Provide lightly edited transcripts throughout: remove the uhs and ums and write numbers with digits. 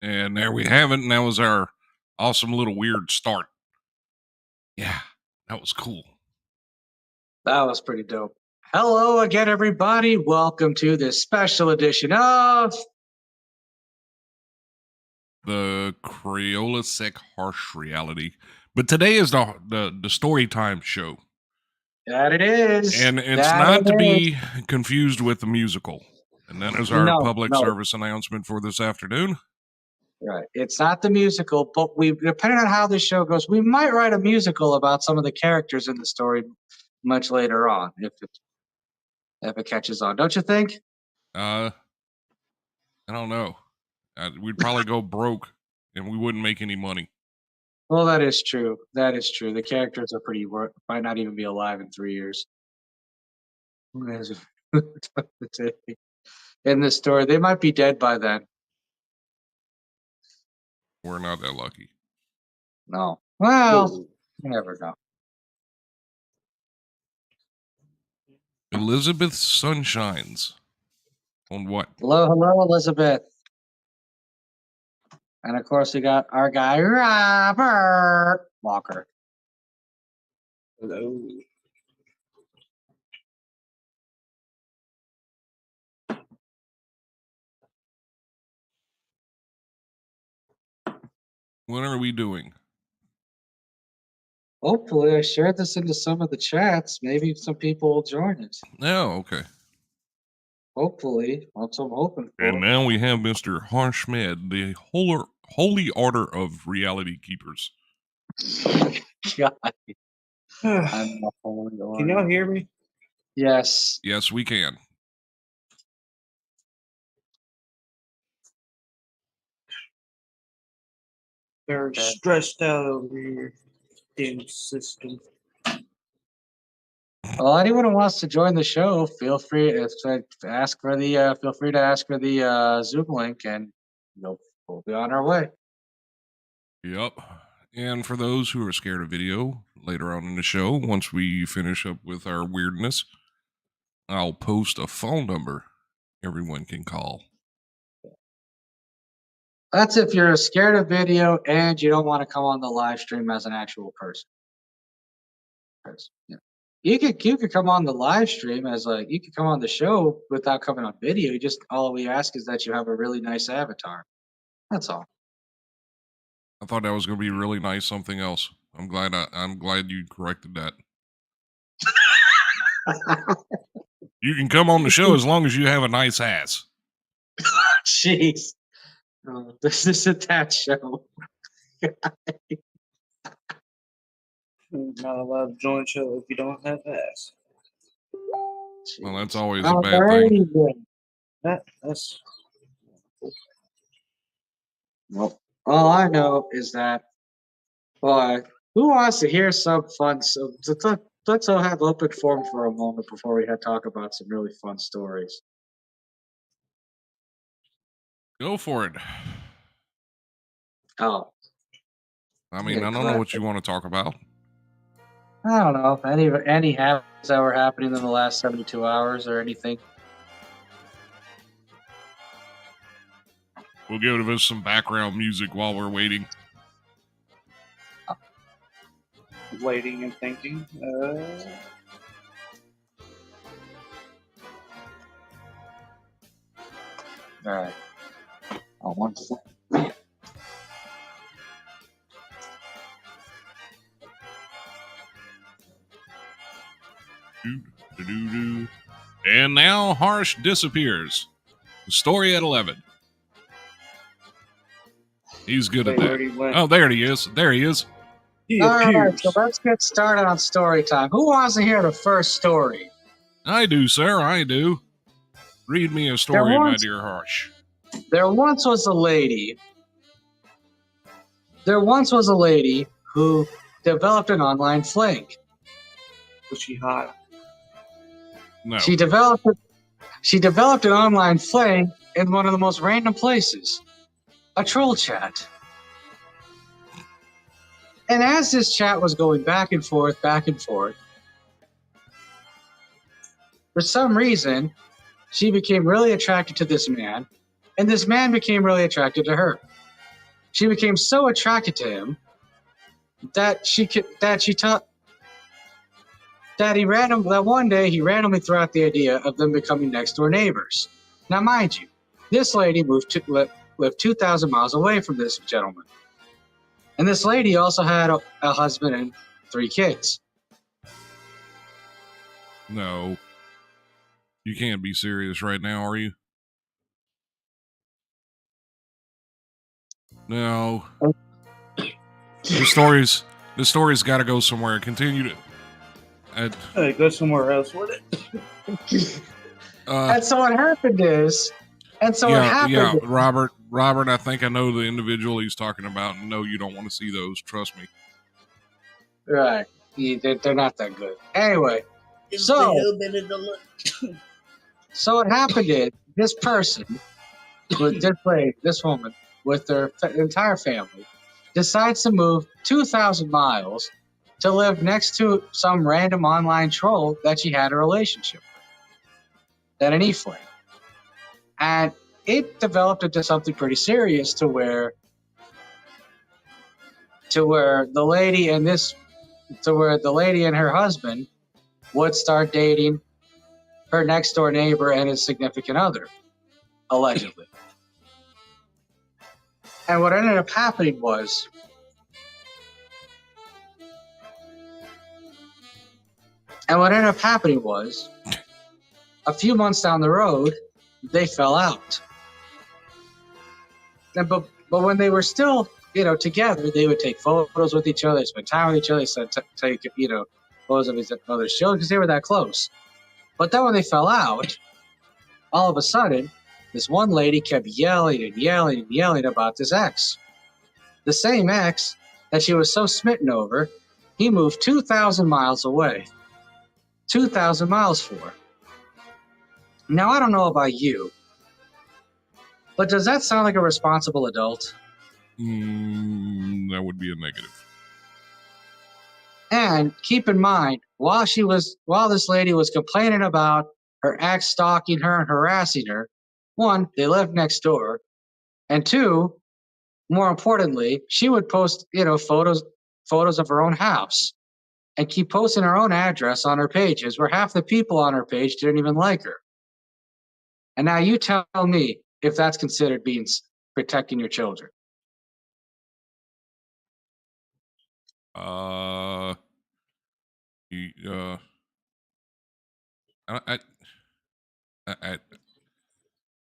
And there we have it. And that was our awesome little weird start. Yeah, that was cool. That was pretty dope. Hello again, everybody. Welcome to this special edition of the CrayolaSec Harsh Reality. But today is the StoryTime show. That it is. And it's not to be confused with the musical. And that is our public service announcement for this afternoon. Right. It's not the musical, but depending on how this show goes, we might write a musical about some of the characters in the story much later on, if it catches on. Don't you think? I don't know. We'd probably go broke and we wouldn't make any money. Well, that is true. That is true. The characters are might not even be alive in 3 years. In this story, they might be dead by then. We're not that lucky. No. Well, you never know. Elizabeth Sunshines. On what? Hello, Elizabeth. And of course, we got our guy, Robert Walker. Hello. What are we doing? Hopefully, I shared this into some of the chats. Maybe some people will join it. Oh, okay. Hopefully, that's what I'm hoping for. And now we have Mr. Harshmed, the holy order of reality keepers. God. Can y'all hear me? Yes. Yes, we can. Very stressed out over here. Damn system. Well, anyone who wants to join the show, feel free to ask for the Zoom link, and we'll be on our way. Yep. And for those who are scared of video, later on in the show, once we finish up with our weirdness, I'll post a phone number everyone can call. That's if you're scared of video and you don't want to come on the live stream as an actual person. Yeah. You could come on the live stream you could come on the show without coming on video. All we ask is that you have a really nice avatar. That's all. I thought that was going to be really nice something else. I'm glad you corrected that. You can come on the show as long as you have a nice ass. Jeez. Oh, this isn't that show. Not allowed to join show if you don't have ass. Well, that's always a bad thing. That's. Well, all I know is that, who wants to hear some fun? So let's all have open forum for a moment before we talk about some really fun stories. Go for it. Oh. I mean, I don't know what you want to talk about. I don't know. Any happenings that were happening in the last 72 hours or anything. We'll give us some background music while we're waiting. Waiting and thinking. All right. Oh, 1 second. And now Harsh disappears. The story at 11. He's good at that. Oh, there he is. There he is. All right, so let's get started on story time. Who wants to hear the first story? I do, sir. I do. Read me a story, my dear Harsh. There once was a lady. Who developed an online fling. Was she hot? No. She developed an online fling in one of the most random places. A troll chat. And as this chat was going back and forth, for some reason, she became really attracted to this man, and this man became really attracted to her. She became so attracted to him that that one day he randomly threw out the idea of them becoming next door neighbors. Now, mind you, this lady lived 2,000 miles away from this gentleman, and this lady also had a husband and 3 kids. No. You can't be serious right now, are you? No. The story's got to go somewhere. Continue to. Go somewhere else with it. And so what happened is, Robert, I think I know the individual he's talking about, and no, you don't want to see those. Trust me. Right. They're not that good. Anyway, so what happened is, this person, this woman, with their entire family, decides to move 2,000 miles to live next to some random online troll that she had a relationship with, that an e-flame. And it developed into something pretty serious to where the lady and her husband would start dating her next door neighbor and his significant other, allegedly. And what ended up happening was, a few months down the road, they fell out. But when they were still, together, they would take photos with each other, they spend time with each other, they take, photos of each other's children because they were that close. But then when they fell out, all of a sudden, this one lady kept yelling and yelling and yelling about this ex. The same ex that she was so smitten over, he moved 2,000 miles away. 2,000 miles for. Now, I don't know about you, but does that sound like a responsible adult? That would be a negative. And keep in mind, while this lady was complaining about her ex stalking her and harassing her, 1, they lived next door, and 2, more importantly, she would post, photos of her own house and keep posting her own address on her pages, where half the people on her page didn't even like her. And now you tell me if that's considered protecting your children.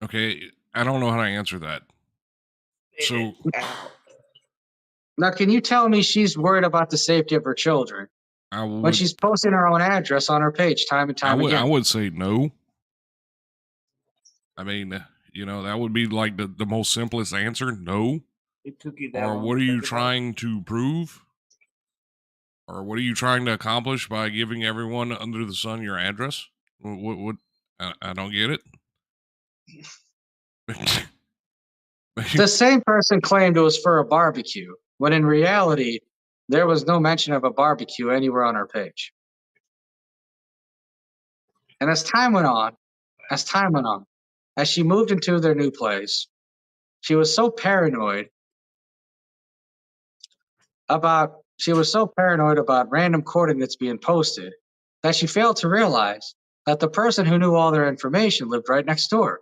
Okay, I don't know how to answer that. So now, can you tell me she's worried about the safety of her children when she's posting her own address on her page time and time again? I would say no. I mean, that would be like the most simplest answer. No. It took you that or long what are to you think about trying to prove? Or what are you trying to accomplish by giving everyone under the sun your address? What I don't get it. The same person claimed it was for a barbecue, when in reality, there was no mention of a barbecue anywhere on her page. And as time went on, as she moved into their new place, she was so paranoid about random coordinates being posted that she failed to realize that the person who knew all their information lived right next door.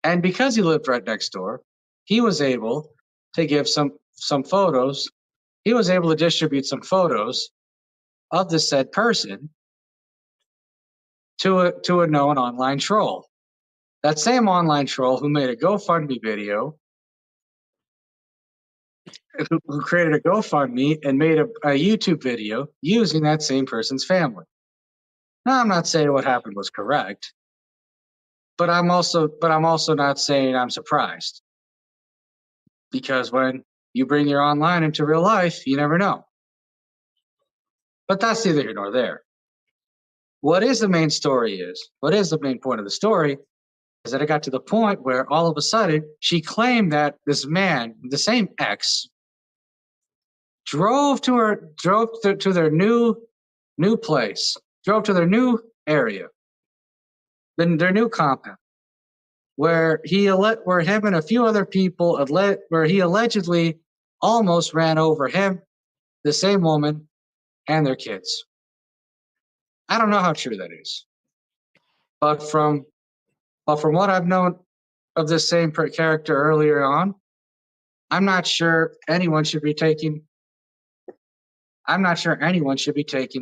And because he lived right next door, he was able to give some photos. He was able to distribute some photos of the said person to a known online troll. That same online troll who made a GoFundMe video, who created a GoFundMe and made a YouTube video using that same person's family. Now, I'm not saying what happened was correct, but I'm also not saying I'm surprised, because when you bring your online into real life, you never know. But that's neither here nor there. What is the main point of the story is that it got to the point where all of a sudden she claimed that this man, the same ex, drove to their new new place, drove to their new area, then their new compound, where where him and a few other people where he allegedly almost ran over him, the same woman, and their kids. I don't know how true that is, but from what I've known of this same character earlier on, I'm not sure anyone should be taking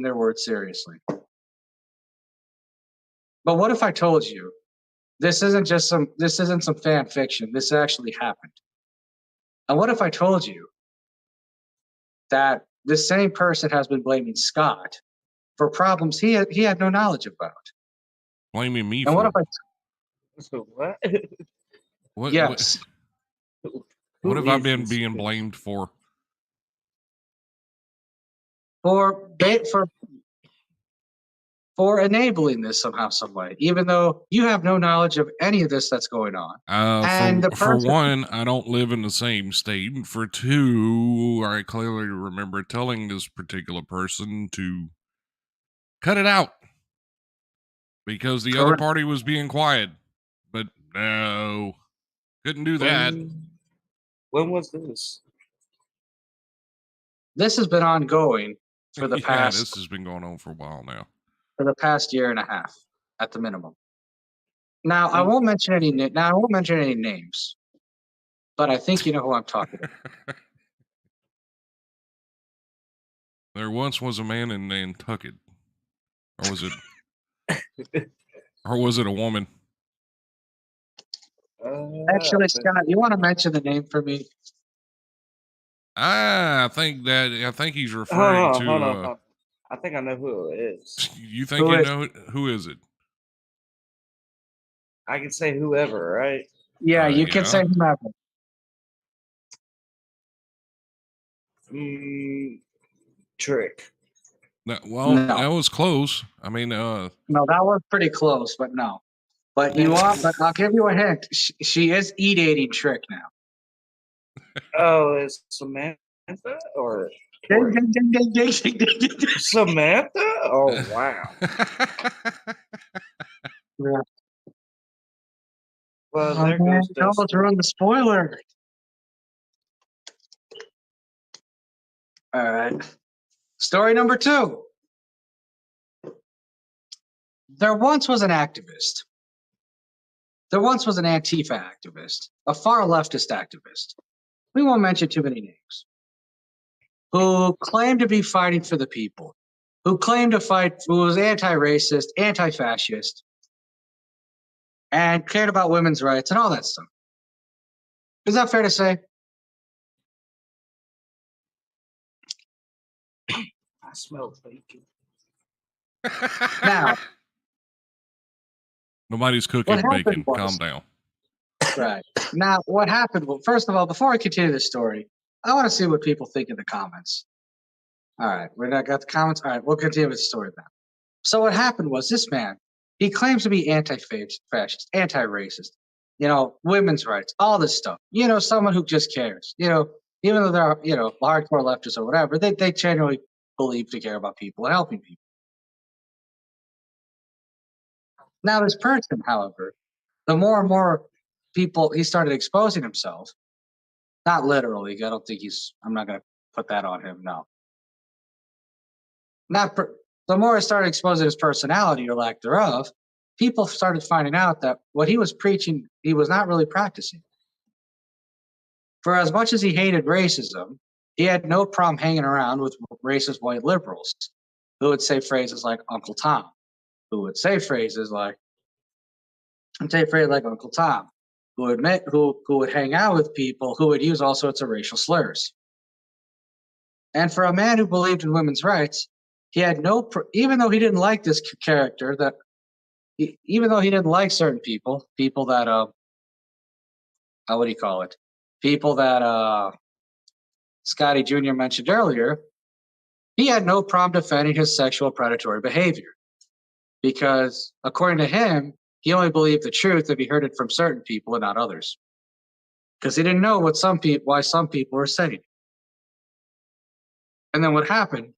their words seriously. But what if I told you this isn't some fan fiction, this actually happened? And what if I told you that this same person has been blaming Scott for problems he had no knowledge about? Blaming me And for what if I So what? yes. What Who have I is been this being bitch? blamed for? For enabling this somehow, some way, even though you have no knowledge of any of this that's going on. And the For person, one, I don't live in the same state. For two, I clearly remember telling this particular person to cut it out because the other correct. party was being quiet. But no, couldn't do that. When was this? This has been ongoing for the Yeah, past this has been going on for a while now. year and a half at the minimum. Now I won't mention any names, but I think you know who I'm talking about. There once was a man in Nantucket, or was it a woman? Actually, Scott, you want to mention the name for me? I think he's hold referring on, hold on, to. hold on. I think I know who it is. You think you know who is it? I can say whoever, right? Yeah, you can Yeah. say whomever. Trick. That No. was close. I mean, No, that was pretty close, but no. But I'll give you a hint. She is dating Trick now. Oh, it's Samantha or Ding, Tori? ding, ding, ding, ding, ding, ding, ding, ding. Samantha? Oh wow. Yeah. Well, Oh, there man, goes you almost Dustin. ruined the spoiler. All right. Story number 2. There once was an activist. There once was an Antifa activist, a far leftist activist. We won't mention too many names. Who claimed to be fighting for the people, who claimed to fight, who was anti-racist, anti-fascist, and cared about women's rights and all that stuff. Is that fair to say? I smell bacon. Now, Nobody's what cooking happened bacon. was, Calm down. right. Now, what happened? Well, first of all, before I continue the story, I want to see what people think in the comments. All right, we got the comments. All right, we'll continue with the story now. So what happened was this man, he claims to be anti-fascist, anti-racist, women's rights, all this stuff. Someone who just cares. Even though they're, hardcore leftists or whatever, they genuinely believe to care about people and helping people. Now, this person, however, the more and more people he started exposing himself, not literally. I'm not going to put that on him. No. The more I started exposing his personality or lack thereof, people started finding out that what he was preaching, he was not really practicing. For as much as he hated racism, he had no problem hanging around with racist white liberals who would say phrases like Uncle Tom, who would say phrases like Uncle Tom, who would hang out with people who would use all sorts of racial slurs. And for a man who believed in women's rights, he had even though he didn't like this character, even though he didn't like certain people that what do you call it? People that Scotty Jr. mentioned earlier, he had no problem defending his sexual predatory behavior because, according to him, he only believed the truth if he heard it from certain people and not others, because he didn't know why some people were saying it. And then what happened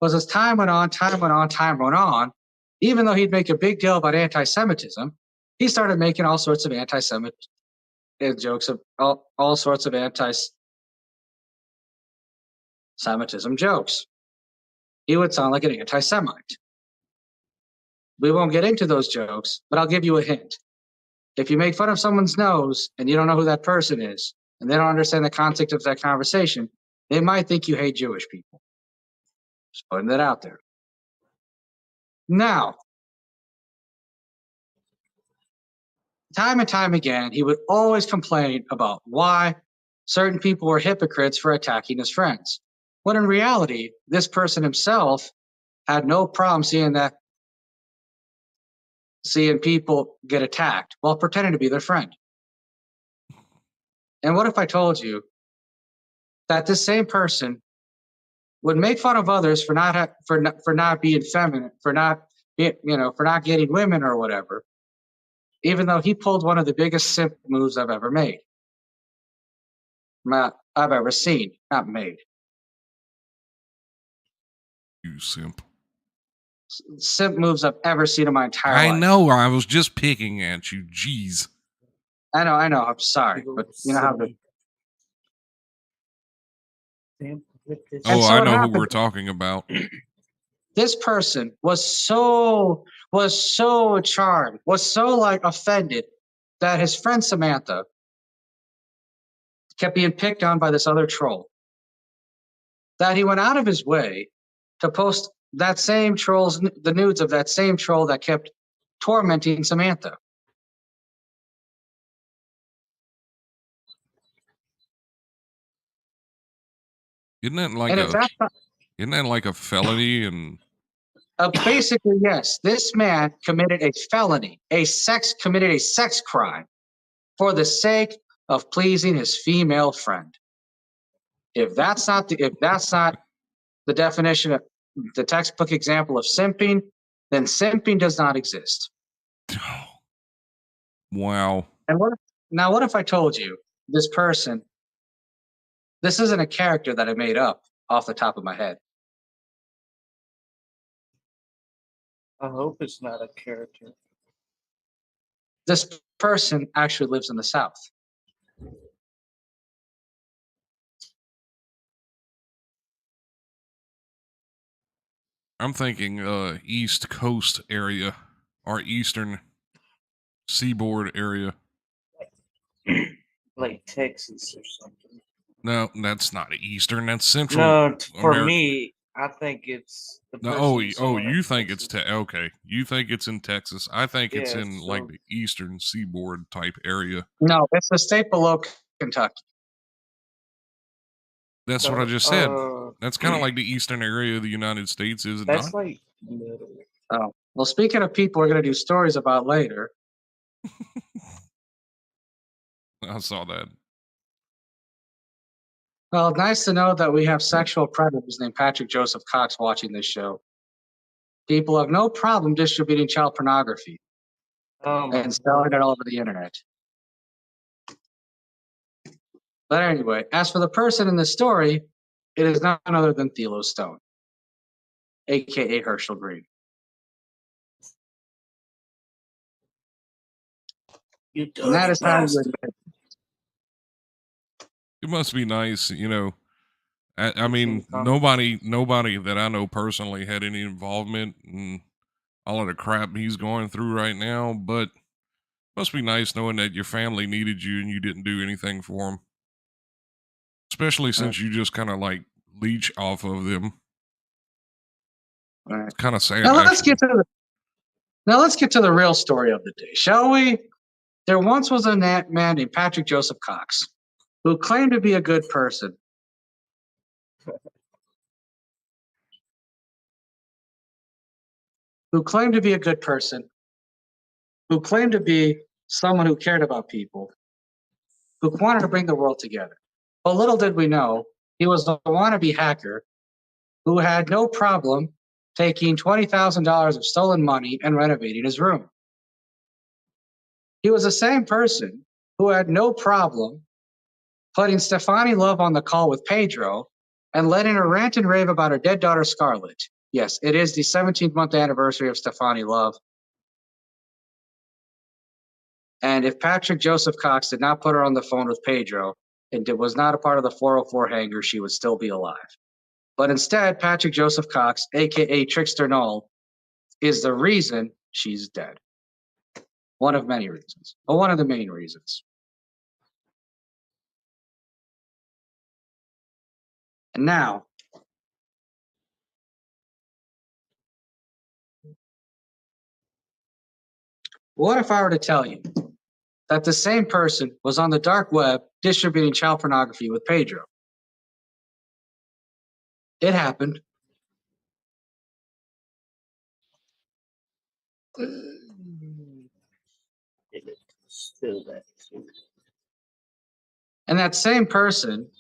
was as time went on, even though he'd make a big deal about anti-Semitism, he started making all sorts of anti-Semitic jokes, of all sorts of anti-Semitism jokes. He would sound like an anti-Semite. We won't get into those jokes, but I'll give you a hint. If you make fun of someone's nose and you don't know who that person is, and they don't understand the context of that conversation, they might think you hate Jewish people. Just putting that out there. Now, time and time again, he would always complain about why certain people were hypocrites for attacking his friends. When in reality, this person himself had no problem seeing people get attacked while pretending to be their friend. And what if I told you that this same person would make fun of others for not being feminine, for not getting women or whatever, even though he pulled one of the biggest simp moves I've ever made. I've ever seen, not made. You simp. Simp moves I've ever seen in my entire life. I know. I was just picking at you. Jeez. I know. I'm sorry, but you know how the. Oh, so I what know who happened- we're talking about. This person was so charmed, was so like offended that his friend Samantha kept being picked on by this other troll, that he went out of his way to post that same the nudes of that same troll that kept tormenting Samantha. Isn't that like a felony? And basically, yes, this man committed a felony, committed a sex crime for the sake of pleasing his female friend. If that's not the definition of the textbook example of simping, then simping does not exist. wow. And what if I told you this person, this isn't a character that I made up off the top of my head. I hope it's not a character. This person actually lives in the South. I'm thinking East Coast area or Eastern Seaboard area. Like Texas or something. No, that's not Eastern. That's Central. No, for America. me, I think it's the person. You think it's okay. You think it's in Texas. I think it's in like the Eastern Seaboard type area. No, it's the state below Kentucky. That's what I just said. That's kind of like the eastern area of the United States, is it not? That's like middle. Oh, well, speaking of people we're going to do stories about later. I saw that. Well, nice to know that we have sexual predators named Patrick Joseph Cox watching this show. People have no problem distributing child pornography and selling it all over the internet. But anyway, as for the person in the story, it is none other than Thelo Stone, a.k.a. Herschel Green. You And that is how you bastard. admit. It must be nice, you know. I mean, nobody that I know personally had any involvement in all of the crap he's going through right now, but it must be nice knowing that your family needed you and you didn't do anything for them. Especially since you just kind of like leech off of them. Right. It's kind of sad. Now let's get to the real story of the day, shall we? There once was a man named Patrick Joseph Cox who claimed to be a good person. Who claimed to be a good person. Who claimed to be someone who cared about people. Who wanted to bring the world together. But little did we know, he was a wannabe hacker who had no problem taking $20,000 of stolen money and renovating his room. He was the same person who had no problem putting Stefani Love on the call with Pedro and letting her rant and rave about her dead daughter Scarlett. Yes, it is the 17th month anniversary of Stefani Love. And if Patrick Joseph Cox did not put her on the phone with Pedro and was not a part of the 404 hangar, she would still be alive. But instead, Patrick Joseph Cox, aka Trickster Null, is the reason she's dead. One of many reasons, but one of the main reasons. And now, what if I were to tell you that the same person was on the dark web distributing child pornography with Pedro? It happened. Still that. And that same person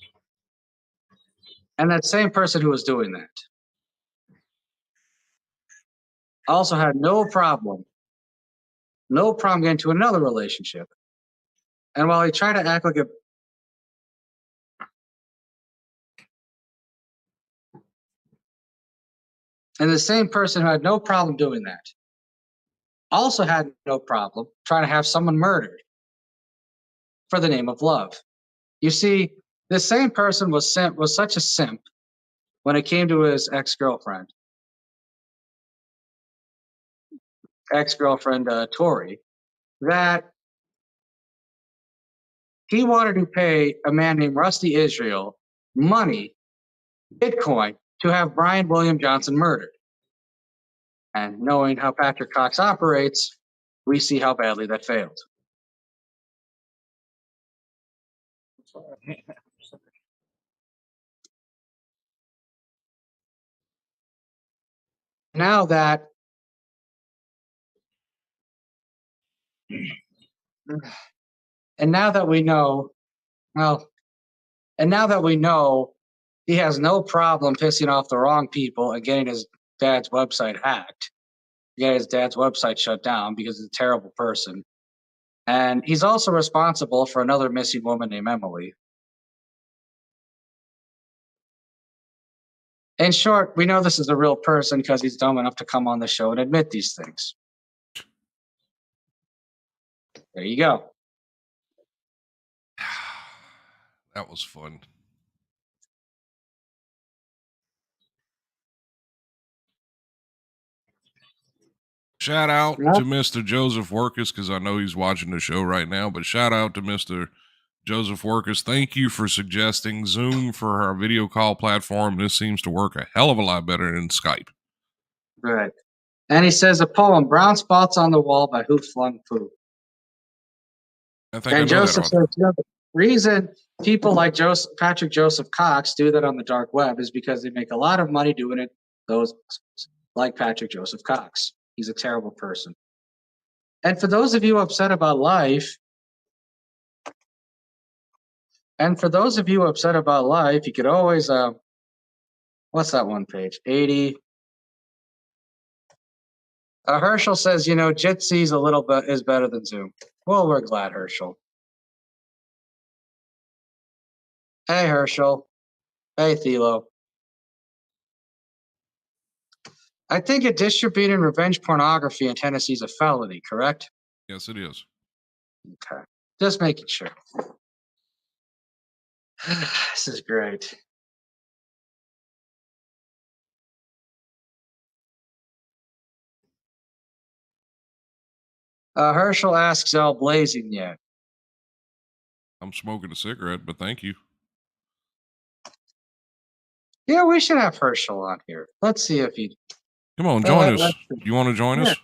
who was doing that also had no problem getting into another relationship. And while he tried to act like a and the same person who had no problem doing that also had no problem trying to have someone murdered for the name of love. You see, the same person was such a simp when it came to his ex-girlfriend Tori, that he wanted to pay a man named Rusty Israel money, Bitcoin, to have Brian William Johnson murdered. And knowing how Patrick Cox operates, we see how badly that failed. Now that we know, he has no problem pissing off the wrong people and getting his dad's website hacked, getting his dad's website shut down because he's a terrible person. And he's also responsible for another missing woman named Emily. In short, we know this is a real person because he's dumb enough to come on the show and admit these things. There you go. That was fun. Shout out to Mr. Joseph Workus, because I know he's watching the show right now, but shout out to Mr. Joseph Workus. Thank you for suggesting Zoom for our video call platform. This seems to work a hell of a lot better than Skype. Right. And he says a poem, Brown Spots on the Wall by Who Flung Poo. And Joseph says, the reason people like Patrick Joseph Cox do that on the dark web is because they make a lot of money doing it. Those like Patrick Joseph Cox. He's a terrible person. And for those of you upset about life, you could always, what's that one page? 80. Herschel says, Jitsy's a little bit is better than Zoom. Well, we're glad, Herschel. Hey, Herschel. Hey, Thilo. I think a distributing revenge pornography in Tennessee is a felony, correct? Yes, it is. Okay. Just making sure. This is great. Herschel asks, "All blazing yet?" I'm smoking a cigarette, but thank you. Yeah, we should have Herschel on here. Let's see if he. Come on, join us. You want to join us?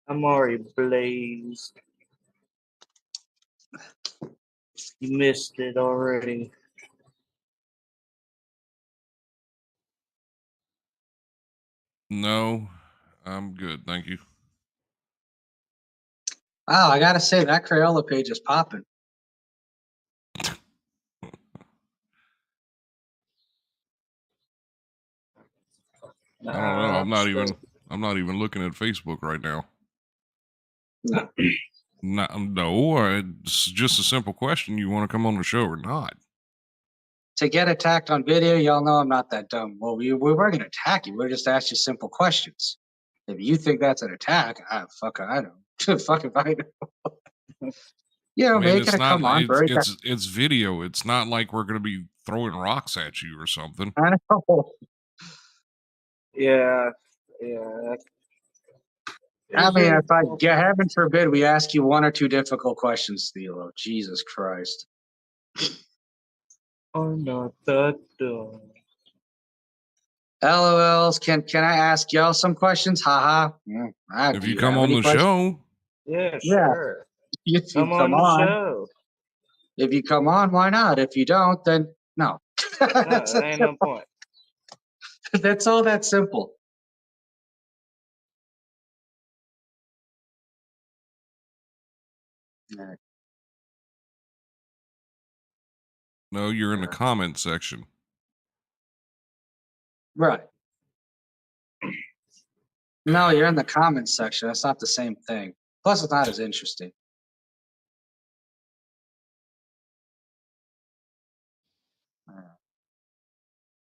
I'm already blazed. You missed it already. No, I'm good. Thank you. Wow, I gotta say that Crayola page is popping. I don't know. I'm not even looking at Facebook right now. No, it's just a simple question. You want to come on the show or not? to get attacked on video, y'all know I'm not that dumb. Well, we weren't gonna attack you. We're just ask you simple questions. If you think that's an attack, I don't. Fuck if I know. You know, I mean, make it's it a not. come on, It's very it's video. It's not like we're gonna be throwing rocks at you or something. I know. Yeah. I mean, heaven forbid, we ask you one or two difficult questions, Thilo. Jesus Christ. Or not the door. LOLs. Can I ask y'all some questions? Haha. If you come on the show, Yeah, Yeah. sure. If you Come on the show. If you come on, why not? If you don't, then no. No, that ain't no point. That's all that simple. Yeah. no, you're in the comment section. Right. No, you're in the comments section. That's not the same thing. Plus, it's not as interesting.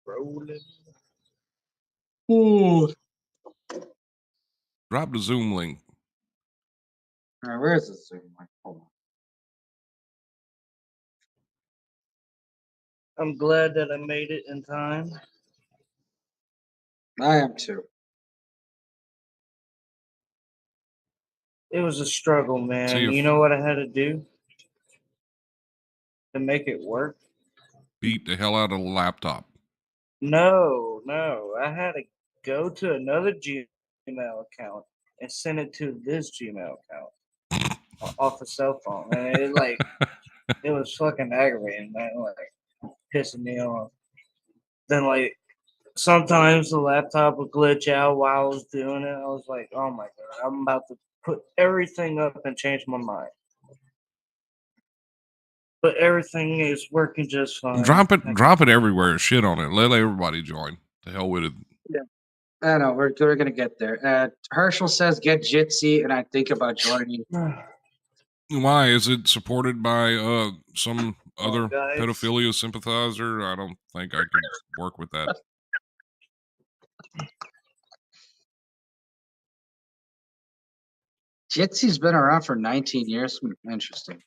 Rolling. Ooh. Drop the Zoom link. All right, where's the Zoom link? Hold I'm glad that I made it in time. on. I am too. It was a struggle, man. See if- You know what I had to do to make it work? Beat the hell out of the laptop. No. I had to go to another Gmail account and send it to this Gmail account off a cell phone. And it was fucking aggravating, man. Like pissing me off. Then sometimes the laptop would glitch out while I was doing it. I was like, oh my god, I'm about to put everything up and change my mind. But everything is working just fine. Drop it everywhere. Shit on it. Let everybody join. The hell with it. Yeah. I know, we're gonna get there. Herschel says get Jitsi, and I think about joining. Why is it supported by some other guys. pedophilia sympathizer? I don't think I could work with that. Jitsi's been around for 19 years. Interesting.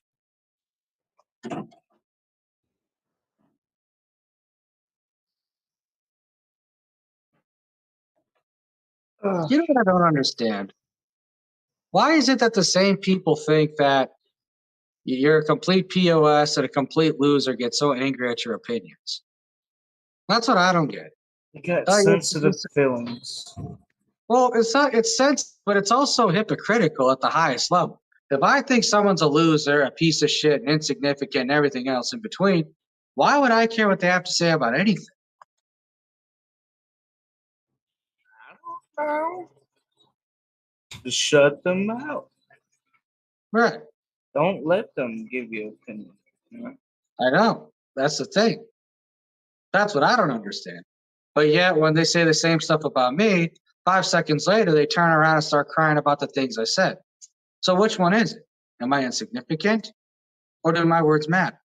You know what I don't understand? Why is it that the same people think that you're a complete POS and a complete loser get so angry at your opinions? That's what I don't get. You got sensitive feelings. Well, it's sense, but it's also hypocritical at the highest level. If I think someone's a loser, a piece of shit, and insignificant, and everything else in between, why would I care what they have to say about anything? I don't know. Just shut them out. Right. Don't let them give you opinion. You know? I know. That's the thing. That's what I don't understand. But yet, when they say the same stuff about me, 5 seconds later, they turn around and start crying about the things I said. So which one is it? Am I insignificant? Or do my words matter?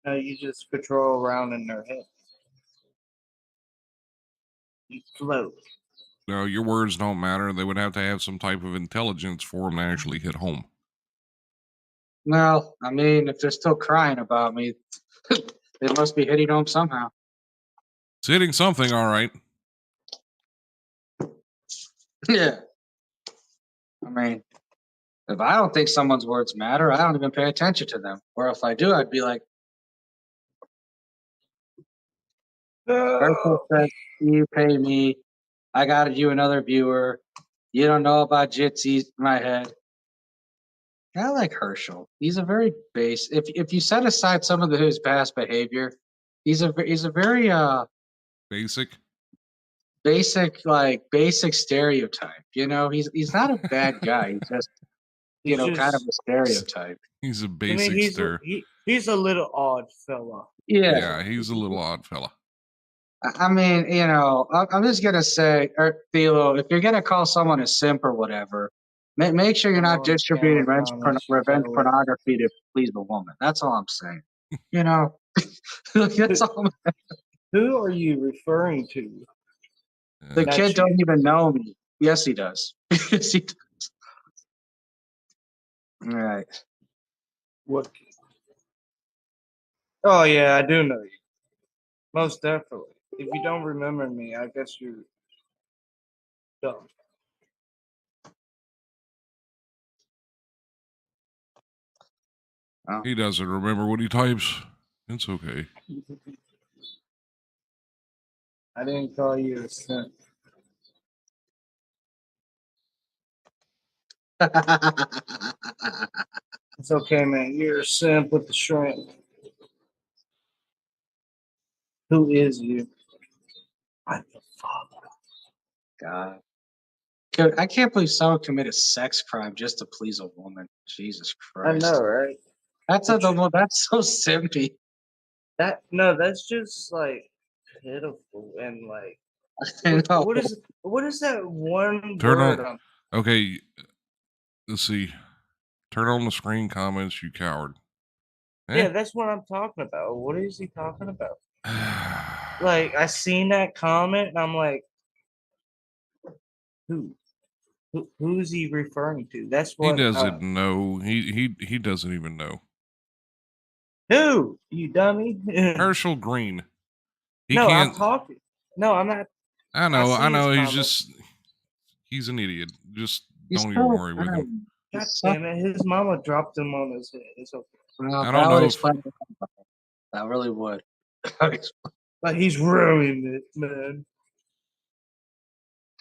No, you just patrol around in their head. You float. No, your words don't matter. They would have to have some type of intelligence for them to actually hit home. Well, I mean, if they're still crying about me, they must be hitting home somehow. It's hitting something, all right. Yeah. I mean, if I don't think someone's words matter, I don't even pay attention to them. Or if I do, I'd be like, Herschel says, you pay me. I got you another viewer. You don't know about Jitsi's in my head. I like Herschel. He's a very base. If you set aside some of his past behavior, he's a very Basic. basic stereotype. You know, he's not a bad guy. He's just kind of a stereotype. He's a basic stir. He's a little odd fella. Yeah, he's a little odd fella. I mean, I'm just gonna say, Thilo, if you're gonna call someone a simp or whatever, make sure you're not distributing revenge pornography to please a woman. That's all I'm saying. That's all. Who are you referring to? The Not kid don't you. even know me. Yes, he does. Yes, he does. All right. What? Oh yeah, I do know you. Most definitely. If you don't remember me, I guess you're dumb. Oh. He doesn't remember what he types. It's okay. I didn't call you a simp. It's okay, man. You're a simp with the shrimp. Who is you? I'm the father. God. I can't believe someone committed a sex crime just to please a woman. Jesus I Christ. know, right? That's that's so simpy. That's just like pitiful and like I know. what is that one Turn word on. Okay, let's see. Turn on the screen comments, you coward. Yeah, that's what I'm talking about. What is he talking about? Like I seen that comment and I'm like, who? Who's he referring to? That's He what doesn't know. He doesn't even know. who? You dummy. Herschel Green. He No, I'm can't. talking. No, I'm not. I I know. see his He's comment. just. He's an idiot. Just He's don't even so worry with him. fine. God damn it, his mama dropped him on his head. It's okay. Well, I that don't would know if. explain it. That really would. Like he's ruining it, man.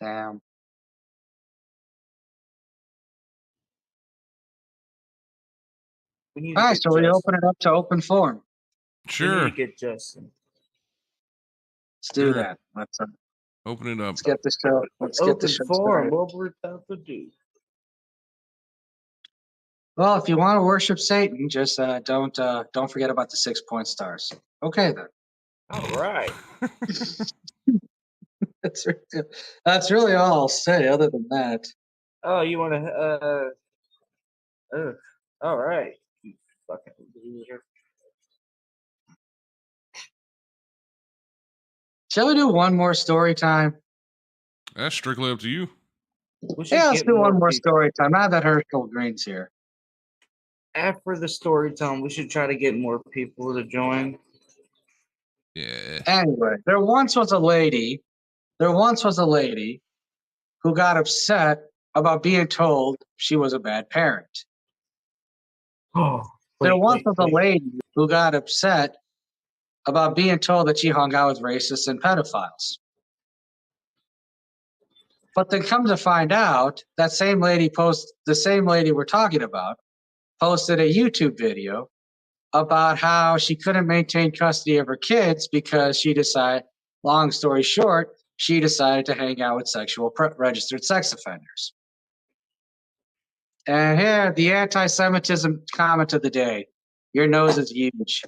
Damn. We need All to right, get so we Justin. open it up to open forum. We need to Sure. get Justin. Let's do Sure. that. Open it up. Let's get the show. Let's get the Open show forum. started. What we're about to do. Well, if you want to worship Satan, just don't forget about the 6-point stars. Okay then. All right. That's really all I'll say. Other than that, Oh, you want to? All right. You fucking loser. shall we do one more story time? That's strictly up to you. We should Yeah, let's get do one more more people. story time. Now that Herschel Green's here. After the story time, we should try to get more people to join. Yeah. Anyway, there once was a lady who got upset about being told she was a bad parent. Oh, There wait, once wait, was a wait. lady who got upset about being told that she hung out with racists and pedophiles. But then come to find out, the same lady we're talking about posted a YouTube video about how she couldn't maintain custody of her kids because long story short, she decided to hang out with registered sex offenders. And here, the anti-Semitism comment of the day. Your nose is huge.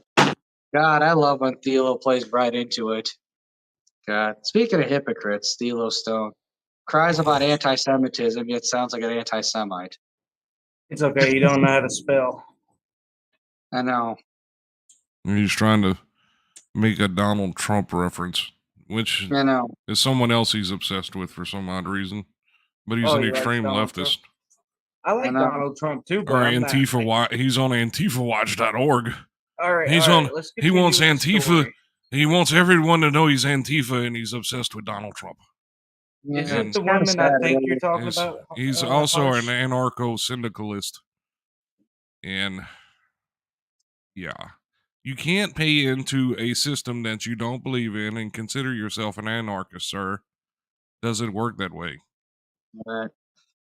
God, I love when Thilo plays right into it. God, speaking of hypocrites, Thilo Stone cries about anti-Semitism, yet sounds like an anti-Semite. It's okay. You don't know how to spell. I know. He's trying to make a Donald Trump reference, which I know. is someone else he's obsessed with for some odd reason. But he's Oh, an he likes extreme Donald leftist. Trump? I like know. Donald Trump too, but Or I'm not. He's on AntifaWatch.org. All right, He Let's continue wants with the Antifa. story. He wants everyone to know he's Antifa, and he's obsessed with Donald Trump. Is Yeah, it And the it's kind of women I sad. think you're Really. talking about? He's also an Harsh? anarcho-syndicalist. And yeah, you can't pay into a system that you don't believe in and consider yourself an anarchist, sir. Doesn't work that way. But,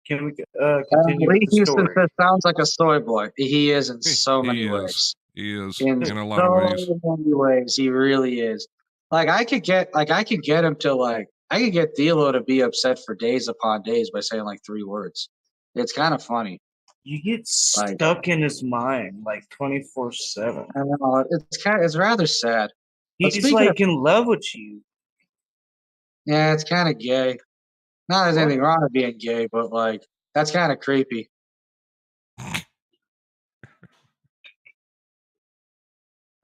Can we continue with Lee the Houston story? says sounds like a soy boy. He is in so many He ways. is In in a lot of so ways. many ways, he really is. I could get him to I could get Thilo to be upset for days upon days by saying like 3 words. It's kind of funny. You get Like, stuck in his mind like 24/7. I don't know. It's rather sad. But He's speaking of, like in love with you. yeah, it's kind of gay. Not there's anything wrong with being gay, but that's kind of creepy.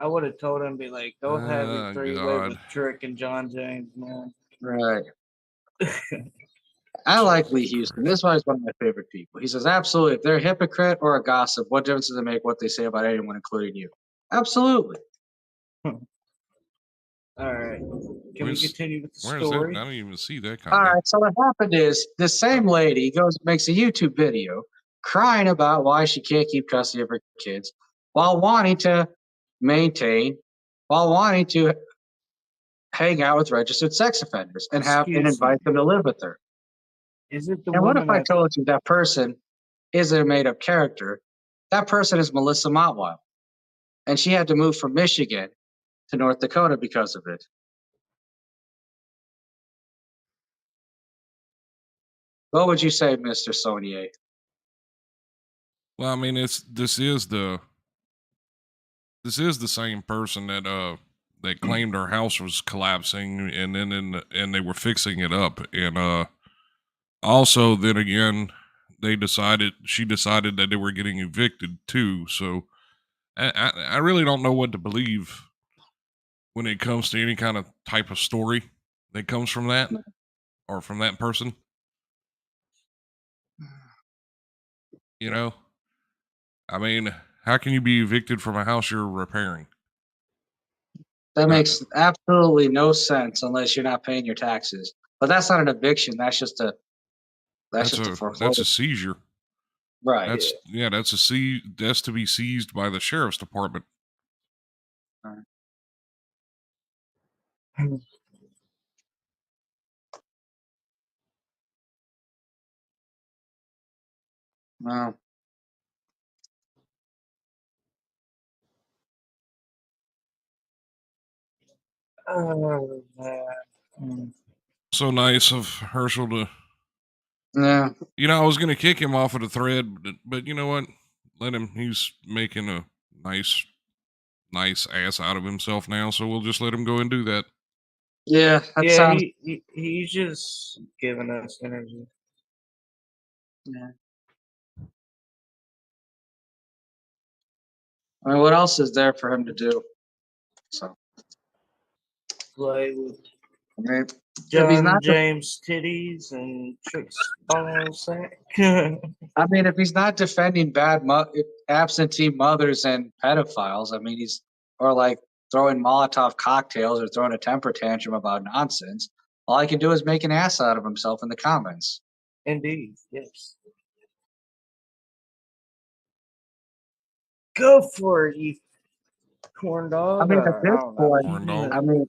I would have told him, be like, go have your Oh, 3-way God. with Trick and John James, man. Right. I like Lee Jesus Houston. Christ. This is why he's one of my favorite people. He says, absolutely. If they're a hypocrite or a gossip, what difference does it make what they say about anyone, including you? Absolutely. All right. Can we Where's continue with the where's that? I story? don't even see that All comment. right. So what happened is this same lady goes makes a YouTube video crying about why she can't keep custody of her kids while wanting to maintain, while wanting to hang out with registered sex offenders and Excuse me. invite them to live with her. Is it the And what if woman I that told you that person is a made up character? That person is Melissa Motwile. And she had to move from Michigan to North Dakota because of it. What would you say, Mr. Sonnier? Well, I mean, this is the same person that claimed her house was collapsing, and then and they were fixing it up, and also then again she decided that they were getting evicted too. So I really don't know what to believe when it comes to any kind of type of story that comes from that or from that person. You know, I mean, how can you be evicted from a house you're repairing? That Uh, makes absolutely no sense unless you're not paying your taxes. But that's not an eviction. That's just a that's foreclosure. a seizure. Right. That's that's that's to be seized by the sheriff's department. Right. Well, Oh, man. Mm. So nice of Herschel to. yeah. You know, I was gonna kick him off of the thread, but you know what? Let him. He's making a nice ass out of himself now. So we'll just let him go and do that. Yeah, that Yeah, sounds. he's just giving us energy. Yeah. I mean, what else is there for him to do? So, Play with I mean, if he's John not, the, James titties and Trick's ball sack. I mean, if he's not defending absentee mothers and pedophiles, I mean, he's or like throwing Molotov cocktails or throwing a temper tantrum about nonsense. All I can do is make an ass out of himself in the comments. Indeed, yes. Go for it, you corn I dog. mean, at I this don't know. point, Corn dog. I mean,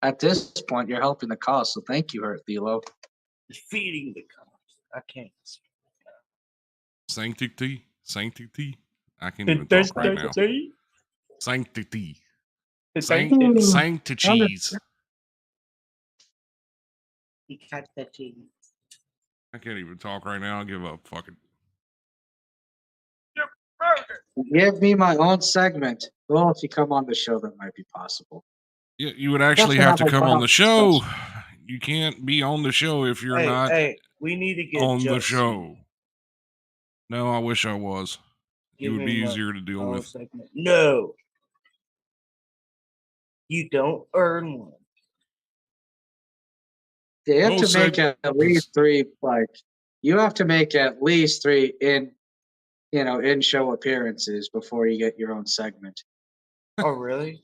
at this point, you're helping the cause. So thank you, Thilo. Defeating the cops. I can't. Sanctity. I can't even talk right now. Sanctity. Sancti cheese. He cut the cheese. I can't even talk right now. I'll give up. Fuck it. Give me my own segment. Well, if you come on the show, that might be possible. You would That's actually what have I'm to come on about. the show. You can't be on the show if you're not Hey, we need to get on the Justin. show. No, I wish I was. It Give would be him easier to deal own with. segment. No, you don't earn one. You have No to make seg- at least three, you have to make at least three in show appearances before you get your own segment. Oh, really?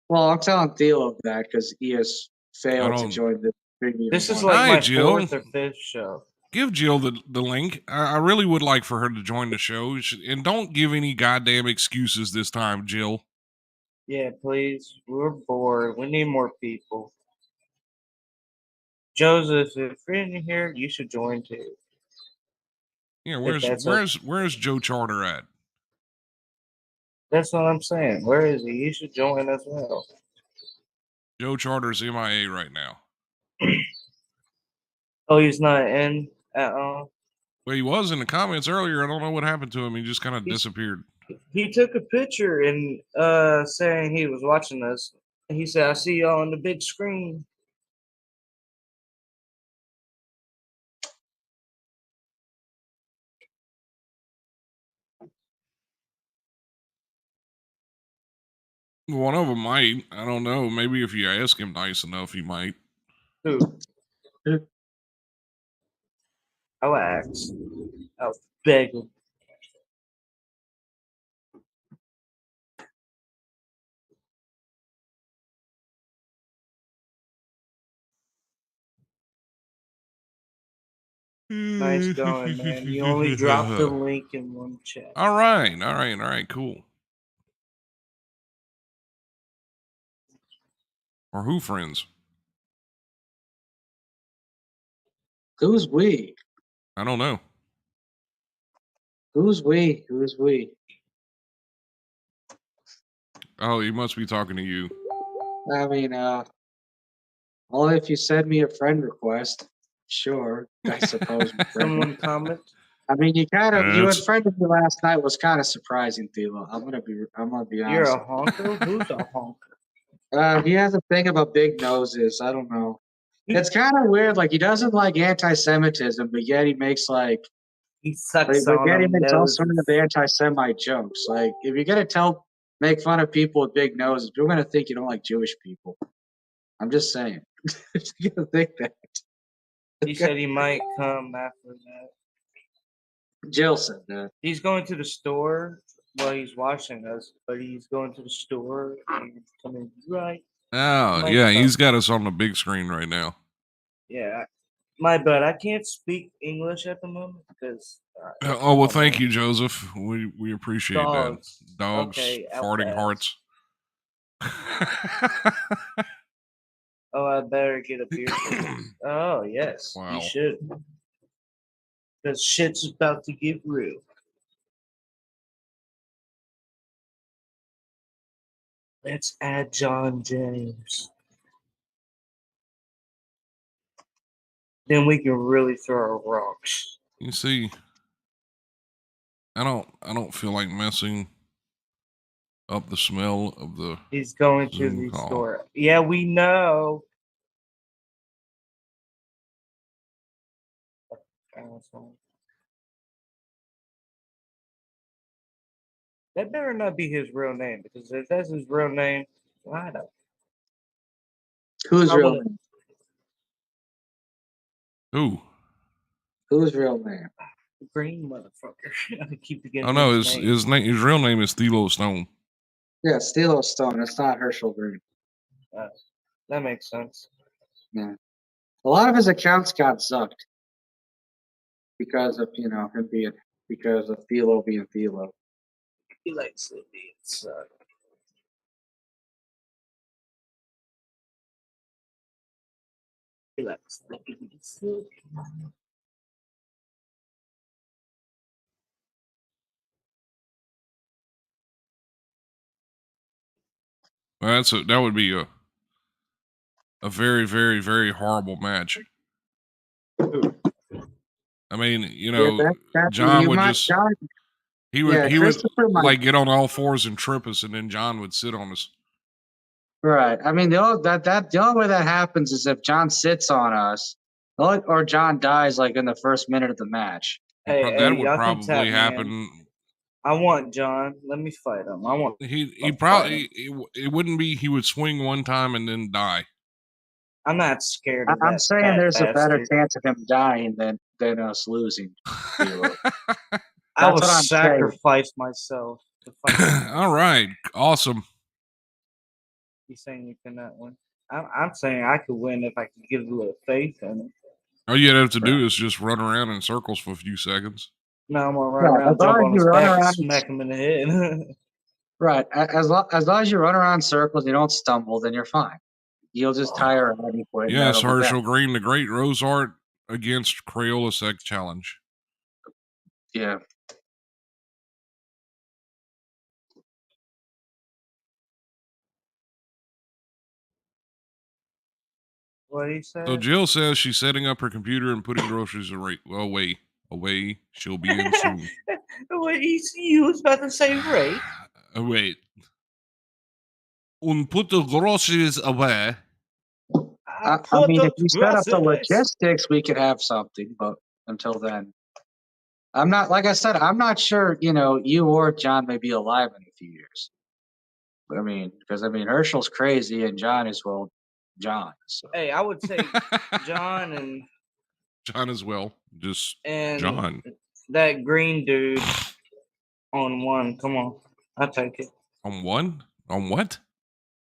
Well, I'm telling Theo that because he has I failed to don't. join the premium This is one. like Hi, my Jill. 4th or 5th show. Give Jill the link. I really would like for her to join the show. And don't give any goddamn excuses this time, Jill. Yeah, please. We're bored. We need more people. Joseph, if you're in here, you should join too. Yeah, If that's okay. where's Joe Charter at? That's what I'm saying. Where is he? You should join as well. Joe Charter's MIA right now. Oh, he's not in at all. Well, he was in the comments earlier. I don't know what happened to him. He just kind of He's- disappeared. He took a picture and saying he was watching us. He said, "I see y'all on the big screen." One of them might. I don't know. Maybe if you ask him nice enough, he might. Who? I'll ask. I'll beg him. Nice going, man. You only dropped the link in one chat. All right, cool. Or who friends? Who's we? I don't know. Who's we? Who's we? Oh, he must be talking to you. I mean, only if you send me a friend request. Sure, I suppose. Someone comment. I mean, you That's- unfriended me last night was kind of surprising, Thilo. I'm gonna be You're honest. a honker? Who's a honker? He has a thing about big noses. I don't know. It's kind of weird. Like he doesn't like anti-Semitism, but yet he makes like He sucks but on yet he them makes all sorts noses. of anti-Semite jokes. Like if you're gonna make fun of people with big noses, people are gonna think you don't like Jewish people. I'm just saying. You're gonna think that. He said he might come after that. Jill said that. He's going to the store while he's watching us, but he's going to the store and coming right. Oh, Might yeah, come. he's got us on the big screen right now. Yeah, my bad. I can't speak English at the moment because. Oh, well, thank you, Joseph. We appreciate Dogs. that. Dogs, Okay, farting outback. hearts. Oh, I better get a beer. Oh, yes, Wow. you should. Because shit's about to get real. Let's add John James. Then we can really throw rocks. You see, I don't feel like messing up the smell of the He's going to Zoom the call. store. Yeah, we know. That better not be his real name, because if that's his real name, I don't. Who's I real wanna- name? Who? Whose real name? Green motherfucker. I keep forgetting Oh no, his name. his real name is Thilo Stone. Yeah, Stilo Stone. It's not Herschel Green. That makes sense. Yeah. A lot of his accounts got sucked because of because of Thilo being Thilo. He likes it being sucked. He likes it being sucked. Well, that would be a very, very, very horrible match. I mean, John would just he would Christopher might. like get on all fours and trip us, and then John would sit on us. Right. I mean, the only way that happens is if John sits on us, or John dies like in the first minute of the match. Hey, That would y'all can probably tap me happen. in. I want John. Let me fight him. I want. He probably it wouldn't be. He would swing one time and then die. I'm not scared of that. I'm saying there's a better chance of him dying than us losing. I will sacrifice myself to fight. All right, awesome. You saying you cannot win? I'm saying I could win if I could get a little faith in it. All you'd have to do is just run around in circles for a few seconds. No, I'm gonna run around, jump on his back, and smack him in the head. Right. As long as you run around in circles, you don't stumble, then you're fine. You'll just tire out and quit. Yes, Herschel Green, the Great Rose Art against CrayolaSec challenge. Yeah. What he said? So Jill says she's setting up her computer and putting groceries away. She'll be in soon. What you was about to say, Ray? Wait. And put the groceries away. I mean, if we set up the logistics, we could have something, but until then, like I said, I'm not sure, you or John may be alive in a few years. I mean, because Herschel's crazy and John is John. So. Hey, I would say John and John as well. Just and John. that green dude on one. Come on, I'll take it. On one? On what?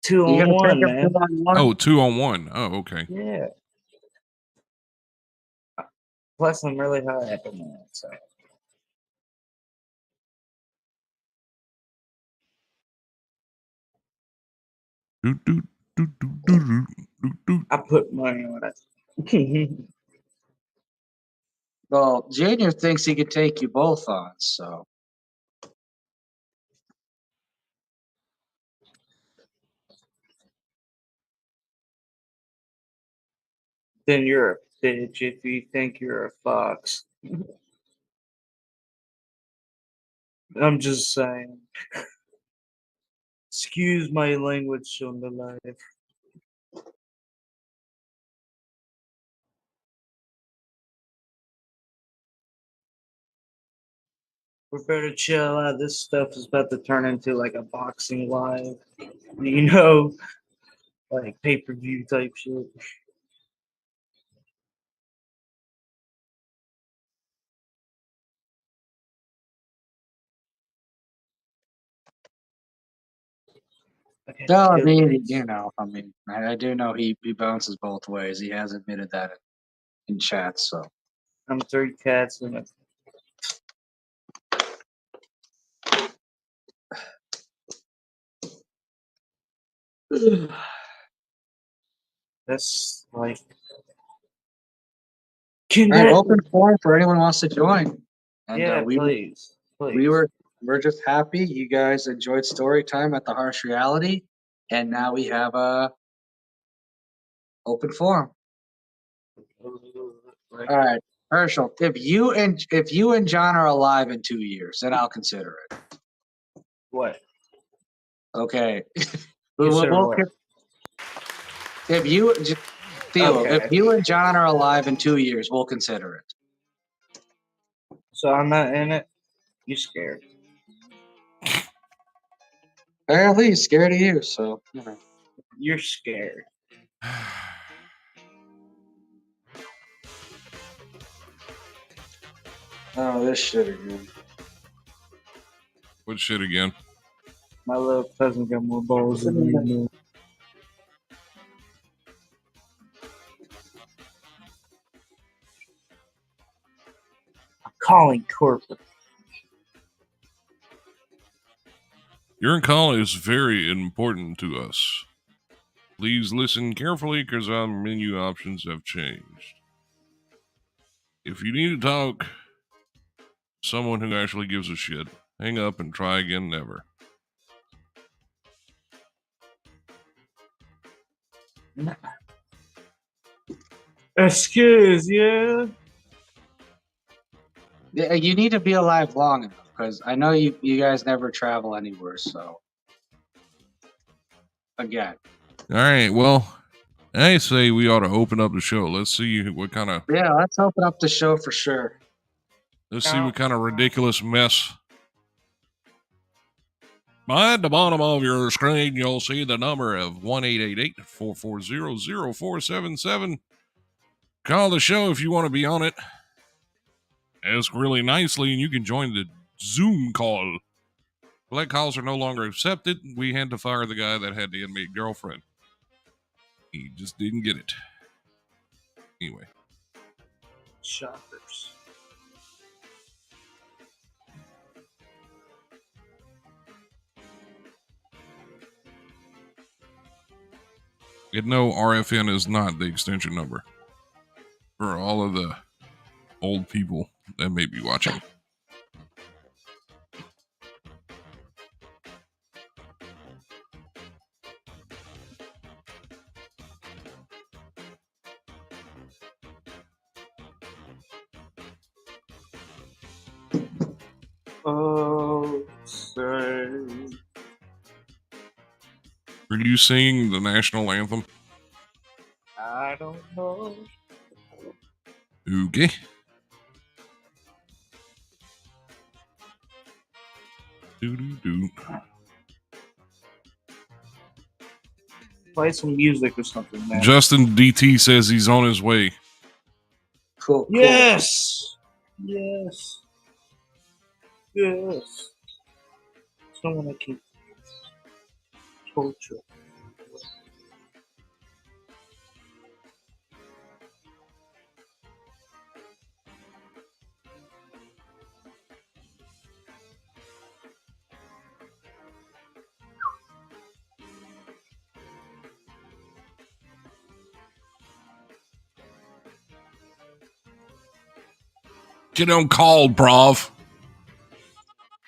2 You on gonna take 1, him man. 2-on-1? Oh, 2-on-1. Oh, okay. Yeah. Plus, I'm really high at the moment, so. Doot, doot, doot, doot, doot, doot, doot, doot. I put money on it. Well, Junior thinks he could take you both on, so. Then you're a bitch if you think you're a fox. I'm just saying. Excuse my language on the live. We better chill out. This stuff is about to turn into like a boxing live, like pay-per-view type shit. Okay, No, I kill mean, this. I do know he bounces both ways. He has admitted that in chat, so. I'm 3 cats and that's like. Can All right, that? open forum for anyone who wants to join. And Yeah, please. we're just happy you guys enjoyed story time at the Harsh Reality, and now we have a open forum. Right. All right, Herschel, if you and John are alive in 2 years, then I'll consider it. What? Okay. Consider what? If you, Theo, if Okay. you and John are alive in 2 years, we'll consider it. So I'm not in it. You scared? Apparently, he's scared of you, so. You're scared. Oh, this shit again. What shit again? My little cousin got more balls than you. I'm calling corporate. Your call is very important to us. Please listen carefully because our menu options have changed. If you need to talk to someone who actually gives a shit, hang up and try again never. Excuse you. Yeah, you need to be alive long enough, because I know you guys never travel anywhere, so. Again. All right, well, I say we ought to open up the show. Let's see what kind of Yeah, let's open up the show for sure. ridiculous mess. At the bottom of your screen, you'll see the number of 1-888-440-0477. Call the show if you want to be on it. Ask really nicely, and you can join the Zoom call. Black calls are no longer accepted. We had to fire the guy that had the inmate girlfriend. He just didn't get it. Anyway. Shoppers. No, RFN is not the extension number. For all of the old people that may be watching. Oh, say. Are you singing the national anthem? I don't know. Okay. Do-do-do. Play some music or something, man. Justin DT says he's on his way. Cool. Yes. Yes. Yes. Someone that can torture. Get on call, bruv.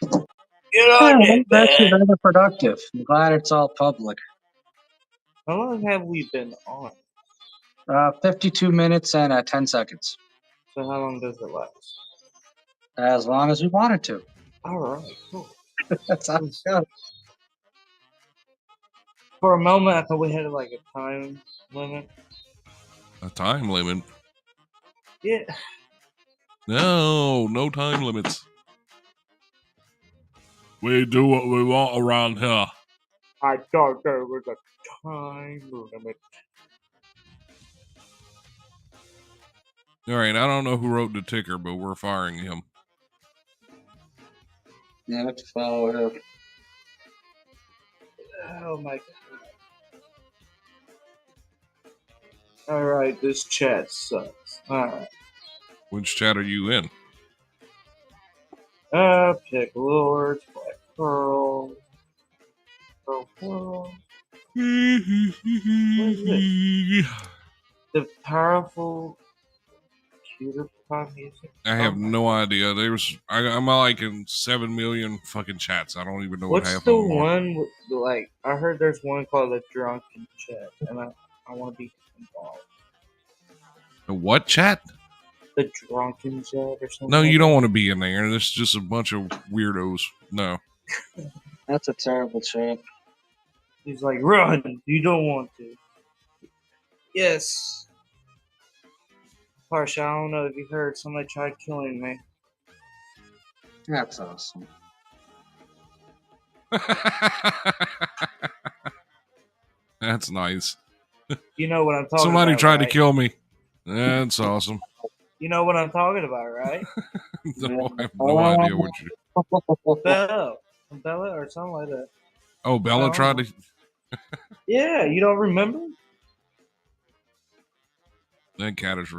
Get on Yeah, it, that's actually man. rather productive. I'm glad it's all public. How long have we been on? 52 minutes and 10 seconds. So how long does it last? As long as we wanted to. All right, cool. That's how it goes. For a moment, I thought we had like a time limit. A time limit? Yeah. No time limits. We do what we want around here. I thought there was a time limit. All right, I don't know who wrote the ticker, but we're firing him. You have to follow him. Oh my god. All right, this chat sucks. All right. Which chat are you in? Pick Lords, Black Pearl. Pearl. The powerful computer pop music. I have no idea. I'm like in 7 million fucking chats. I don't even know what What's half the of them are. one with, like? I heard there's one called the Drunken Chat, and I want to be involved. The what chat? The Drunken Chat or something. No, like you don't that. want to be in there. It's just a bunch of weirdos. No. That's a terrible chat. He's like, run! You don't want to. Yes. Harsha, I don't know if you heard, somebody tried killing me. That's awesome. That's nice. You know what I'm talking Somebody about, tried right? to kill me. That's awesome. You know what I'm talking about, right? No, I have no idea what you. Bella or something like that. Oh, Bella tried to. Yeah, you don't remember? That cat is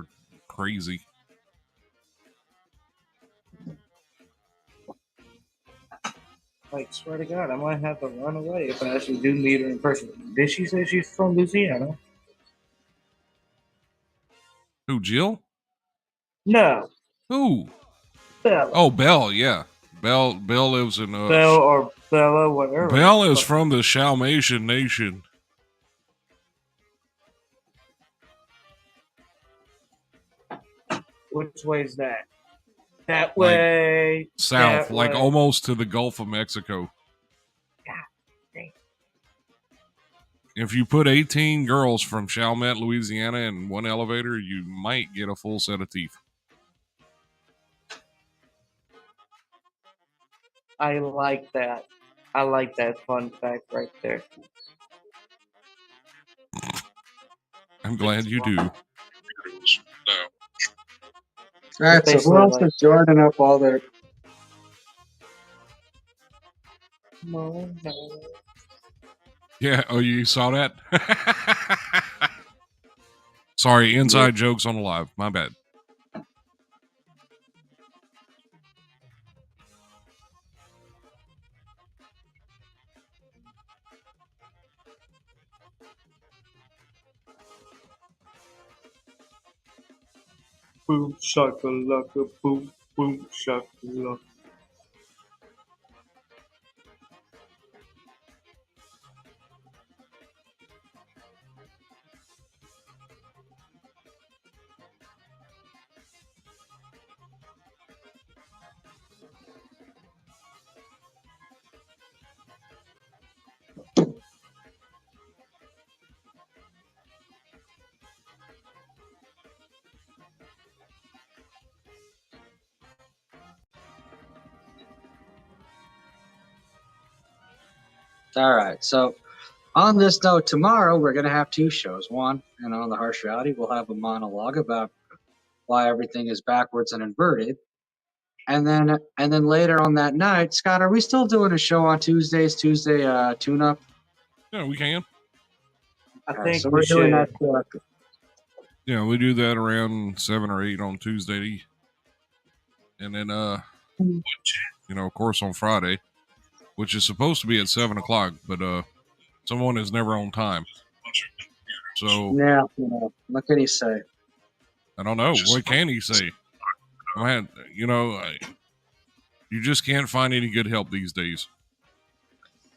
crazy. Like, swear to God, I might have to run away if I actually do meet her in person. Did she say she's from Louisiana? Who, Jill? No, Who? Bella. Oh, Belle, yeah. Belle lives in Bella or Bella, whatever. Belle is from the Shalmatian nation. Which way is that? That way. South, that like way. almost to the Gulf of Mexico. God dang. If you put 18 girls from Chalmette, Louisiana in one elevator, you might get a full set of teeth. I like that. I like that fun fact right there. I'm glad you do. All right, so who else is joining up all their... Yeah, oh, you saw that? Sorry, inside jokes on the live. My bad. Boom, shakalaka, boom, boom, shakalaka. All right, so On this note, tomorrow we're going to have 2 shows. One, and on the harsh reality, we'll have a monologue about why everything is backwards and inverted. And then later on that night, Scott, are we still doing a show on Tuesdays? Tuesday tune-up. Yeah, we can. I Okay, think so we we're doing that. should. Yeah, we do that around 7 or 8 on Tuesday, and then of course on Friday, which is supposed to be at 7 o'clock, but someone is never on time. So Yeah, what can he say? I don't know. What can he say? Man, you just can't find any good help these days,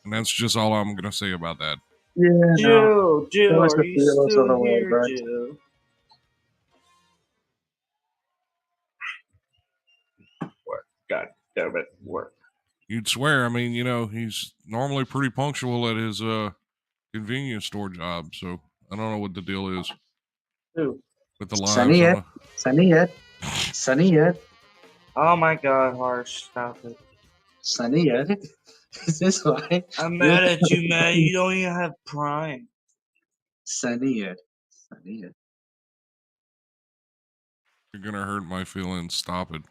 and that's just all I'm gonna say about that. Yeah, no. Jill, Always are the you heroes of the still world, here, right? Jill? Work. God damn it, work. You'd swear. I mean, he's normally pretty punctual at his convenience store job, so I don't know what the deal is Who? with the lives on Sonnier. Oh my God, Harsh, stop it. Sonnier. Is this why? I'm mad at you, man. You don't even have Prime. Sonnier. You're gonna hurt my feelings. Stop it.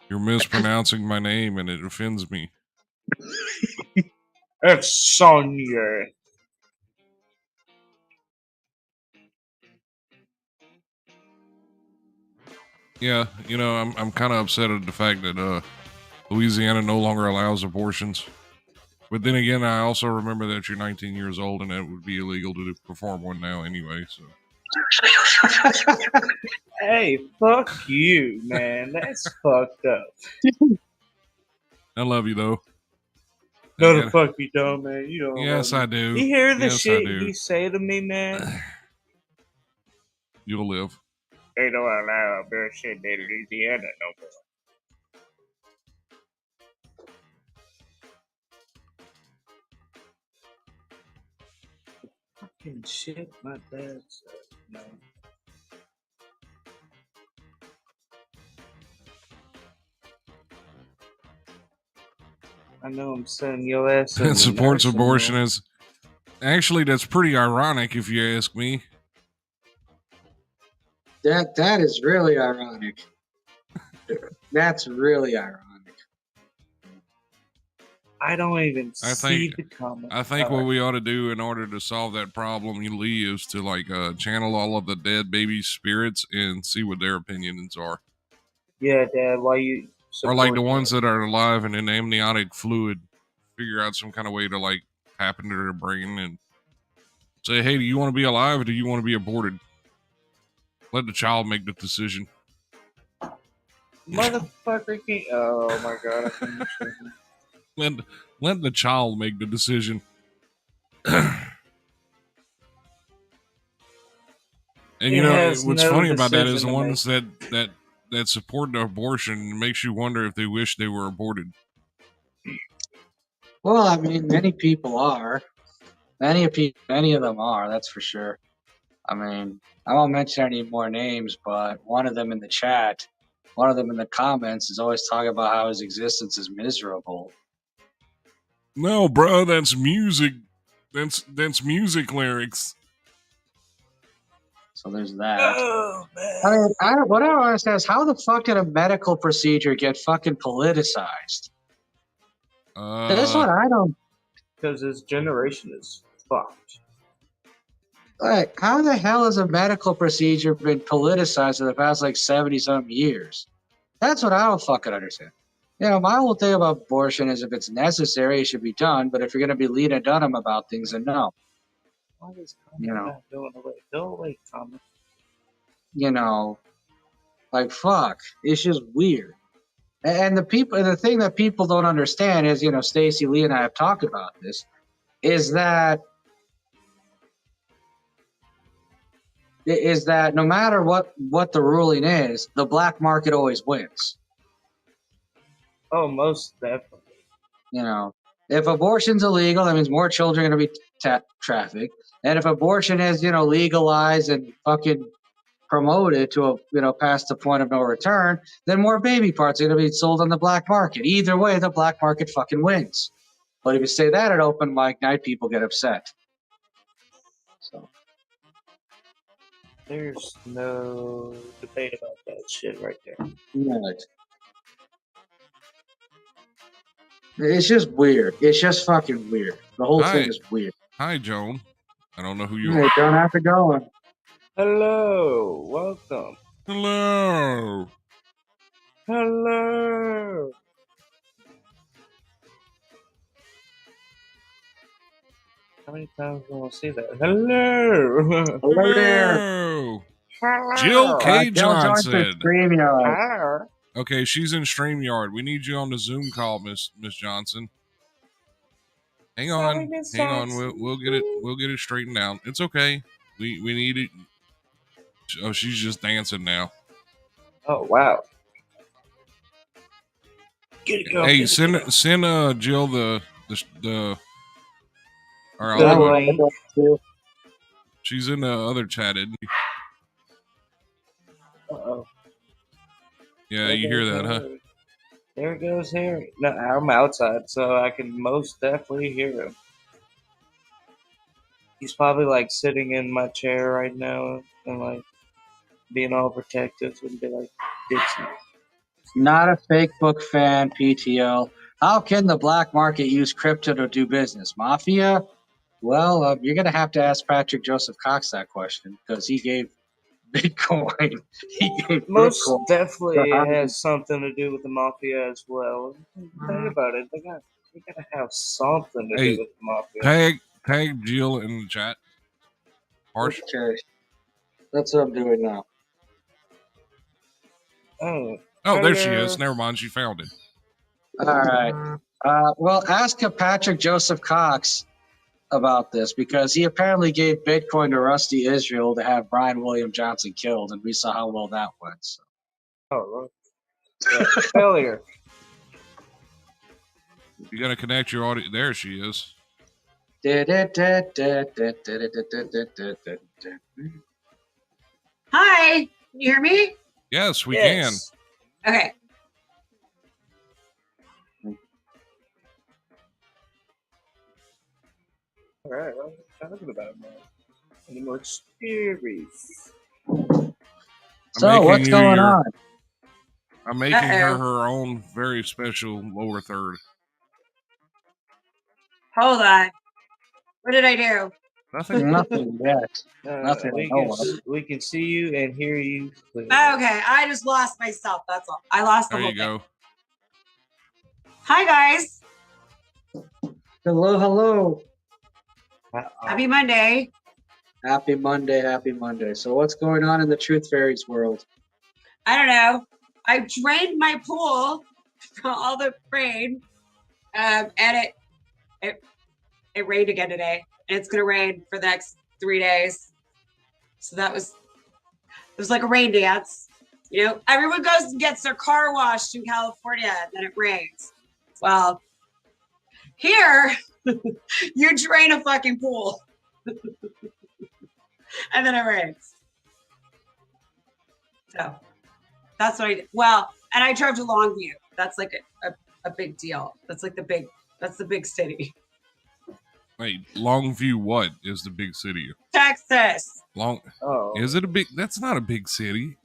You're mispronouncing my name, and it offends me. It's Sonnier. Yeah, I'm kind of upset at the fact that Louisiana no longer allows abortions. But then again, I also remember that you're 19 years old, and it would be illegal to perform one now anyway. So Hey, fuck you, man. That's fucked up. I love you though. No, Yeah. the fuck you don't, man. You don't. Yes, love I me. do. You hear the Yes, I shit do. he say to me, man? You'll live. They don't allow bullshit in Louisiana no more. Fucking shit, my dad said no. I know I'm sending your ass in That the supports nursing abortion home. is actually that's pretty ironic if you ask me. That is really ironic. That's really ironic. I don't even I see think the comment. I think what we ought to do in order to solve that problem, Lee, is to channel all of the dead baby spirits and see what their opinions are. Yeah, Dad, why you Or like the support ones that? that are alive and in amniotic fluid, figure out some kind of way to tap into their brain and say, hey, do you want to be alive or do you want to be aborted? Let the child make the decision. Motherfucker can't. Oh my God, I can't show you. Let the child make the decision. And It has what's no funny about that is decision the to ones that support the abortion, it makes you wonder if they wish they were aborted. Well, I mean, many people are. Many of them are. That's for sure. I mean, I won't mention any more names, but one of them in the chat, one of them in the comments, is always talking about how his existence is miserable. No, bro, that's music. That's music lyrics. So there's that. Oh man. I mean, what I don't understand is how the fuck did a medical procedure get fucking politicized? That's what I don't. Because his generation is fucked. Like, how the hell has a medical procedure been politicized in the past 70-something years? That's what I don't fucking understand. My whole thing about abortion is if it's necessary, it should be done. But if you're going to be lean and Dunham about things, then no. Why is comment not going away? Go away, comment. Fuck. It's just weird. And the thing that people don't understand is, Stacey Lee and I have talked about this, is that no matter what the ruling is, the black market always wins. Oh, most definitely. If abortion's illegal, that means more children are going to be trafficked. And if abortion is, legalized and fucking promoted to past the point of no return, then more baby parts are going to be sold on the black market. Either way, the black market fucking wins. But if you say that at open mic night, people get upset. So There's no debate about that shit right there. right. It's just weird. It's just fucking weird. The whole thing is weird. Hi, Joan. I don't know who you Hey, are. don't have to go. Hello, welcome. Hello. Hello. How many times do I want to say that? Hello. Hello there. Hello. Hello. Jill K. Jill joins the Johnson. StreamYard. Hello. Okay, she's in StreamYard. We need you on the Zoom call, Miss Johnson. Hang on. Sorry, Miss Hang on. Johnson. We'll get it straightened out. It's okay. We need it. Oh, she's just dancing now. Oh wow. Get it, girl. Hey, Get it. send Jill the or The I'll do it. link. She's in the other chat, isn't she? Uh-oh. Yeah, you hear that, huh? There it goes here. No, I'm outside, so I can most definitely hear him. He's probably like sitting in my chair right now and like being all protective and be like, Dixie. Not a fake book fan, PTO. How can the black market use crypto to do business? Mafia? Well, you're going to have to ask Patrick Joseph Cox that question because he gave Bitcoin. He gave Most Bitcoin. definitely has something to do with the mafia as well. Think about it. They gotta have something to do with the mafia. Tag Jill in the chat. Harsh. Okay. That's what I'm doing now. Oh, there she is. Never mind, she found it. All right. Well, ask Patrick Joseph Cox about this because he apparently gave Bitcoin to Rusty Israel to have Brian William Johnson killed, and we saw how well that went. So. Oh, yeah, failure. You gotta connect your audio. There she is. Hi, can you hear me? Yes, we can. Okay. All right, well, talking about now. Any more series? So what's going on? I'm making her own very special lower third. Hold on. What did I do? Nothing. Nothing yet. Nothing. We can see you and hear you. Okay, I just lost myself. That's all. I lost the whole thing. There you go. Hi, guys. Hello, hello. Happy Monday. Happy Monday, happy Monday. So what's going on in the Truth Fairies world? I don't know. I drained my pool from all the rain, and it rained again today, and it's gonna rain for the next 3 days. So it was like a rain dance. You know, everyone goes and gets their car washed in California, and then it rains. Well, here you drain a fucking pool, and then it rains. So that's what I did. Well, and I drove to Longview. That's like a big deal. That's the big city. Wait, Longview what is the big city? Texas. Is it a big? That's not a big city.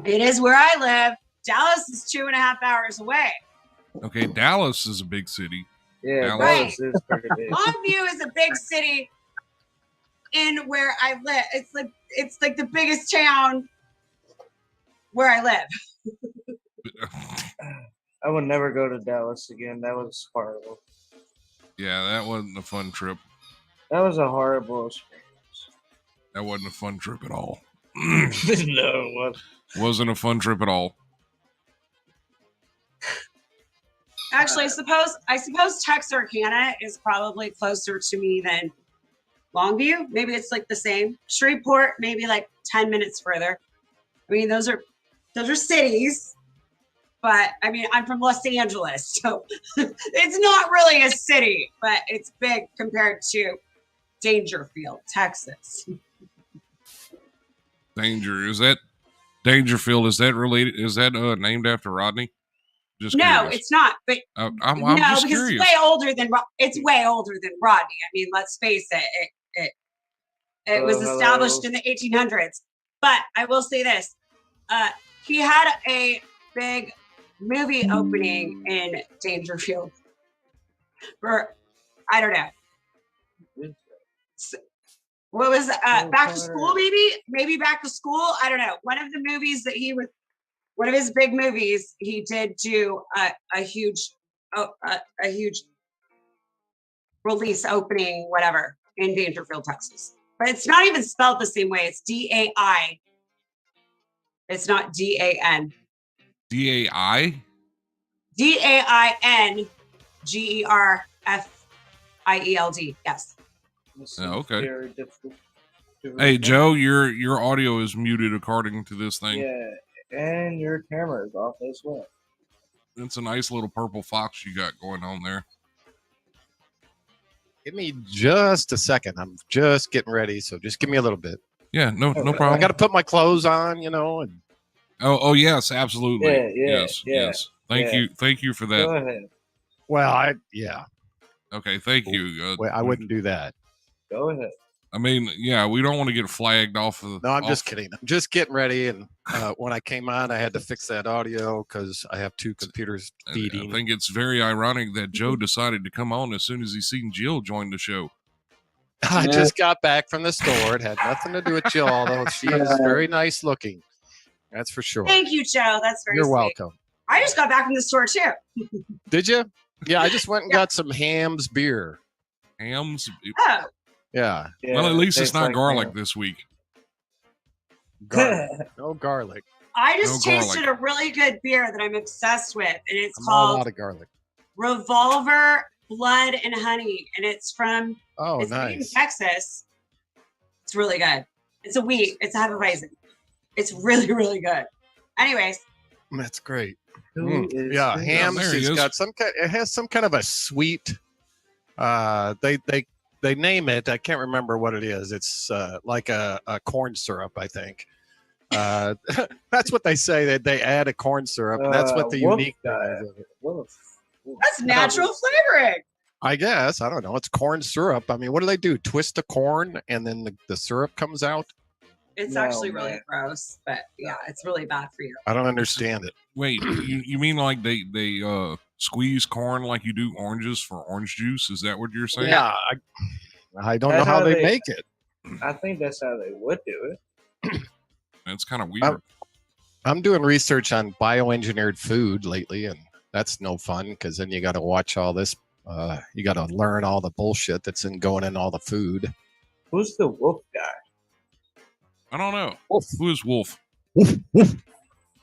It is where I live. Dallas is 2.5 hours away. Okay, Dallas is a big city. Yeah, Dallas is pretty big. Longview is a big city in where I live. It's like the biggest town where I live. I would never go to Dallas again. That was horrible. Yeah, that wasn't a fun trip. That was a horrible experience. That wasn't a fun trip at all. No, it wasn't. Wasn't a fun trip at all. Actually, I suppose Texarkana is probably closer to me than Longview. Maybe it's like the same. Shreveport, maybe like 10 minutes further. I mean, those are cities, but I mean, I'm from Los Angeles, so it's not really a city, but it's big compared to Dangerfield, Texas. Danger. Is that Dangerfield? Is that related? Is that named after Rodney? Just No, curious. it's not. But I'm no, just because curious. it's way older than Rodney. I mean, let's face it. It was established in the 1800s. But I will say this: he had a big movie opening in Dangerfield for I don't know. What was Back to School? Maybe Back to School. I don't know. One of the movies that one of his big movies, he did do a huge release opening, whatever, in Dangerfield, Texas. But it's not even spelled the same way. It's DAI. It's not DAN. DAI? DAINGERFIELD. Yes. Oh, okay. Very difficult to Hey, remember. Joe, your audio is muted according to this thing. Yeah, and your camera is off as well. It's a nice little purple fox you got going on there. Give me just a second. I'm just getting ready, so just give me a little bit. Yeah, no Okay. problem. I got to put my clothes on, you know. And Oh, yes, absolutely. Yeah. Yes. Thank you for Go that. ahead. well, Okay, thank you. I wouldn't do that. Go ahead. I mean, yeah, we don't want to get flagged off of. No, I'm just off- kidding. I'm just getting ready, and when I came on, I had to fix that audio because I have two computers I feeding. think it's very ironic that Joe decided to come on as soon as he seen Jill join the show. I just got back from the store. It had nothing to do with Jill, although she is very nice looking. That's for sure. Thank you, Joe. That's very You're sweet. welcome. I just got back from the store too. Did you? Yeah, I just went and got some Ham's beer. Hams. Oh, Yeah, Well, at least it's tastes not like garlic ham. this week. garlic. No garlic. I just No tasted garlic. a really good beer that I'm obsessed with, and it's I'm all called out of garlic. Revolver Blood and Honey, and it's from Oh, it's made in nice. Texas. It's really good. It's a wheat. It's a Hefeweizen. It's really, really good. Anyways, That's great. Who is Yeah, who? Ham's there he has is. got some kind. It has some kind of a sweet. They name it. I can't remember what it is. It's like a corn syrup, I think. That's what they say. That they add a corn syrup. And that's what the Wolf unique thing guy. is of it. that's natural flavoring. I guess I don't know. It's corn syrup. I mean, what do? Twist the corn and then the syrup comes out. It's No, actually really man. gross, but yeah, it's really bad for you. I don't understand it. Wait, you mean like they squeeze corn like you do oranges for orange juice? Is that what you're saying? Yeah, I don't know That's how how they they- make it. I think that's how they would do it. That's kind of weird. I'm doing research on bioengineered food lately, and that's no fun because then you got to watch all this. You got to learn all the bullshit that's going in all the food. Who's the wolf guy? I don't know. Wolf. Who is Wolf? I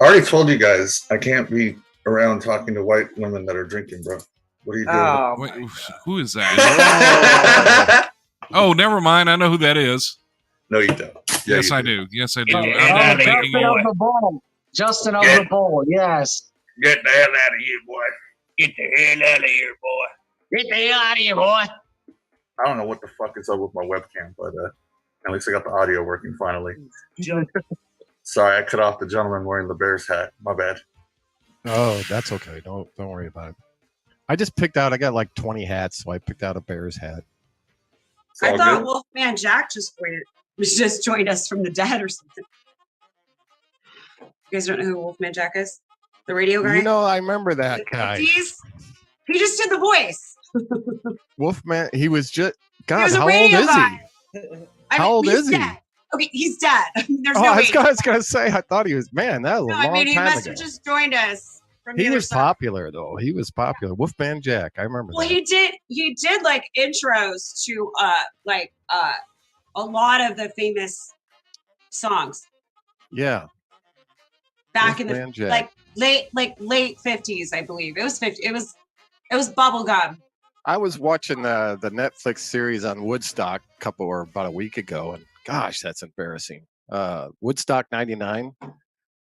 already told you guys I can't be around talking to white women that are drinking, bro. What are you doing? Oh, Wait, my who is that? Oh, never mind. I know who that is. No, you don't. Yeah, Yes, you I do. Yes, I do. Oh, I'm Get Oh, out of here, Justin boy. of the Bowl. Justin of the Bowl. Yes. Get the hell out of here, boy. Get the hell out of here, boy. Get the hell out of here, boy. I don't know what the fuck is up with my webcam, but at least I got the audio working finally. Jump. Sorry, I cut off the gentleman wearing the Bears hat. My bad. Oh, that's okay. Don't worry about it. I just picked out. I got like 20 hats, so I picked out a Bears hat. It's I all thought good. Wolfman Jack just joined us from the dead or something. You guys don't know who Wolfman Jack is? The radio guy? You know, I remember that The guy, 50s? He just did the voice. Wolfman. He was just He God. was a How old radio is guy. he? I How old he's is he? dead. Okay, he's dead. There's Oh, no I way. was gonna say. I thought he was. Man, that was No, a I long mean, he time must ago. have just joined us from the He other was side. popular though. He was popular. Wolfman Jack. I remember Well, that. he did like intros to a lot of the famous songs Yeah. back in the Wolfman Jack. late 50s, I believe. It was 50. It was bubblegum. I was watching the Netflix series on Woodstock about a week ago, and gosh, that's embarrassing. Woodstock '99.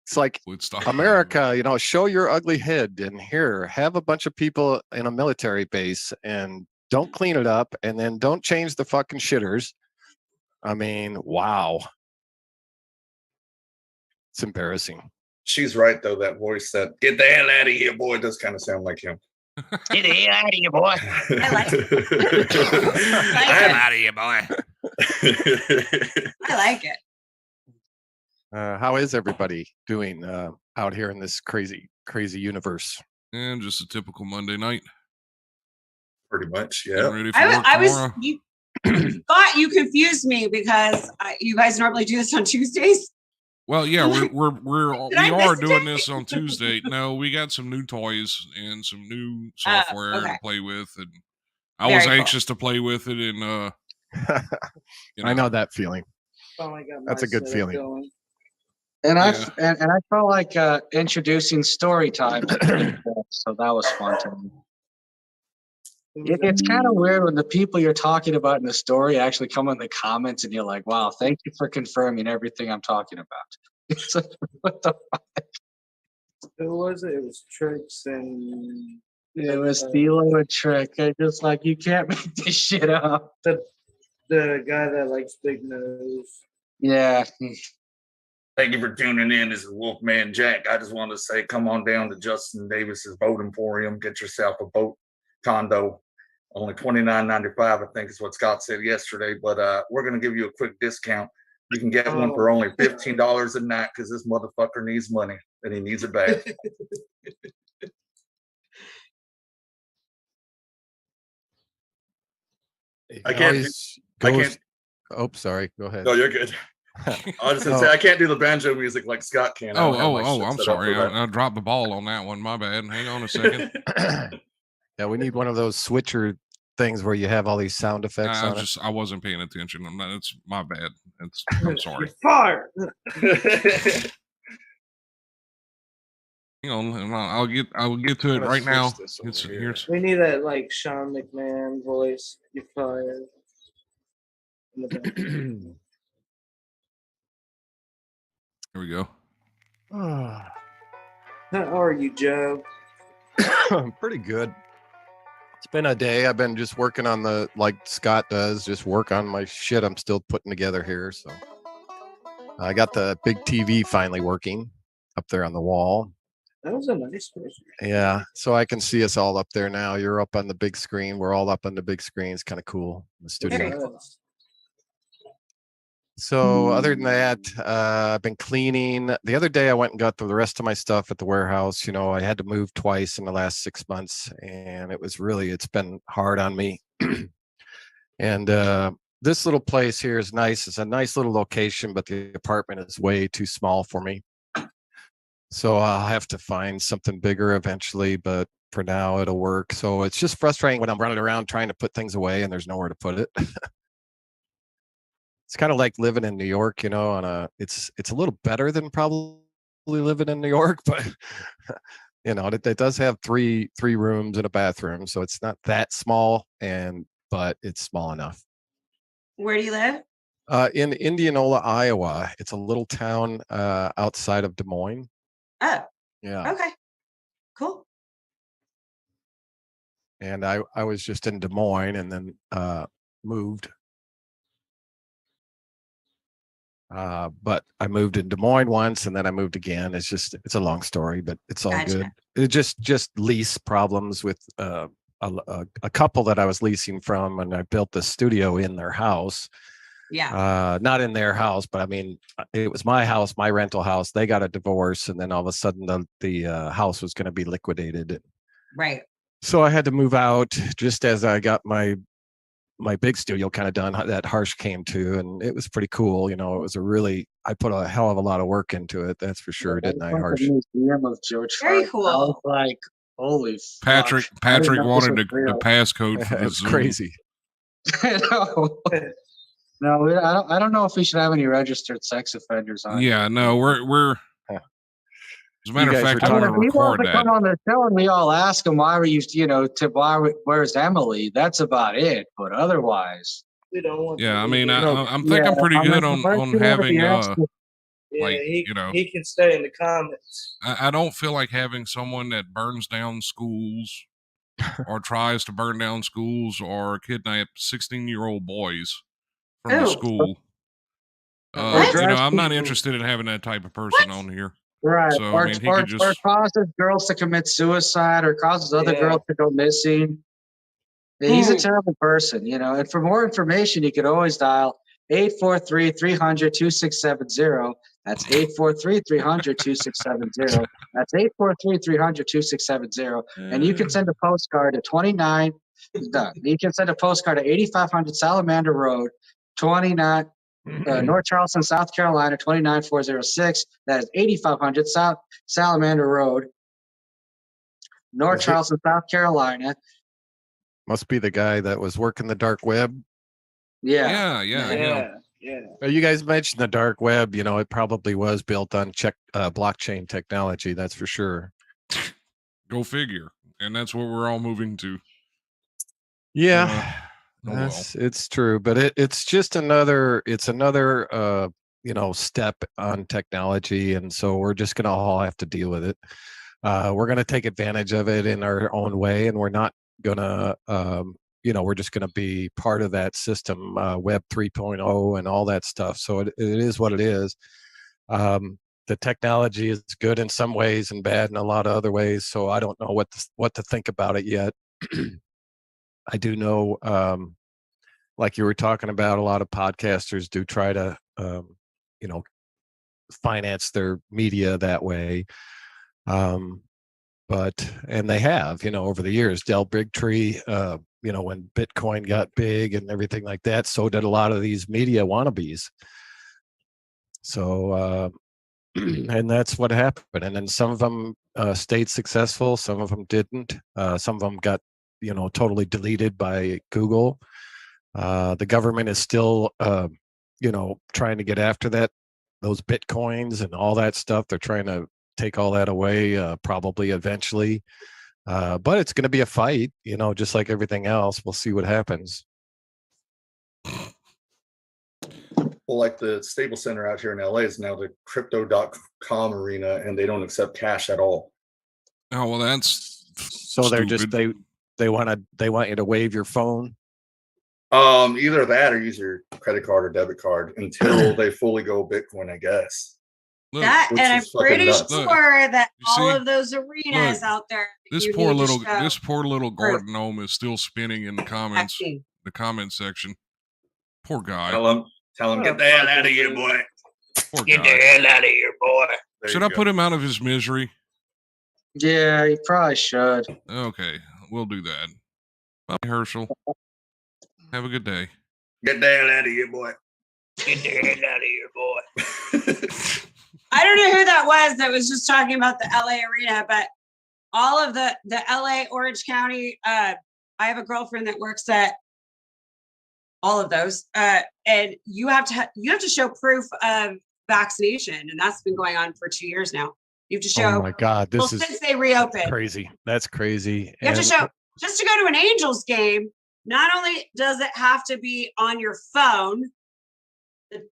It's like Woodstock. America, you know, show your ugly head, and here have a bunch of people in a military base, and don't clean it up, and then don't change the fucking shitters. I mean, wow. It's embarrassing. She's right though. That voice, that "get the hell out of here, boy," does kind of sound like him. Get the hell out of here, boy. I like I'm out of here, boy. I like it. How is everybody doing out here in this crazy universe? And just a typical Monday night. Pretty much, Getting yeah. ready for work I was tomorrow. you thought you confused me because you guys normally do this on Tuesdays. Well, yeah, we I are miss a doing day? this on Tuesday. No, we got some new toys and some new software okay. to play with, and I was Very cool. anxious to play with it. And I know that feeling. Finally got That's my a good setup feeling. going. And Yeah. I felt like introducing StoryTime, so that was fun to me. It's kind of weird when the people you're talking about in the story actually come in the comments and you're like, wow, thank you for confirming everything I'm talking about. It's like, what the fuck? Who was it? It was Tricks and It was Thilo and Trick. I just like, you can't make this shit up. the guy that likes big nose. Yeah. Thank you for tuning in. This is Wolfman Jack. I just wanted to say, come on down to Justin Davis's Boat Emporium. Get yourself a boat condo. Only $29.95, I think is what Scott said yesterday. But we're going to give you a quick discount. You can get one for only $15 a night because this motherfucker needs money and he needs it back. I can't. Oh, sorry. Go ahead. No, you're good. I was just gonna say I can't do the banjo music like Scott can. I don't have my shit I'm set up sorry. for that. I dropped the ball on that one. My bad. Hang on a second. Yeah, we need one of those switcher things where you have all these sound effects on it. I wasn't paying attention. It's my bad. I'm sorry. Fire. Hang on, I'll get to it right now. Here's We need that like Sean McMahon voice. You're fired. here we go. How are you, Joe? Pretty good. It's been a day. I've been just working on like Scott does, just work on my shit I'm still putting together here. So I got the big TV finally working up there on the wall. That was a nice picture. Yeah, so I can see us all up there now. You're up on the big screen. We're all up on the big screen. It's kind of cool in the studio. Very cool. So other than that, I've been cleaning. The other day I went and got the rest of my stuff at the warehouse. You know, I had to move twice in the last 6 months, and it's been hard on me. And this little place here is nice. It's a nice little location, but the apartment is way too small for me. So I'll have to find something bigger eventually, but for now it'll work. So it's just frustrating when I'm running around trying to put things away and there's nowhere to put it. It's kind of like living in New York, you know, it's a little better than probably living in New York, but you know, it does have three rooms and a bathroom, so it's not that small, but it's small enough. Where do you live? In Indianola, Iowa. It's a little town outside of Des Moines. Oh, Yeah. okay. Cool. And I was just in Des Moines and then moved. But I moved in Des Moines once and then I moved again. It's a long story, but it's all Gotcha. good. It just lease problems with a couple that I was leasing from, and I built the studio in their house. Yeah. Not in their house, but I mean, it was my house, my rental house. They got a divorce, and then all of a sudden the house was going to be liquidated. Right. So I had to move out just as I got my big studio kind of done. That Harsh came to, and it was pretty cool. You know, I put a hell of a lot of work into it. That's for sure, didn't I, Harsh? Museum of George Very Hart. cool. I was like, holy Patrick fuck. I didn't know this wanted was the real. passcode for the It's Zoom. crazy. No, I don't know if we should have any registered sex offenders on. Yeah, no, we're. Yeah. As a matter of You guys fact, are I want to if he wants record to come that. on the show and we all ask him why were you, where's Emily? That's about it. But otherwise, We don't want. Yeah, to I mean, leave. I'm pretty good on having Yeah, like, he you know, he can stay in the comments. I don't feel like having someone that burns down schools or tries to burn down schools or kidnap 16-year-old boys from the Oh. school. What? I'm not people- interested in having that type of person on here. Right. So, I mean, he could or just. causes girls to commit suicide or causes other Yeah. girls to go missing. He's a Hmm. terrible person, And for more information, you could always dial 843-300-2670. That's 843-300-2670. That's 843-300-2670. And you can send a postcard to 29. Done. You can send a postcard to 8500 Salamander Road, 29. North Charleston, South Carolina, 29406. That is 8500 South Salamander Road, North Is it- Charleston, South Carolina. Must be the guy that was working the dark web. Yeah. Yeah. Yeah. You guys mentioned the dark web. It probably was built on blockchain technology. That's for sure. Go figure. And that's what we're all moving to. Yeah, Oh, well. it's true, but it's just another step on technology, and so we're just gonna all have to deal with it. We're gonna take advantage of it in our own way, and we're not gonna we're just gonna be part of that system, Web 3.0 and all that stuff. So it is what it is. The technology is good in some ways and bad in a lot of other ways, so I don't know what to think about it yet. I do know, like you were talking about, a lot of podcasters do try to, finance their media that way. And they have, over the years. Del Bigtree, when Bitcoin got big and everything like that, so did a lot of these media wannabes. So, and that's what happened. And then some of them stayed successful, some of them didn't. Some of them got totally deleted by Google. The government is still trying to get after those bitcoins and all that stuff. They're trying to take all that away, probably eventually, but it's going to be a fight, just like everything else. We'll see what happens. Well, like the Staples Center out here in LA is now the crypto.com arena, and they don't accept cash at all. Oh, well, that's So they're just stupid. they want you to wave your phone. Either that or use your credit card or debit card until they fully go Bitcoin, I guess. Look, That, which and I'm is fucking pretty nuts. sure that You all see? of those arenas Look, out there. this you poor need to little show this poor little proof. garden gnome is still spinning in the comments, vaccine. the comment section. Poor guy. Tell them, What get a the hell out of fucking here, dude. boy. Poor Get the guy. hell out of here, boy. There Should you I go. put him out of his misery? Yeah, you probably should. Okay, we'll do that. Bye, Herschel. Have a good day. Get the hell out of here, boy. Get the hell out of here, boy. I don't know who that was just talking about the LA arena, but all of the LA Orange County, I have a girlfriend that works at all of those, and you have to show proof of vaccination, and that's been going on for 2 years now. You have to show. Oh my God, this is since they reopened. crazy. That's crazy. You have to show just to go to an Angels game. Not only does it have to be on your phone,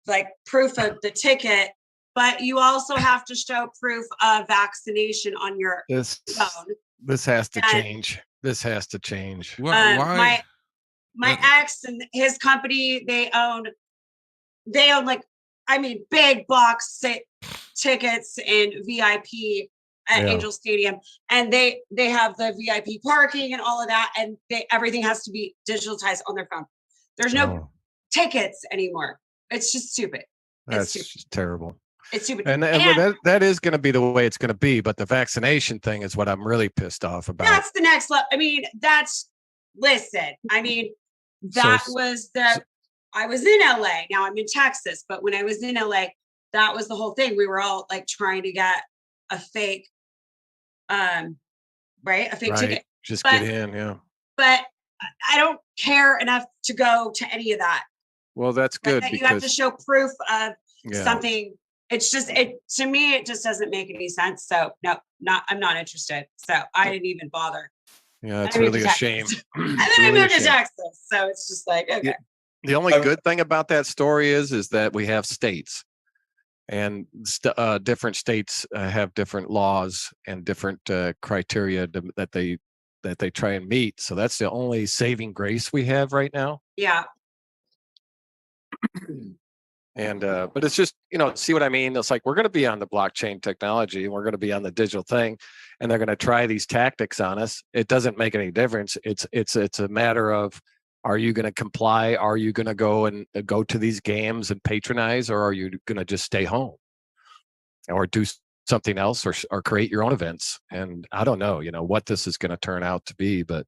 like proof of the ticket, but you also have to show proof of vaccination on your phone. This has to And, change. This has to change. Why? My ex and his company, they own big box tickets and VIP at Angel Stadium, and they have the VIP parking and all of that, and everything has to be digitalized on their phone. There's no tickets anymore. It's just stupid. That's just terrible. It's stupid. And that is going to be the way it's going to be. But the vaccination thing is what I'm really pissed off about. That's the next level. I mean, I was in LA. Now I'm in Texas, but when I was in LA, that was the whole thing. We were all like trying to get a fake, a fake ticket. Just get in, yeah. But I don't care enough to go to any of that. Well, that's good That because you have to show proof of something. It's just to me, it just doesn't make any sense. So no, I'm not interested. So I didn't even bother. Yeah, it's really a shame. And then I moved to Texas, so it's just like okay. The only good thing about that story is that we have states, and different states have different laws and different criteria that they try and meet. So that's the only saving grace we have right now. Yeah. And but it's just, see what I mean? It's like we're going to be on the blockchain technology and we're going to be on the digital thing, and they're going to try these tactics on us. It doesn't make any difference. It's a matter of, are you going to comply? Are you going to go and go to these games and patronize, or are you going to just stay home or do something else, or create your own events? And I don't know, what this is going to turn out to be, but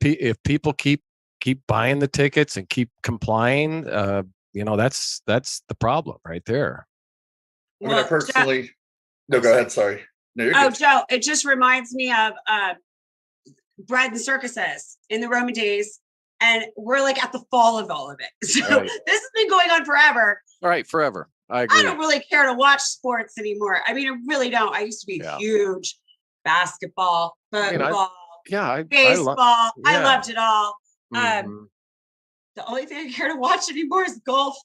if people keep buying the tickets and keep complying, that's the problem right there. I mean, I personally. No, go ahead. Sorry. No, you're good. Joe, it just reminds me of bread and circuses in the Roman days, and we're like at the fall of all of it. So Right. This has been going on forever. All right, forever. I agree. I don't really care to watch sports anymore. I mean, I really don't. I used to be huge basketball, football, baseball. I loved it all. Mhm. The only thing I care to watch anymore is golf.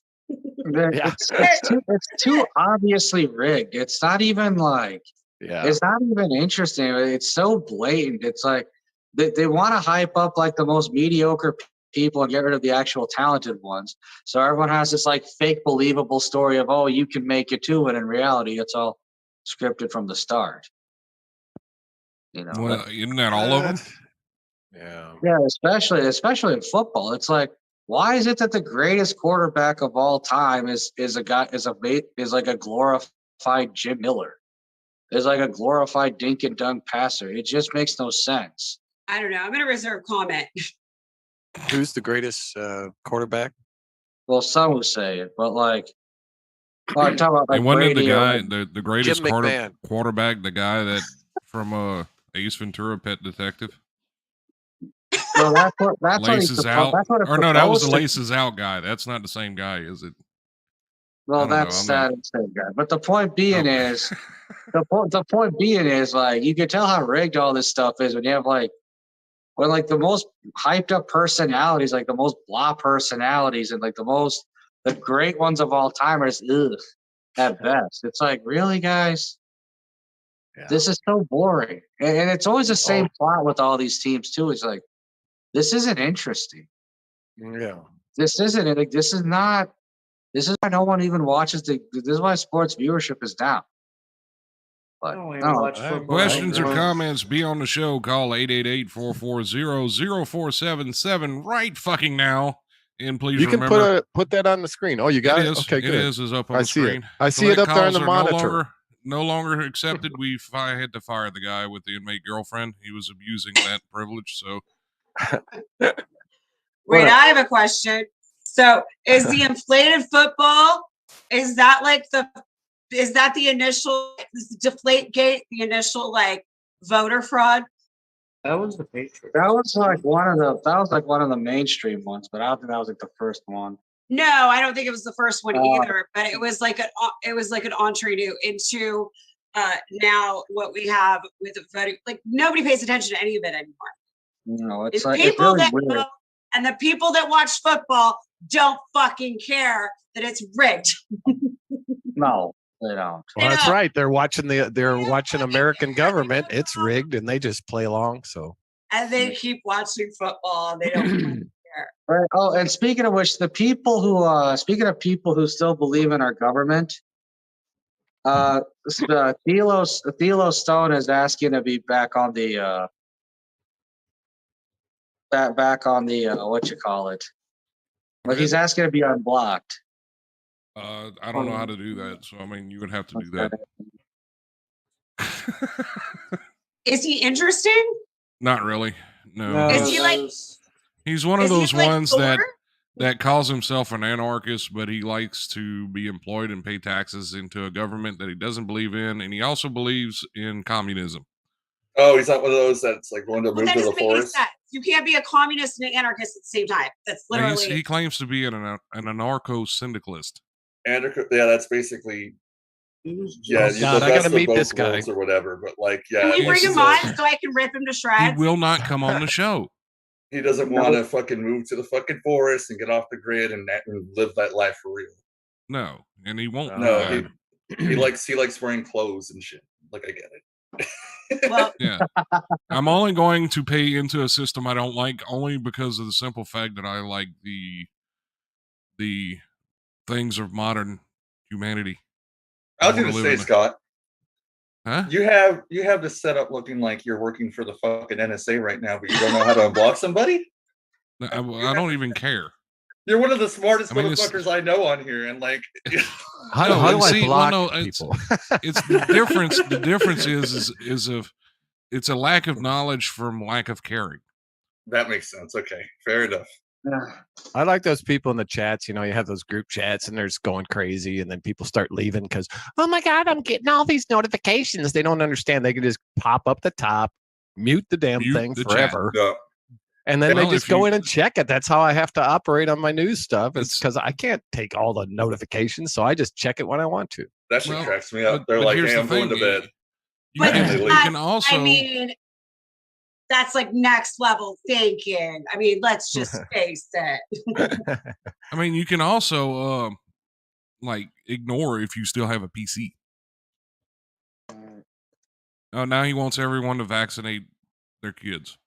It's too obviously rigged. It's not even like, it's not even interesting. It's so blatant. It's like they want to hype up like the most mediocre people and get rid of the actual talented ones. So everyone has this like fake believable story of, oh, you can make it too, and in reality, it's all scripted from the start. Well, isn't that all of them? Yeah, especially in football. It's like, why is it that the greatest quarterback of all time is like a glorified Jim Miller? Is like a glorified dink and dunk passer. It just makes no sense. I don't know. I'm gonna reserve comment. Who's the greatest quarterback? Well, some would say it, but like, I'm talking about like and wasn't Brady the guy or, the greatest Jim McMahon. quarterback, the guy that from Ace Ventura: Pet Detective? No, that's Laces what out. That's what it's Or no, that was the supposed to- Laces Out guy. That's not the same guy, is it? Well, I don't know, that's I'm that not- same guy. But the point being Oh. is, the point being is like you can tell how rigged all this stuff is when you have like the most hyped up personalities, like the most blah personalities, and like the great ones of all time are just at best. It's like, really, guys? Yeah. This is so boring. And it's always the same plot with all these teams too. It's like, this isn't interesting. Yeah. This isn't it. Like, this is why no one even watches this is why sports viewership is down. But I don't even watch All right, football. Questions or anymore. comments, be on the show. Call 888-440-0477 right fucking now. And please You can remember, put that on the screen. Oh, you got it? Okay, good. It is up on I the see it. screen. I see it up there on the Collect calls monitor. are no longer accepted. I had to fire the guy with the inmate girlfriend. He was abusing that privilege. So Wait, I have a question. So is the inflated football, is that the initial deflate gate, the initial like voter fraud? That was the Patriots. that was like one of the mainstream ones, but I don't think that was like the first one. No, I don't think it was the first one either, but it was like an entree into now what we have with the voting. Like nobody pays attention to any of it anymore. No, it's It's like it's people really that weird. vote and the people that watch football don't fucking care that it's rigged. No, they don't. Well, that's know. right. They're watching American government. It's rigged, and they just play along. So And they keep watching football and they don't fucking care. Right. Oh, and speaking of which, speaking of people who still believe in our government, Thelo Stone is asking to be back on the what you call it. Like he's asking to be unblocked. I don't know how to do that. So I mean, you would have to do that. Is he interesting? Not really. No. No, Is he like- He's one of Is he those like ones Thor? that calls himself an anarchist, but he likes to be employed and pay taxes into a government that he doesn't believe in, and he also believes in communism. Oh, he's not one of those that's like going to Well, move that to the doesn't make any forest. sense. You can't be a communist and an anarchist at the same time. That's And literally. he claims to be an anarcho-syndicalist. And yeah, that's basically yeah. Oh, God, the I gotta best of meet both this guy. worlds or whatever. But like, yeah, Can we bring he's him on so I can rip him to He shreds? will not come on the show. he doesn't want to fucking move to the fucking forest and get off the grid and live that life for real. No, and he won't. do No, that. he likes wearing clothes and shit. Like, I get it. Well, Yeah. I'm only going to pay into a system I don't like only because of the simple fact that I like the things of modern humanity. I was wanna going to live say, in the- Scott, Huh? you have this setup looking like you're working for the fucking NSA right now, but you don't know how to unblock somebody. I don't even care. You're one of the smartest I mean, it's- motherfuckers I know on here, and like, How, No, how do and I see, block well, no, people? It's the difference. The difference is it's a lack of knowledge from lack of caring. that makes sense. Okay, fair enough. I like those people in the chats. You know, you have those group chats and they're just going crazy, and then people start leaving because, oh my God, I'm getting all these notifications. They don't understand. They can just pop up the top, mute the damn Mute thing the chat. forever, No, and then Well, they just if go you- in and check it. That's how I have to operate on my news stuff. It's It's- because I can't take all the notifications, so I just check it when I want to. that shit Well, cracks me up. but- They're but like, here's "Hey, the I'm going to thing, bed." You But can, they you leave. can also. I mean, that's like next level thinking. I mean, let's just face it. I mean, you can also like ignore if you still have a PC. Oh, now he wants everyone to vaccinate their kids.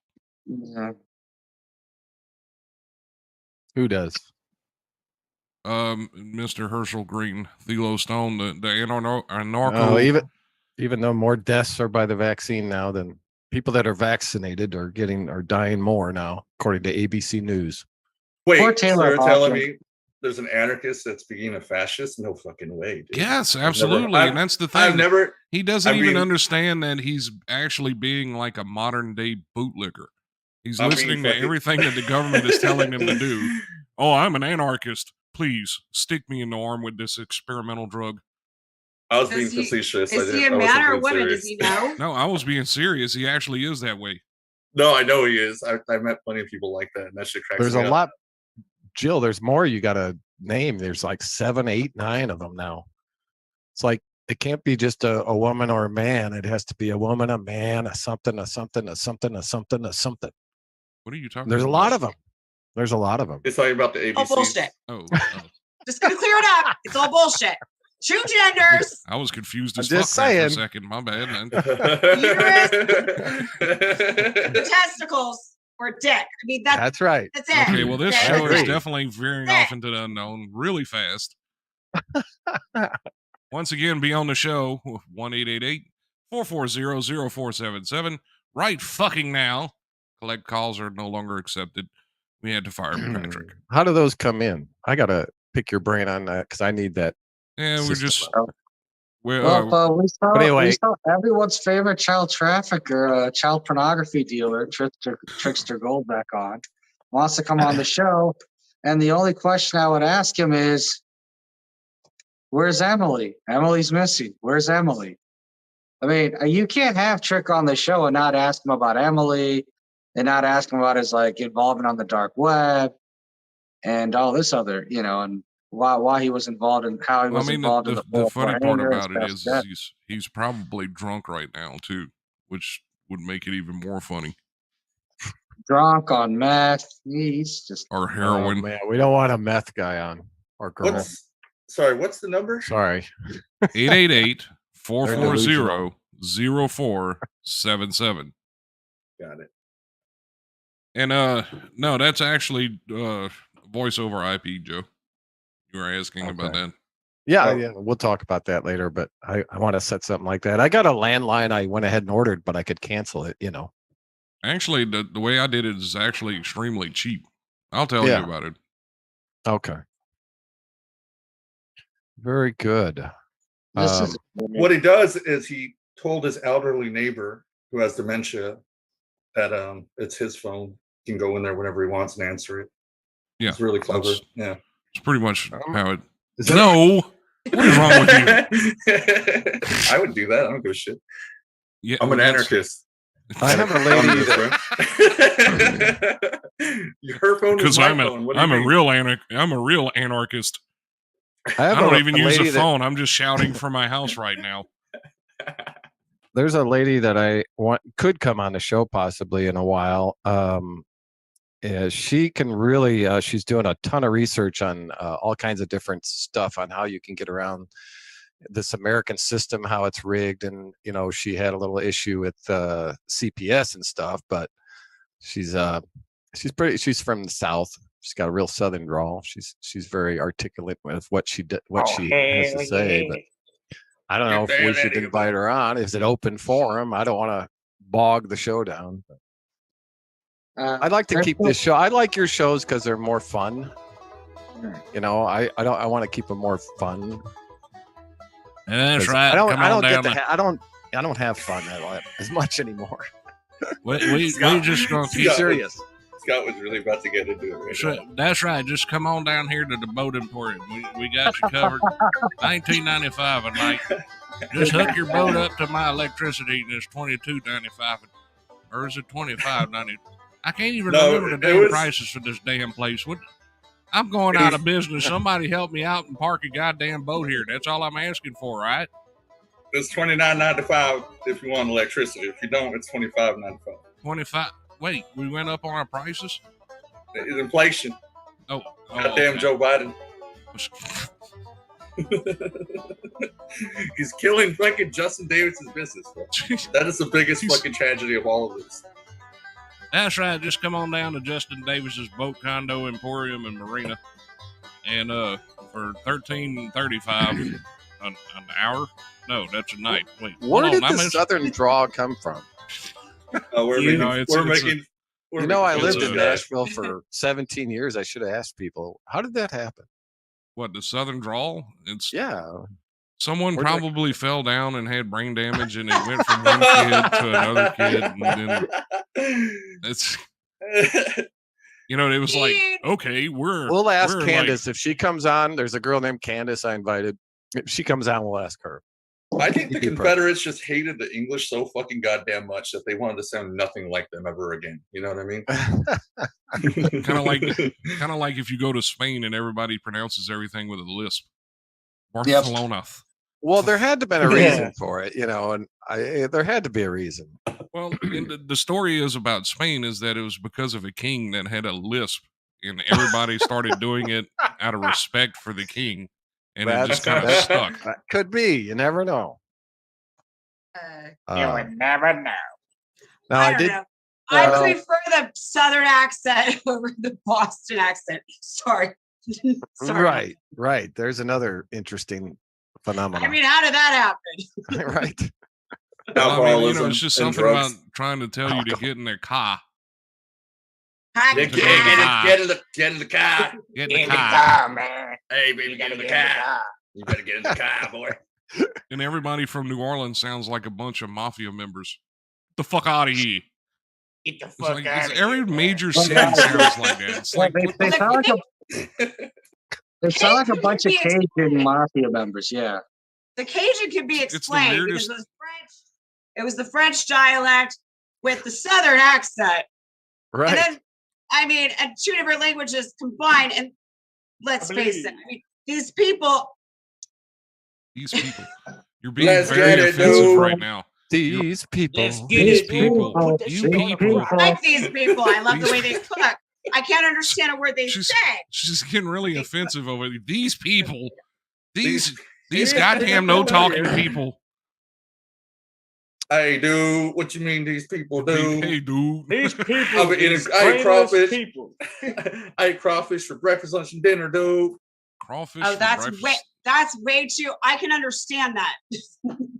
Yeah. Who does? Mr. Herschel Green, Thelo Stone, the anarcho. Oh, even though more deaths are by the vaccine now than people that are vaccinated are dying more now, according to ABC News. Wait, Poor so Taylor you're telling Hawkins. me there's an anarchist that's being a fascist? No fucking way, dude. Yes, I've never- absolutely, I've- and that's the thing. I've never. He doesn't I even mean- understand that he's actually being like a modern day bootlicker. He's I'm being listening to fucking- everything that the government is telling him to do. Oh, I'm an anarchist. Please stick me in the arm with this experimental drug. I was being Is he- facetious. Is he a I wasn't man or a being woman? serious. Does he know? No, I was being serious. He actually is that way. No, I know he is. I met plenty of people like that, and that shit cracks There's me a up. lot, Jill. There's more you got to name. There's like 7, 8, 9 of them now. It's like it can't be just a woman or a man. It has to be a woman, a man, a something, a something, a something, a something, a something. What are you talking There's a about? lot of them. There's a lot of them. It's talking about the ABC. Oh, bullshit. Oh, Just gonna clear it up. It's all bullshit. Two genders. I was confused I'm as fuck just there for a saying. second. My bad, man. Testicles or dick. I mean, That's right. that's it. Okay, well, this That's show is it. definitely veering That's off into the unknown really fast. Once again, be on the show, 1-888-440-0477. Right fucking now. Collect calls are no longer accepted. We had to fire Patrick. How do those come in? I gotta pick your brain on that because I need that. And we're system just... up. We're, Well, we saw, But anyway- we saw everyone's favorite child trafficker, child pornography dealer, Trickster Gold back on. Wants to come on the show. And the only question I would ask him is, where's Emily? Emily's missing. Where's Emily? I mean, you can't have Trick on the show and not ask him about Emily and not ask him about his like involvement on the dark web and all this other, and why he was involved and how he was involved in the the funny part hanger, about his it best is bet. he's probably drunk right now, too, which would make it even more funny. Drunk on meth. He's just Or Oh, heroin. man, we don't want a meth guy on or girl. What's the number? Sorry. 888-440-0477. Got it. And no, that's actually voice over IP, Joe. You were asking about Okay. that. Yeah, Oh. yeah, we'll talk about that later. But I want to set something like that. I got a landline. I went ahead and ordered, but I could cancel it. Actually, the way I did it is actually extremely cheap. I'll tell Yeah. you about it. Okay. Very good. this is What he does is he told his elderly neighbor who has dementia that it's his phone. He can go in there whenever he wants and answer it. Yeah, It's really clever. that's- Yeah. It's pretty much how it. Is that- No, what is wrong with you? I would do that. I don't give a shit. Yeah, I'm an that's- anarchist. I have a lady that, Her phone is Because my I'm phone. What do I'm you a mean? real anarchist. I have I don't a- even a use a lady that- phone. I'm just shouting from my house right now. there's a lady that I want could come on the show possibly in a while. She can really she's doing a ton of research on all kinds of different stuff on how you can get around this American system, how it's rigged, and she had a little issue with CPS and stuff, but she's from the South. She's got a real Southern drawl. She's very articulate with what she has hell to say. yeah. But I don't know if Damn, we that should nigga invite her on. Is it open forum? I don't want to bog the show down. I'd like to keep this show. I like your shows because they're more fun. You know, I want to keep them more fun. That's right. I don't Come on down. I don't have fun as much anymore. We just gonna keep serious. Scott was really about to get into it. Right now. That's right. Just come on down here to the boat emporium. We got you covered. $19.95 a night. Just hook your boat up to my electricity, and it's $22.95, or is it $25.90? I can't even remember the damn prices for this damn place. I'm going out of business. Somebody help me out and park a goddamn boat here. That's all I'm asking for, right? It's $29.95 if you want electricity. If you don't, it's $25.95. 25. Wait, we went up on our prices? It's inflation. Oh Goddamn, okay. Joe Biden. He's killing fucking Justin Davis's business, bro. That is the biggest fucking tragedy of all of this. That's right. Just come on down to Justin Davis's boat condo emporium and marina, and for $13.35 an hour. No, that's a night. Wait, where did the Southern draw come from? I lived in Nashville for 17 years. I should have asked people, how did that happen? What, the Southern drawl? Yeah. Someone probably fell down and had brain damage, and it went from one kid to another kid, and then it's, it was like, okay, we'll ask Candace if she comes on. There's a girl named Candace I invited. If she comes on, we'll ask her. I think the Confederates just hated the English so fucking goddamn much that they wanted to sound nothing like them ever again. You know what I mean? kind of like if you go to Spain and everybody pronounces everything with a lisp. Barcelona. Yep. Well, there had to have been a reason for it, and there had to be a reason. Well, the story is about Spain is that it was because of a king that had a lisp, and everybody started doing it out of respect for the king. And it just kind of stuck. That could be. You never know. You would never know. Now, I did. Know. I prefer the Southern accent over the Boston accent. Sorry. Right. There's another interesting phenomenon. I mean, how did that happen? Right. It's just something about trying to tell you to get in their car. Get in the car. Get in the car, man. Hey, baby, get in the car. You better get in the car, boy. And everybody from New Orleans sounds like a bunch of mafia members. Get the fuck out of here. Get the fuck out of here. Every major city sounds like that. It's like, they sound like a bunch of Cajun mafia members, yeah. The Cajun can be explained because it was the French dialect with the Southern accent. Right. And then, and two different languages combined. And let's face it, these people. You're being very offensive right now. These people. I like these people. I love the way they cook. I can't understand a word they say. She's getting really offensive over these people. These goddamn no talking people. Hey, dude, what you mean these people do? Hey, dude. These people. I ate crawfish. I ate crawfish for breakfast, lunch, and dinner, dude. Crawfish. Oh, that's way too. I can understand that.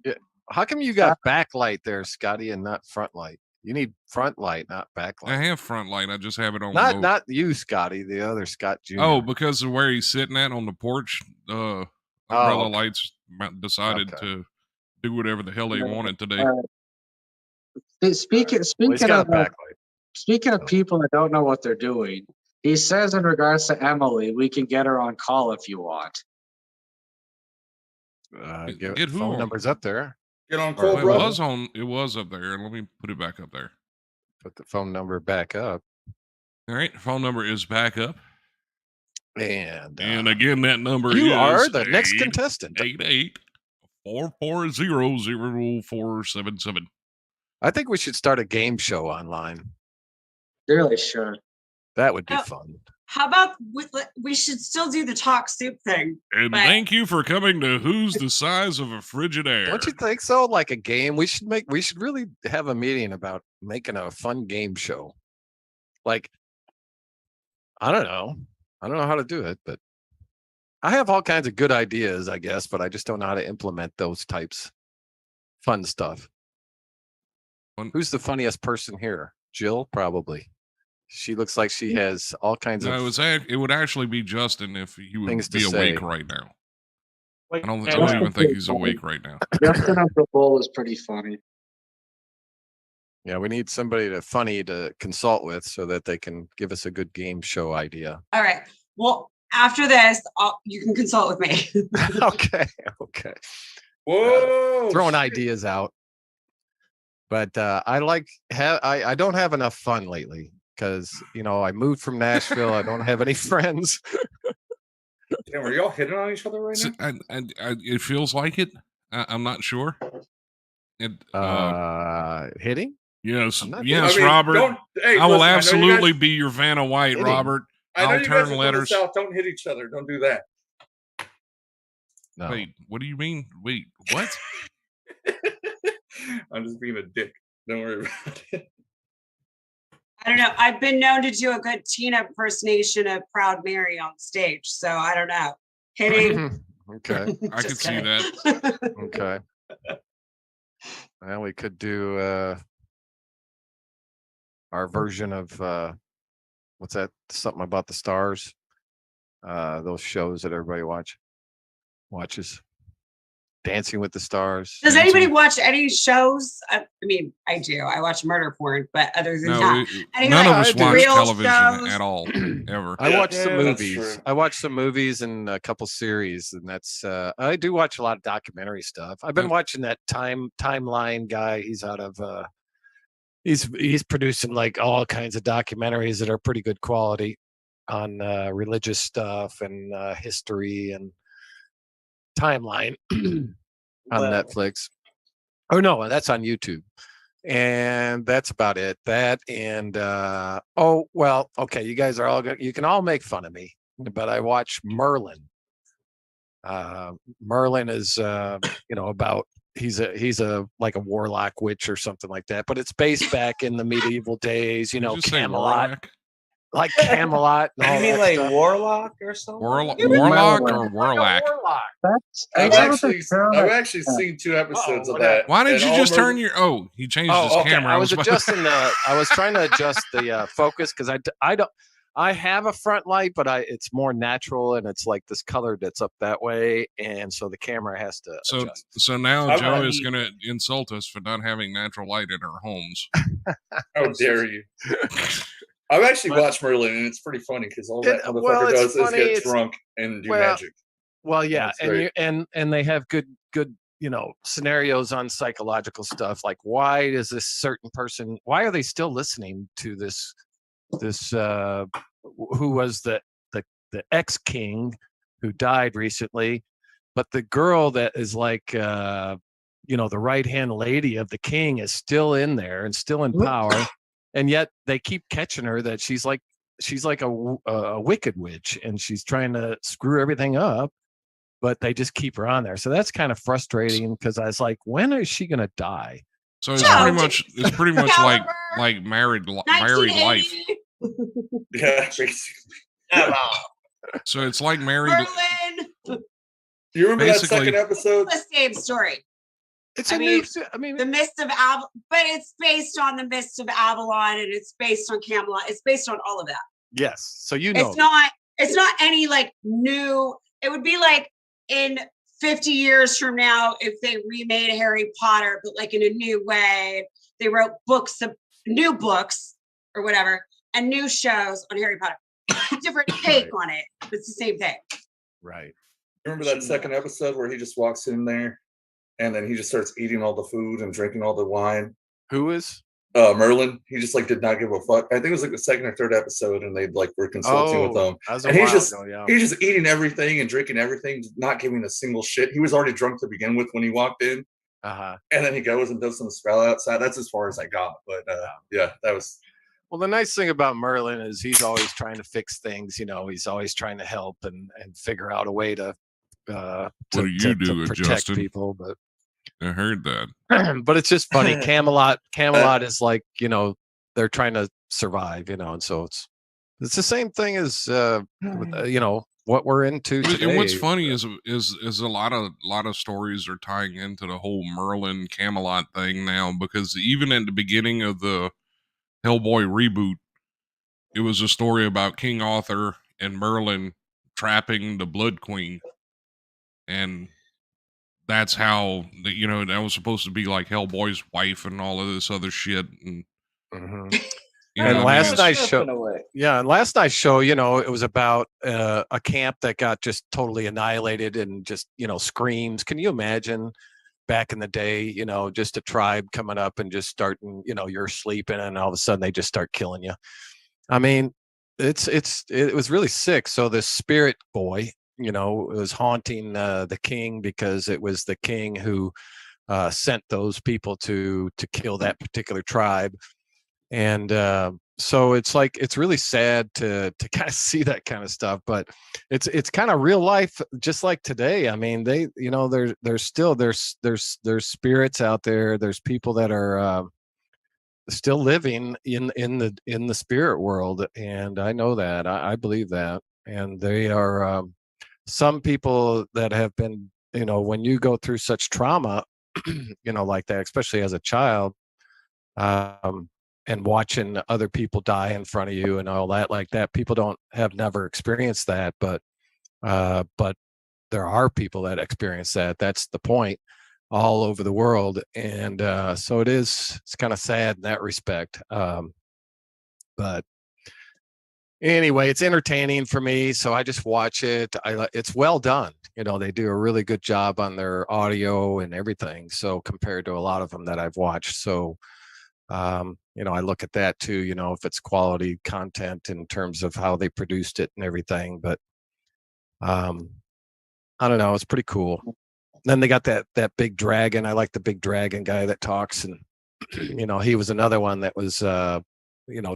Yeah. How come you got backlight there, Scotty, and not front light? You need front light, not backlight. I have front light. I just have it on. Not you, Scotty. The other Scott Jr. Oh, because of where he's sitting at on the porch. Umbrella lights decided to do whatever the hell they wanted today. Speaking of people that don't know what they're doing, he says in regards to Emily, we can get her on call if you want. Get phone numbers up there. Get on call, It was up there. Let me put it back up there. Put the phone number back up. All right, phone number is back up. And again, that number you is are the next contestant. 88-440-0477. I think we should start a game show online. Really, sure. That would be fun. How about we should still do the talk soup thing? And thank you for coming to Who's the Size of a Frigidaire. Don't you think so? Like a game, we should really have a meeting about making a fun game show. Like I don't know. I don't know how to do it, but I have all kinds of good ideas, I guess, but I just don't know how to implement those types. Fun stuff. Fun- Who's the funniest person here? Jill, probably. She looks like she has all kinds No, of it would actually be Justin if he would things to be awake say. right now. Wait, I don't Justin's even think pretty he's funny. awake right now. Justin of the Bull is pretty funny. Yeah, we need somebody to consult with so that they can give us a good game show idea. All right. Well, after this, you can consult with me. Okay. Whoa! Throwing shit. ideas out. But I don't have enough fun lately because I moved from Nashville. I don't have any friends. Damn, are y'all hitting on each other right So, now? it feels like it. I'm not sure. Hitting? Yes, I'm not yes, I mean, Robert. don't- hey, I will listen, know you absolutely guys- be your Vanna White, Hitting. Robert. I know I'll you turn guys are letters. from the South. Don't hit each other. Don't do that. No. Wait, what do you mean? Wait, what? I'm just being a dick. Don't worry about it. I don't know. I've been known to do a good Tina impersonation of Proud Mary on stage. So I don't know. Hitting. Okay. I could Just see kidding. that. Okay. Well, we could do our version of what's that? Something about the stars. Those shows that everybody watches. Dancing with the Stars. Does Dancing- anybody watch any shows? I mean, I do. I watch murder porn, but other than No, that, Any, none of like, us I do. watch real television shows? at all, ever. I watch Yeah, some that's movies. true. I watch some movies and a couple series, and that's I do watch a lot of documentary stuff. I've been watching that timeline guy. He's out of he's producing like all kinds of documentaries that are pretty good quality on religious stuff and history and timeline on Well, Netflix. Oh no, that's on YouTube. And that's about it. That and oh well, okay, you guys are all good. You can all make fun of me, but I watch Merlin. Merlin is about he's a like a warlock witch or something like that, but it's based back in the medieval days, Did you just say Camelot, Warlock? like Camelot and all you mean that like stuff. Warlock or something? Warlock You mean or Merlin. Warlock? That's I've never actually, been shown I've at- actually seen 2 episodes of what that. Why did and you all just murder- turn your? Oh, he changed his Oh, okay. camera. I was about- adjusting the. I was trying to adjust the focus because I don't. I have a front light, but it's more natural and it's like this color that's up that way, and so the camera has to So, adjust. so now I'm Joe not is eating. going to insult us for not having natural light in our homes. How dare you? I've actually watched Merlin, and it's pretty funny because all that motherfucker well, it's does is funny, get it's- drunk and do well, magic. Well, yeah, That's and great. you and they have good scenarios on psychological stuff, like why is this certain person? Why are they still listening to this who was the ex king who died recently, but the girl that is like the right hand lady of the king is still in there and still in power, and yet they keep catching her that she's like a wicked witch and she's trying to screw everything up, but they just keep her on there. So that's kind of frustrating because I was like, when is she gonna die? So it's Joe, pretty much like Caliber, married life. 1980, Yeah, basically. Come on. So it's like married. Merlin. You remember Basically- that second episode? It's the same story. It's I a mean, new. I mean, The Mist of Avalon, but it's based on the Mist of Avalon, and it's based on Camelot. It's based on all of that. yes. So you know. It's not any like new. It would be like in 50 years from now if they remade Harry Potter, but like in a new way. They wrote new books or whatever, and new shows on Harry Potter. Different take on it. But it's the same thing. Right. Remember that second episode where he just walks in there and then he just starts eating all the food and drinking all the wine? Who is? Merlin, he just like did not give a fuck. I think it was like the second or third episode, and they like were consulting with him. That was a And while he's just ago, yeah. he's just eating everything and drinking everything, not giving a single shit. He was already drunk to begin with when he walked in, Uh-huh. and then he goes and does some spell outside. That's as far as I got. But yeah, that was Well, the nice thing about Merlin is he's always trying to fix things. He's always trying to help and figure out a way to do you do, protect Justin? people. But I heard that. but it's just funny. Camelot is like they're trying to survive. And so it's It's the same thing as what we're into today. And what's funny is a lot of stories are tying into the whole Merlin Camelot thing now, because even at the beginning of the Hellboy reboot, it was a story about King Arthur and Merlin trapping the Blood Queen, and that's how that was supposed to be like Hellboy's wife and all of this other shit. And Mhm. and last night's Step show, in a way. and last night's show, it was about a camp that got just totally annihilated and just screams. Can you imagine back in the day? Just a tribe coming up and just starting. You're sleeping, and all of a sudden they just start killing you. I mean, it was really sick. So this spirit boy, was haunting the king, because it was the king who sent those people to kill that particular tribe. And so it's really sad to kind of see that kind of stuff, but it's kind of real life, just like today. I mean, there's still there's spirits out there. There's people that are still living in the spirit world, and I know that. I believe that. And they are some people that have been, when you go through such trauma, like that, especially as a child, and watching other people die in front of you and all that, like that, people don't have never experienced that, but there are people that experience that. That's the point, all over the world. And so it's kind of sad in that respect. But anyway, it's entertaining for me, so I just watch it. It's well done. They do a really good job on their audio and everything, so compared to a lot of them that I've watched. So I look at that too, if it's quality content in terms of how they produced it and everything. But I don't know, it's pretty cool. Then they got that big dragon. I like the big dragon guy that talks, and he was another one that was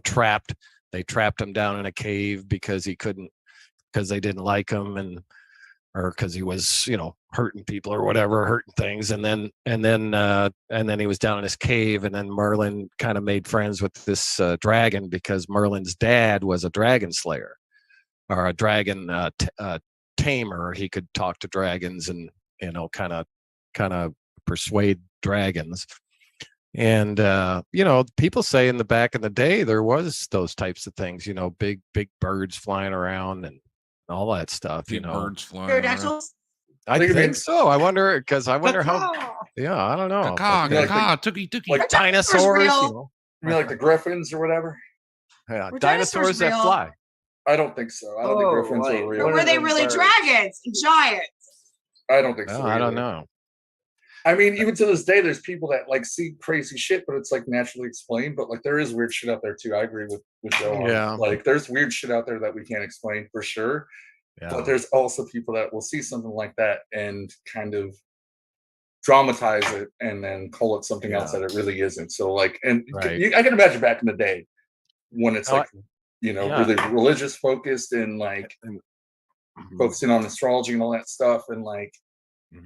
trapped. They trapped him down in a cave because they didn't like him, or because he was hurting people or whatever, hurting things. And then he was down in his cave, and then Merlin kind of made friends with this dragon, because Merlin's dad was a dragon slayer, or a dragon tamer. He could talk to dragons and kind of persuade dragons. And people say in the back in the day there was those types of things, big birds flying around and all that stuff. birds flying around. Pterodactyls? I think so. I wonder how. Yeah, I don't know. Tookie. Like Dinosaurs, real. You mean like the griffins or whatever? yeah, Were dinosaurs that real? fly. I don't think so. I don't think griffins are wait, real. Or were they them really birds? dragons? Giants? I don't think so. No, I don't either. know. I mean, even to this day, there's people that like see crazy shit, but it's like naturally explained. But like, there is weird shit out there too. I agree with Joe. Yeah. Like, there's weird shit out there that we can't explain for sure. Yeah. But there's also people that will see something like that and kind of dramatize it and then call it something else that it really isn't. So like, and Right. I can imagine back in the day when it's like, yeah. really religious focused and like focusing on astrology and all that stuff. And like,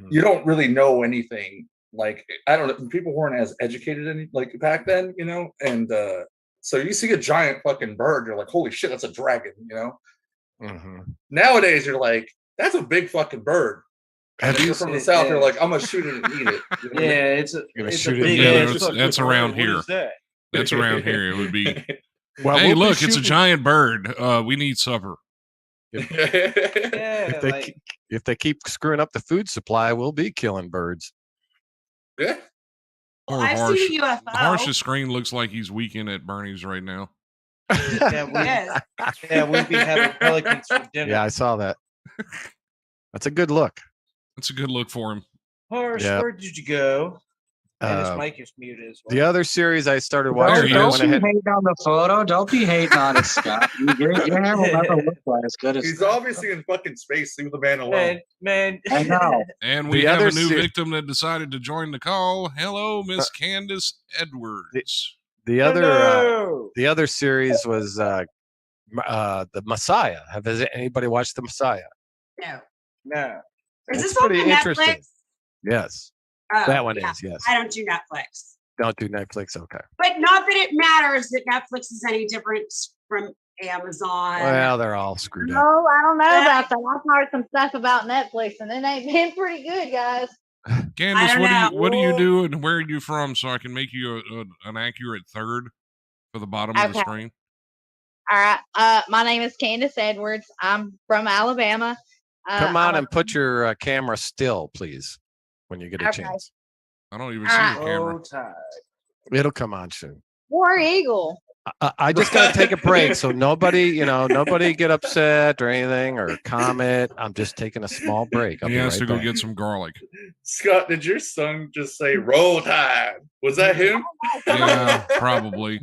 you don't really know anything. Like, I don't know, people weren't as educated any like back then, and so you see a giant fucking bird, you're like, holy shit, that's a dragon, Nowadays you're like, that's a big fucking bird. And if you're from the south, you're like, I'm gonna shoot it and eat it. Yeah, it's a shoot it. big Yeah, ass fucking that's around bird. here. What is that? That's around here. It would be. Well, Hey, we'll be look, it's a shooting- giant bird. We need supper. Yeah, if they keep screwing up the food supply, we'll be killing birds. Yeah. Well, Poor I've Harsh. seen a UFO. Harsh's screen looks like he's weekend at Bernie's right now. yeah, Yes. we'd be having pelicans for dinner. Yeah, I saw that. That's a good look. That's a good look for him. Harsh, Yeah. where did you go? And his Uh, mic is muted as well. The other series I started There watching, he I is. went Don't be ahead. hating on the photo. Don't be hating on it, Scott. Your hair will never look quite as good as He's obviously in fucking space. Leave the man alone. Man, I know. And we The have other a new se- victim that decided to join the call. Hello, Miss Candace Edwards. The other series was the Messiah. Has anybody watched the Messiah? No. No. Is It's this on pretty the interesting. Netflix? Yes, Oh, that one yeah. is. Yes, I don't do Netflix. don't do Netflix. Okay. But not that it matters that Netflix is any different from Amazon. Well, they're all screwed up. No, I don't know about that. I've heard some stuff about Netflix, and it ain't been pretty good, guys. Candace, don't what do you know. do and where are you from so I can make you an accurate third for the bottom of the Okay. screen? All right. My name is Candace Edwards. I'm from Alabama. Come on I'm and put your camera still, please, when you get a Okay. chance. I don't even see your camera. Roll Tide. It'll come on soon. War Eagle. I just got to take a break, so nobody get upset or anything or comment. I'm just taking a small break. I'll He be has right to go back. get some garlic. Scott, did your son just say roll tide? Was that him? Yeah, probably.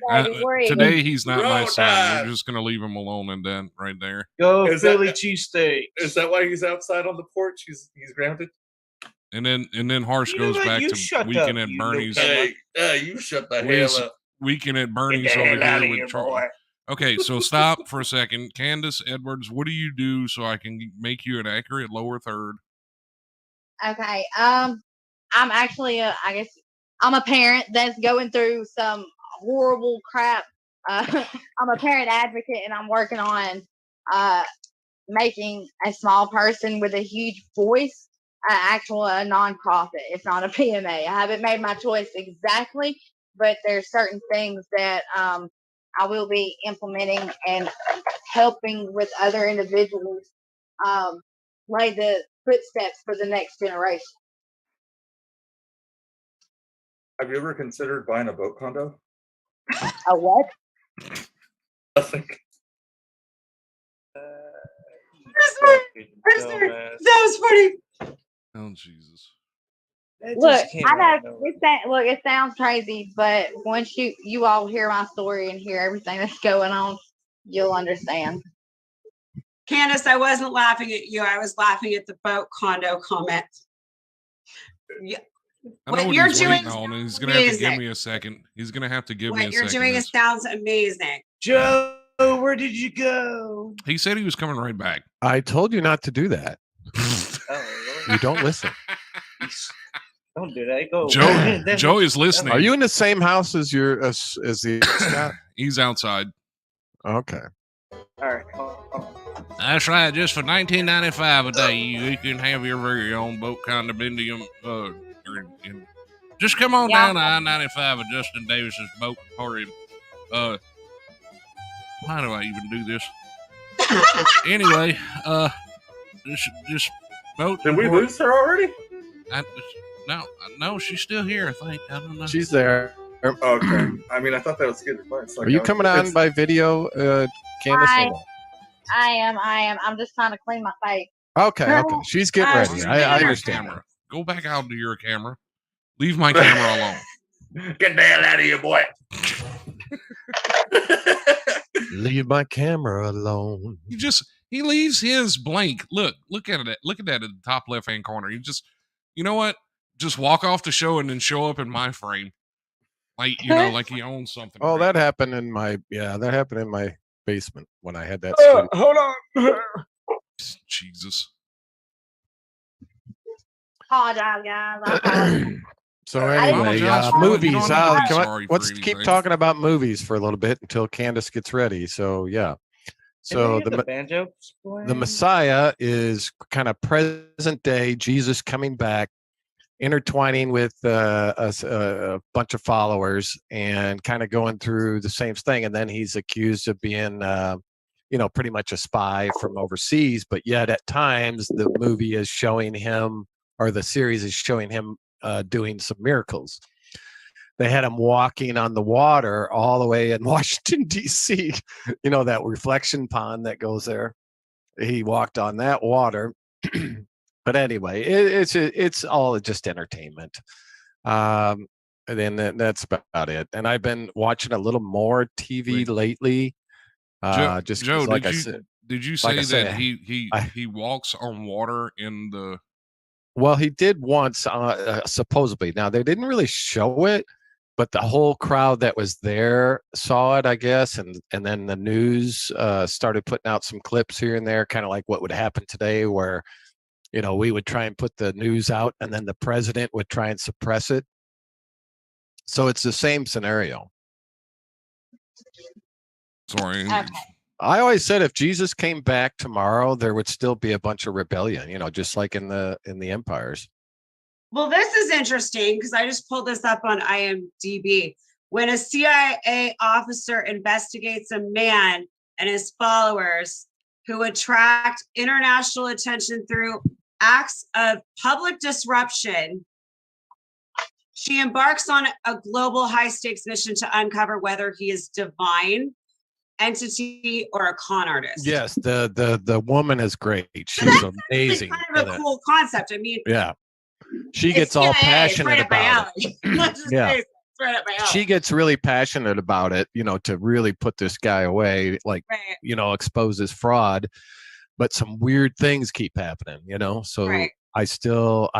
War Eagle. Today he's not my Roll son. Tide. We're just gonna leave him alone and then right there. Go Is that- Philly cheesesteak. Is that why he's outside on the porch? He's grounded. And then Harsh You know goes what? back You to shut Weekend up, at you Bernie's. little Hey, you shut the Wiz- hell up. Weekend at Get Bernie's the over hell out here of here, with Charlie. boy. Okay, so stop for a second. Candace Edwards, what do you do so I can make you an accurate lower third? Okay. I'm actually, I guess, I'm a parent that's going through some horrible crap. I'm a parent advocate, and I'm working on making a small person with a huge voice a nonprofit. It's not a PMA. I haven't made my choice exactly, but there's certain things that I will be implementing and helping with other individuals lay the footsteps for the next generation. Have you ever considered buying a boat condo? A what? Nothing. That was funny. Oh Jesus. Look, I know it sounds crazy, but once you all hear my story and hear everything that's going on, you'll understand. Candace, I wasn't laughing at you. I was laughing at the boat condo comment. Yeah. I know What what you're he's doing waiting is on, and he's gonna have to give amazing. me a second. He's gonna have to give me What a you're second. doing sounds amazing. Joe, where did you go? He said he was coming right back. I told you not to do that. Oh, You don't listen. don't do that. Go. Joe is listening. Are you in the same house as the Scott? He's outside. Okay. All right. Hold on. That's right. Just for $19.95 a day, you can have your very own boat condominium. Just come on down to I-95 at Justin Davis's boat emporium. Why do I even do this? Anyway, just boat. Did we lose her already? No, she's still here. I think. I don't know. She's there. Okay. I mean, I thought that was good advice. Are you coming on by video, Candace? I am. I'm just trying to clean my face. Okay. She's getting ready. Leave I your understand. camera. Go back out to your camera. Leave my camera alone. Get the hell out of here, boy. Leave my camera alone. He leaves his blank. Look at it. Look at that at the top left hand corner. You know what? Just walk off the show and then show up in my frame. Like like he owns something. Oh, great. that happened in my basement when I had that studio. Hold on. Jesus. Apologize, guys. I apologize. So I didn't anyway, apologize for it. You movies. don't have to be sorry for Let's keep anything. talking about movies for a little bit until Candace gets ready. So yeah. So the banjo. the Messiah is kind of present day Jesus coming back, intertwining with a bunch of followers and kind of going through the same thing. And then he's accused of being, pretty much a spy from overseas. But yet at times the movie is showing him, or the series is showing him doing some miracles. They had him walking on the water all the way in Washington, D.C., that reflection pond that goes there. He walked on that water. But anyway, it's all just entertainment. And then that's about it. And I've been watching a little more TV lately. Joe, like I said, did you like say I said, that he walks on water in the? Well, he did once, supposedly. Now they didn't really show it, but the whole crowd that was there saw it, I guess, and then the news started putting out some clips here and there, kind of like what would happen today, where we would try and put the news out, and then the president would try and suppress it. So it's the same scenario. Sorry. Okay. I always said if Jesus came back tomorrow, there would still be a bunch of rebellion, just like in the empires. Well, this is interesting because I just pulled this up on IMDb. When a CIA officer investigates a man and his followers who attract international attention through acts of public disruption, she embarks on a global high-stakes mission to uncover whether he is divine entity or a con artist. Yes, the woman is great. She's amazing. Kind of a cool concept. I mean, yeah, she gets all passionate about it. Yeah, it's right up my alley. She gets really passionate about it, to really put this guy away, like right. Expose his fraud. But some weird things keep happening, So right. I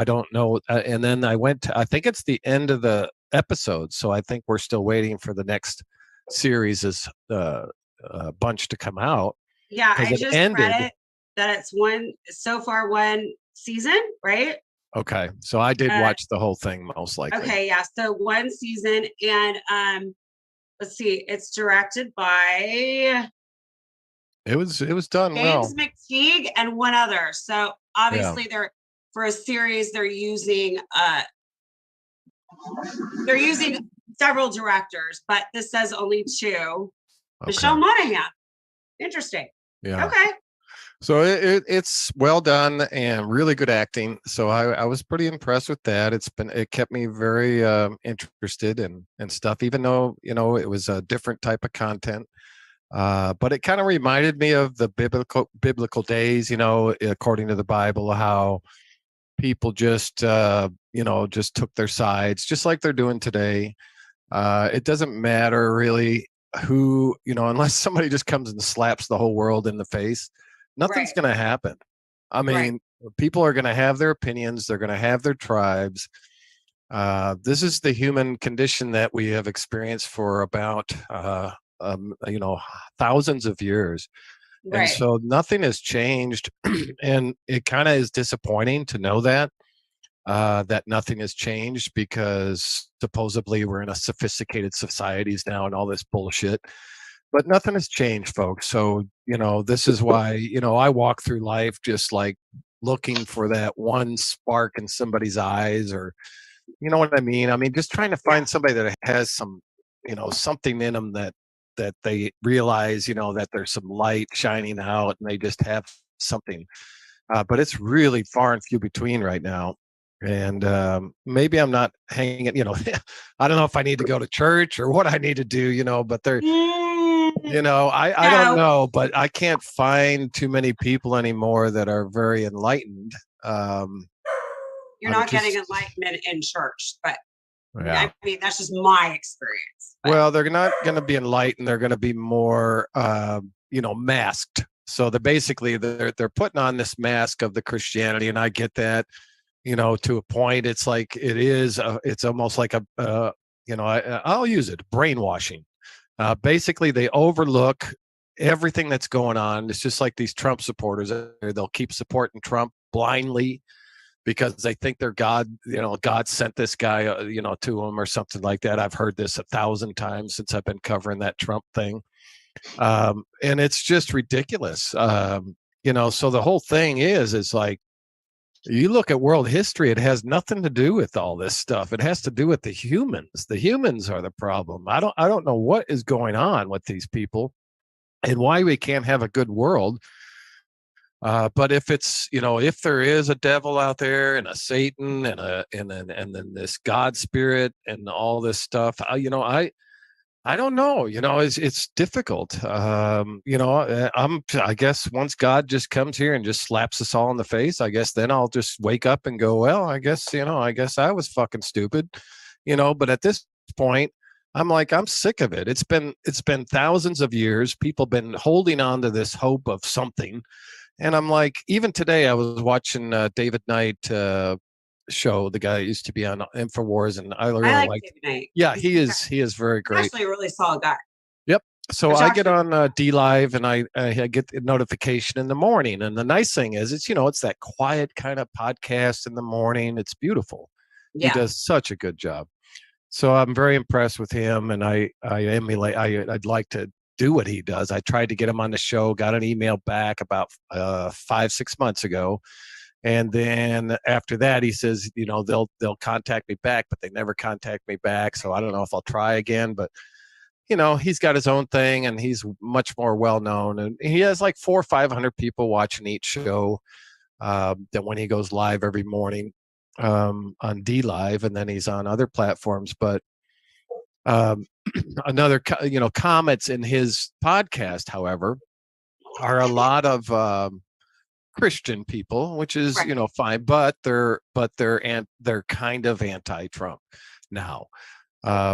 don't know. And then I think it's the end of the episode, so I think we're still waiting for the next series is bunch to come out. Yeah, I just read it that it's one season, right? Okay, so I did watch the whole thing most likely. Okay, yeah, so one season, and let's see, it's directed by. It was done James well. McTeague and one other. So obviously they're for a series they're using several directors, but this says only 2. Okay. Michelle Monaghan. Interesting. Yeah. Okay. So it's well done and really good acting. So I was pretty impressed with that. It kept me very interested and stuff, even though it was a different type of content. But it kind of reminded me of the biblical days, according to the Bible, how people just took their sides, just like they're doing today. It doesn't matter really who, unless somebody just comes and slaps the whole world in the face, nothing's going to happen. I mean, people are going to have their opinions. They're going to have their tribes. This is the human condition that we have experienced for about, thousands of years. And so nothing has changed. And it kind of is disappointing to know that nothing has changed, because supposedly we're in a sophisticated societies now and all this bullshit, but nothing has changed, folks. So, this is why, I walk through life just like looking for that one spark in somebody's eyes, or, you know what I mean? I mean, just trying to find somebody that has some, something in them that they realize, that there's some light shining out and they just have something. But it's really far and few between right now. And maybe I'm not hanging it, I don't know if I need to go to church or what I need to do, but they're, I don't know, but I can't find too many people anymore that are very enlightened. You're not getting enlightenment in church, but I mean, that's just my experience. But. Well, they're not going to be enlightened. They're going to be more, masked. So they're putting on this mask of the Christianity, and I get that, to a point. It's like it's almost like I'll use it, brainwashing. Basically, they overlook everything that's going on. It's just like these Trump supporters. They'll keep supporting Trump blindly because they think they're God. God sent this guy, to them or something like that. I've heard this 1,000 times since I've been covering that Trump thing. And it's just ridiculous. So the whole thing is like, you look at world history, it has nothing to do with all this stuff. It has to do with the humans. The humans are the problem. I don't know what is going on with these people and why we can't have a good world. But if it's, if there is a devil out there and a Satan and then this God spirit and all this stuff, I don't know, it's difficult. I guess once God just comes here and just slaps us all in the face, I guess then I'll just wake up and go, well, I guess I was fucking stupid, but at this point, I'm like, I'm sick of it. It's been thousands of years. People been holding on to this hope of something. And I'm like, even today I was watching David Knight, show, the guy used to be on InfoWars, and I really like David Knight. Yeah, he is very great. Actually, a really solid guy. Yep. So I get on D Live and I get the notification in the morning, and the nice thing is it's that quiet kind of podcast in the morning. It's beautiful. Yeah. He does such a good job. So I'm very impressed with him, and I emulate. I'd like to do what he does. I tried to get him on the show, got an email back about 5-6 months ago. And then after that, he says, they'll contact me back, but they never contact me back. So I don't know if I'll try again, but he's got his own thing and he's much more well-known, and he has like 400 or 500 people watching each show than when he goes live every morning on D Live, and then he's on other platforms. But another, comments in his podcast, however, are a lot of Christian people, which is Right. fine, but they're kind of anti-Trump now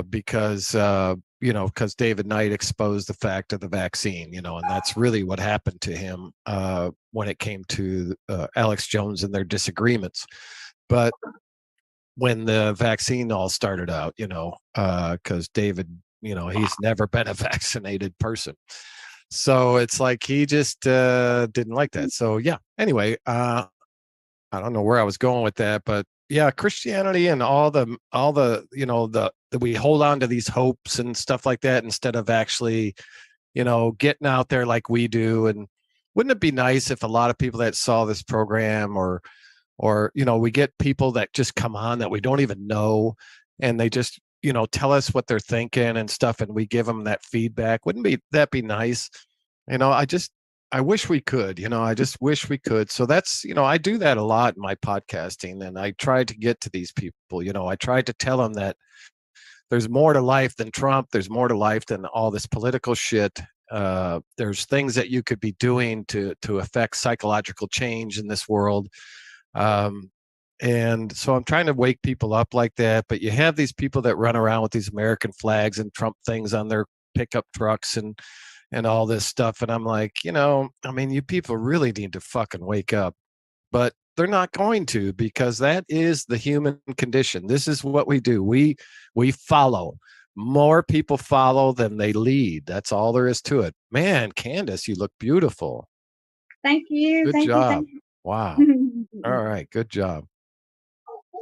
because David Knight exposed the fact of the vaccine, and that's really what happened to him when it came to Alex Jones and their disagreements. But when the vaccine all started out, because David, he's never been a vaccinated person. So it's like he just didn't like that. So yeah. Anyway, I don't know where I was going with that, but yeah, Christianity and all the we hold on to these hopes and stuff like that instead of actually, getting out there like we do. And wouldn't it be nice if a lot of people that saw this program or we get people that just come on that we don't even know and they just tell us what they're thinking and stuff, and we give them that feedback. Wouldn't that be nice? I wish we could, I just wish we could. So that's, I do that a lot in my podcasting, and I try to get to these people. I tried to tell them that there's more to life than Trump. There's more to life than all this political shit. There's things that you could be doing to affect psychological change in this world. And so I'm trying to wake people up like that. But you have these people that run around with these American flags and Trump things on their pickup trucks and all this stuff. And I'm like, you people really need to fucking wake up. But they're not going to, because that is the human condition. This is what we do. We follow. More people follow than they lead. That's all there is to it. Man, Candace, you look beautiful. Thank you. Good Thank job. you. Wow. All right. Good job.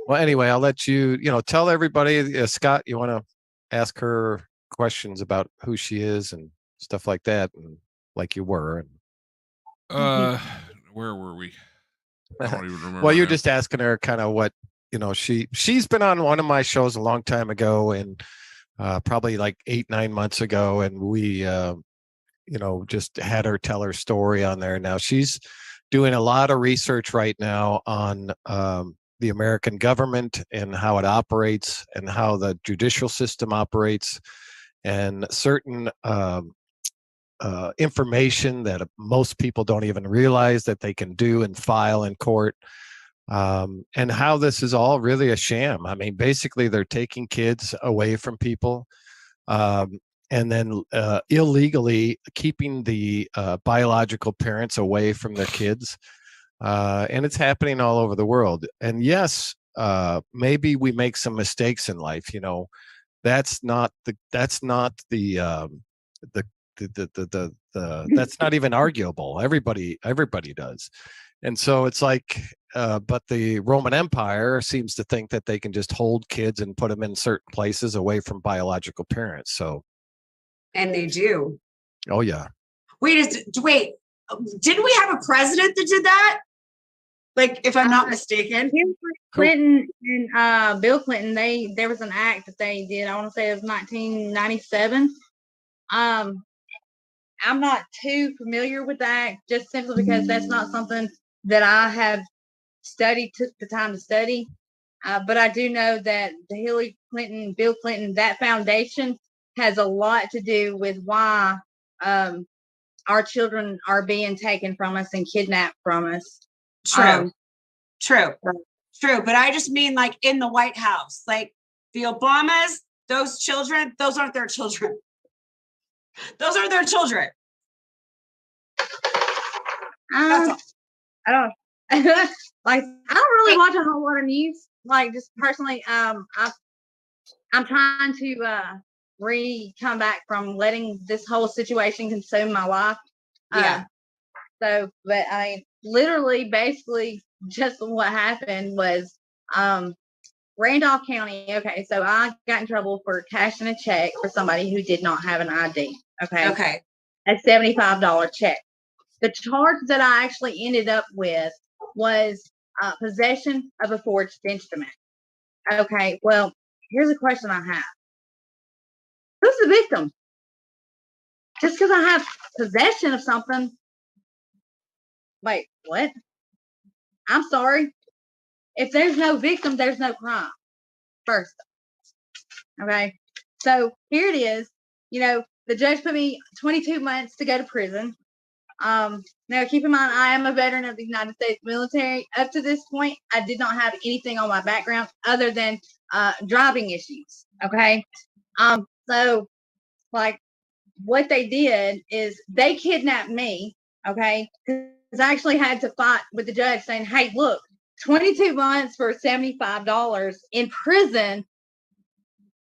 Well, anyway, I'll let you, tell everybody. Scott, you want to ask her questions about who she is and stuff like that, and like you were. Where were we? I don't even remember. Well, you're now. just asking her kind of what, she's been on one of my shows a long time ago, and probably like 8-9 months ago, and we just had her tell her story on there. Now she's doing a lot of research right now on the American government and how it operates and how the judicial system operates, and certain information that most people don't even realize that they can do and file in court, and how this is all really a sham. I mean, basically they're taking kids away from people, and then illegally keeping the biological parents away from their kids. And it's happening all over the world. And yes, maybe we make some mistakes in life. That's not the that's not even arguable. Everybody does. And so it's like, but the Roman Empire seems to think that they can just hold kids and put them in certain places away from biological parents. So. And they do. Oh yeah. Wait, didn't we have a president that did that? Like, if I'm not mistaken. Clinton and Bill Clinton, there was an act that they did. I want to say it was 1997. I'm not too familiar with the act, just simply because that's not something that I have took the time to study. But I do know that the Hillary Clinton, Bill Clinton, that foundation has a lot to do with why our children are being taken from us and kidnapped from us. True. But I just mean like in the White House, like the Obamas, those children, those aren't their children. Those are their children. I don't like. I don't really watch a whole lot of news. Like, just personally, I'm trying to come back from letting this whole situation consume my life. Yeah. So, but literally, basically, just what happened was Randolph County. Okay, so I got in trouble for cashing a check for somebody who did not have an ID. Okay. a $75 check. The charge that I actually ended up with was possession of a forged instrument. Okay, well, here's a question I have. Who's the victim? Just because I have possession of something. Wait, what? I'm sorry. If there's no victim, there's no crime. First. Okay. So here it is. The judge put me 22 months to go to prison. Now keep in mind, I am a veteran of the United States military. Up to this point, I did not have anything on my background other than driving issues. Okay. So like what they did is they kidnapped me. Okay. Because I actually had to fight with the judge saying, hey, look, 22 months for $75 in prison.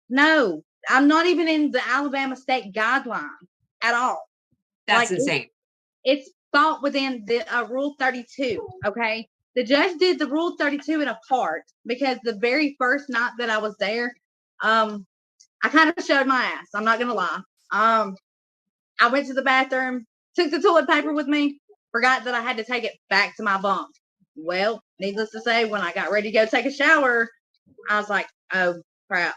No, I'm not even in the Alabama state guideline at all. That's insane. It's fought within the Rule 32. Okay. The judge did the Rule 32 in a part because the very first night that I was there, I kind of showed my ass. I'm not going to lie. I went to the bathroom, took the toilet paper with me, forgot that I had to take it back to my bunk. Well, needless to say, when I got ready to go take a shower, I was like, oh, crap.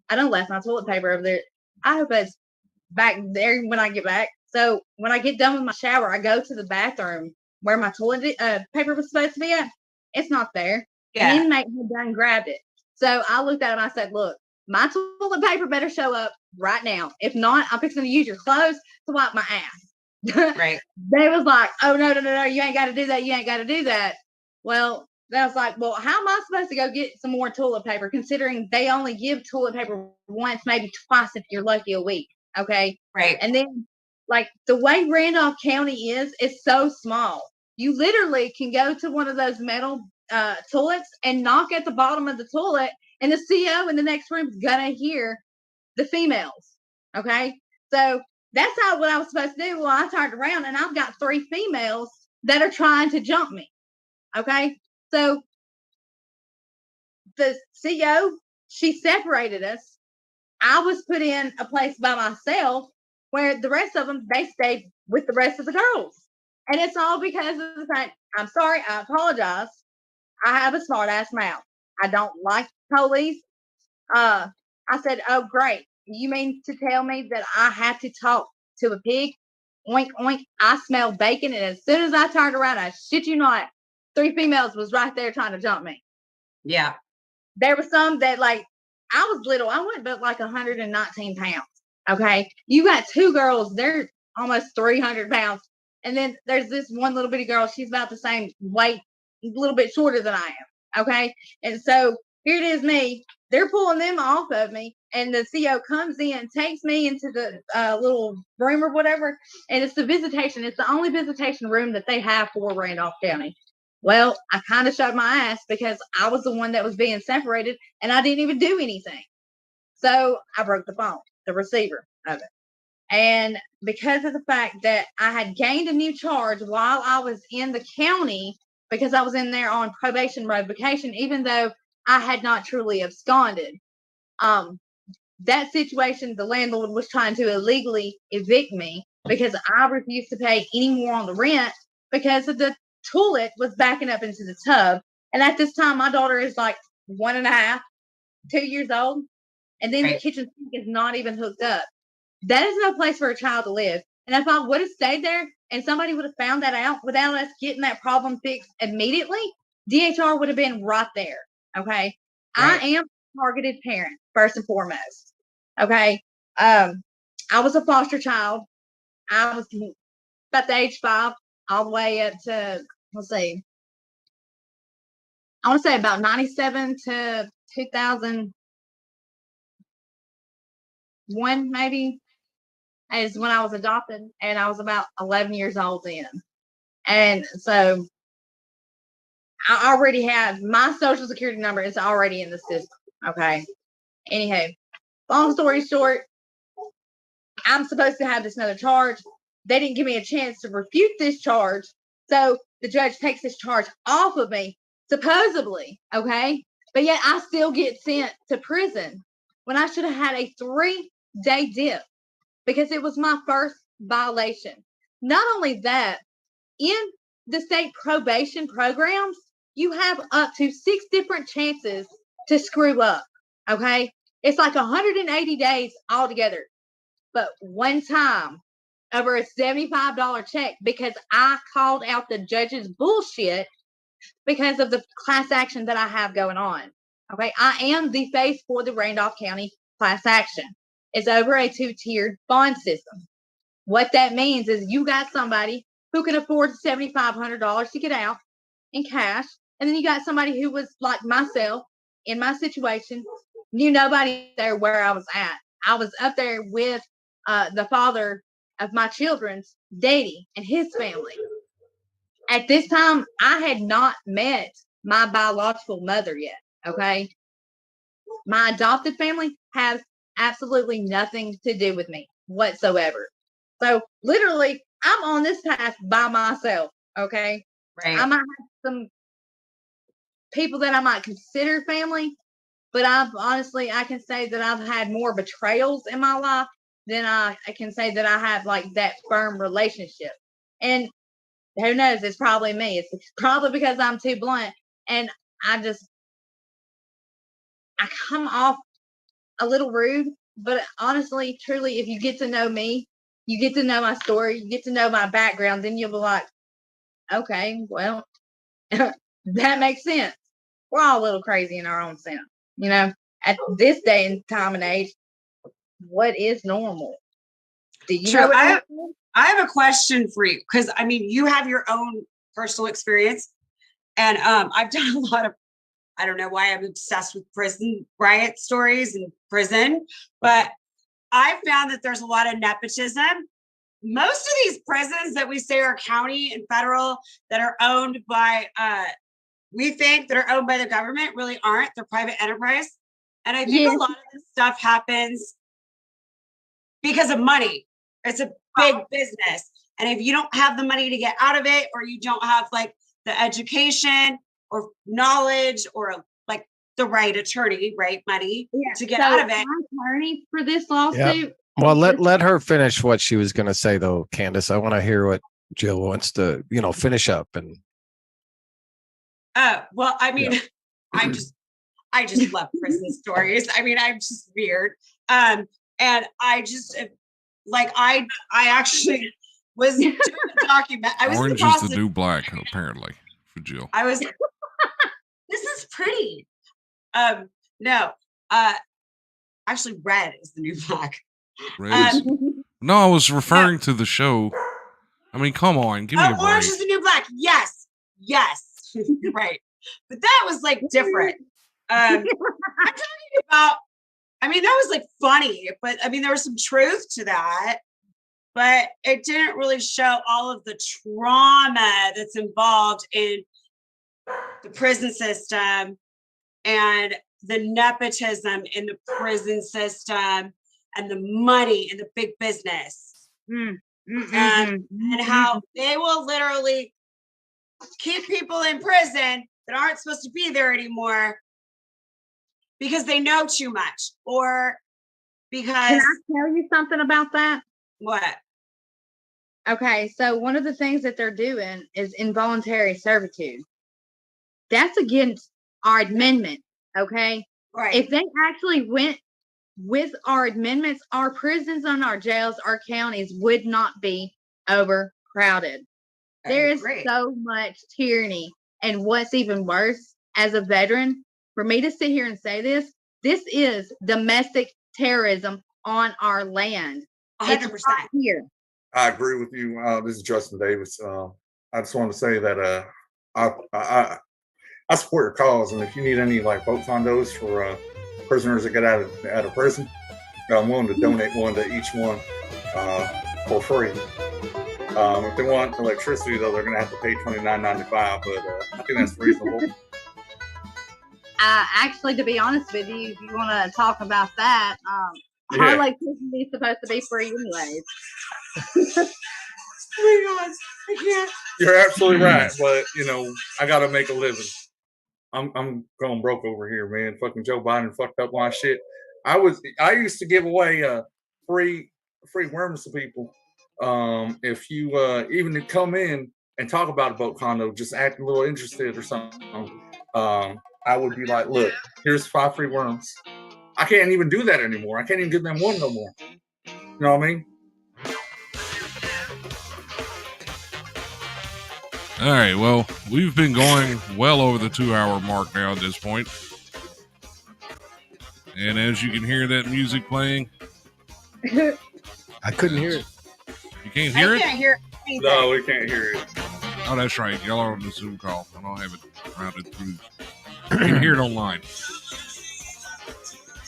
I done left my toilet paper over there. I hope it's back there when I get back. So when I get done with my shower, I go to the bathroom where my toilet paper was supposed to be at. It's not there. Yeah. An inmate had done grabbed it. So I looked at him. I said, look, my toilet paper better show up right now. If not, I'm fixing to use your clothes to wipe my ass. Right. They was like, oh, no, you ain't got to do that. You ain't got to do that. Well, then I was like, well, how am I supposed to go get some more toilet paper considering they only give toilet paper once, maybe twice if you're lucky a week. Okay. Right. And then like the way Randolph County is so small. You literally can go to one of those metal toilets and knock at the bottom of the toilet and the CO in the next room is going to hear the females. Okay. So that's what I was supposed to do. Well, I turned around and I've got 3 females that are trying to jump me. Okay. So the CO, she separated us. I was put in a place by myself where the rest of them, they stayed with the rest of the girls. And it's all because of the fact, I'm sorry, I apologize. I have a smart ass mouth. I don't like police. I said, oh, great. You mean to tell me that I have to talk to a pig? Oink, oink. I smell bacon. And as soon as I turned around, I shit you not, 3 females was right there trying to jump me. Yeah. There were some that like, I was little. I went but like 119 pounds. Okay. You got 2 girls. They're almost 300 pounds. And then there's this one little bitty girl. She's about the same weight, a little bit shorter than I am. Okay. And so here it is me. They're pulling them off of me. And the CO comes in, takes me into the little room or whatever. And it's the visitation. It's the only visitation room that they have for Randolph County. Well, I kind of showed my ass because I was the one that was being separated and I didn't even do anything. So I broke the phone, the receiver of it. And because of the fact that I had gained a new charge while I was in the county, because I was in there on probation revocation, even though I had not truly absconded, that situation, the landlord was trying to illegally evict me because I refused to pay any more on the rent because of the toilet was backing up into the tub. And at this time, my daughter is like 1.5, 2 years old. And then the kitchen sink is not even hooked up. That is no place for a child to live. And if I would have stayed there and somebody would have found that out without us getting that problem fixed immediately, DHR would have been right there. Okay. Right. I am a targeted parent, first and foremost. Okay. I was a foster child. I was about the age 5 all the way up to, let's see, I want to say about 97 to 2001, maybe, is when I was adopted, and I was about 11 years old then. And so I already have my social security number is already in the system. Okay. Anyhow, long story short, I'm supposed to have this another charge. They didn't give me a chance to refute this charge. So the judge takes this charge off of me, supposedly. Okay. But yet I still get sent to prison when I should have had a 3-day dip because it was my first violation. Not only that, in the state probation programs, you have up to 6 different chances to screw up. Okay. It's like 180 days altogether. But one time, over a $75 check, because I called out the judge's bullshit because of the class action that I have going on. Okay. I am the face for the Randolph County class action. It's over a 2-tiered bond system. What that means is you got somebody who can afford $7,500 to get out in cash. And then you got somebody who was like myself in my situation, knew nobody there where I was at. I was up there with the father of my children's daddy and his family. At this time, I had not met my biological mother yet. Okay. My adopted family has absolutely nothing to do with me whatsoever. So literally, I'm on this path by myself. Okay. Right. I might have some people that I might consider family, but I can say that I've had more betrayals in my life than I can say that I have like that firm relationship. And who knows? It's probably me. It's probably because I'm too blunt, and I come off a little rude. But honestly, truly, if you get to know me, you get to know my story, you get to know my background, then you'll be like, okay, well, that makes sense. We're all a little crazy in our own sense, you know. At this day and time and age, what is normal? Do you know what I have a question for you, because I mean, you have your own personal experience, and I've done a lot of, I don't know why I'm obsessed with prison riot stories and prison, but I found that there's a lot of nepotism. Most of these prisons that we say are county and federal that are owned by, we think that are owned by the government really aren't. They're private enterprise. And I think a lot of this stuff happens because of money. It's a big business. And if you don't have the money to get out of it, or you don't have like the education or knowledge or like the right attorney, right money to get out of it. My attorney for this lawsuit. Yep. Well, let her finish what she was going to say, though, Candace. I want to hear what Jill wants to, finish up. And well, I mean, I just love prison stories. I mean, I'm just weird. And I just like I actually was doing a document. I was Orange is the new black, apparently, for Jill. I was this is pretty. No. Actually red is the new black. No, I was referring to the show. I mean, come on, give me a break. Orange is the new black. Yes. You're right. But that was like different. I'm talking about, I mean, that was like funny, but I mean, there was some truth to that, but it didn't really show all of the trauma that's involved in the prison system and the nepotism in the prison system and the money and the big business and how they will literally keep people in prison that aren't supposed to be there anymore because they know too much, or because. Can I tell you something about that? What? Okay, so one of the things that they're doing is involuntary servitude. That's against our amendment, okay? Right. If they actually went with our amendments, our prisons and our jails, our counties would not be overcrowded. There is so much tyranny. And what's even worse, as a veteran, for me to sit here and say this is domestic terrorism on our land. 100%. Right here. I agree with you. This is Justin Davis. I just want to say that I support your cause, and if you need any like vote condos for prisoners that get out of prison, I'm willing to donate one to each one for free. If they want electricity, though, they're going to have to pay $29.95, but I think that's reasonable. Actually, to be honest with you, if you want to talk about that, our electricity is supposed to be free anyways. Oh my God, I can't. You're absolutely right, but I got to make a living. I'm going broke over here, man. Fucking Joe Biden fucked up my shit. I used to give away free worms to people. if you even come in and talk about a boat condo, just act a little interested or something, I would be like, look, here's 5 free worms. I can't even do that anymore. I can't even give them one no more. You know what I mean? All right, well, we've been going well over the 2-hour mark now at this point. And as you can hear that music playing, I couldn't hear it. you can't hear I it? can't hear anything. No, we can't hear it. Oh, that's right. Y'all are on the Zoom call. I don't have it routed through. You can hear it online.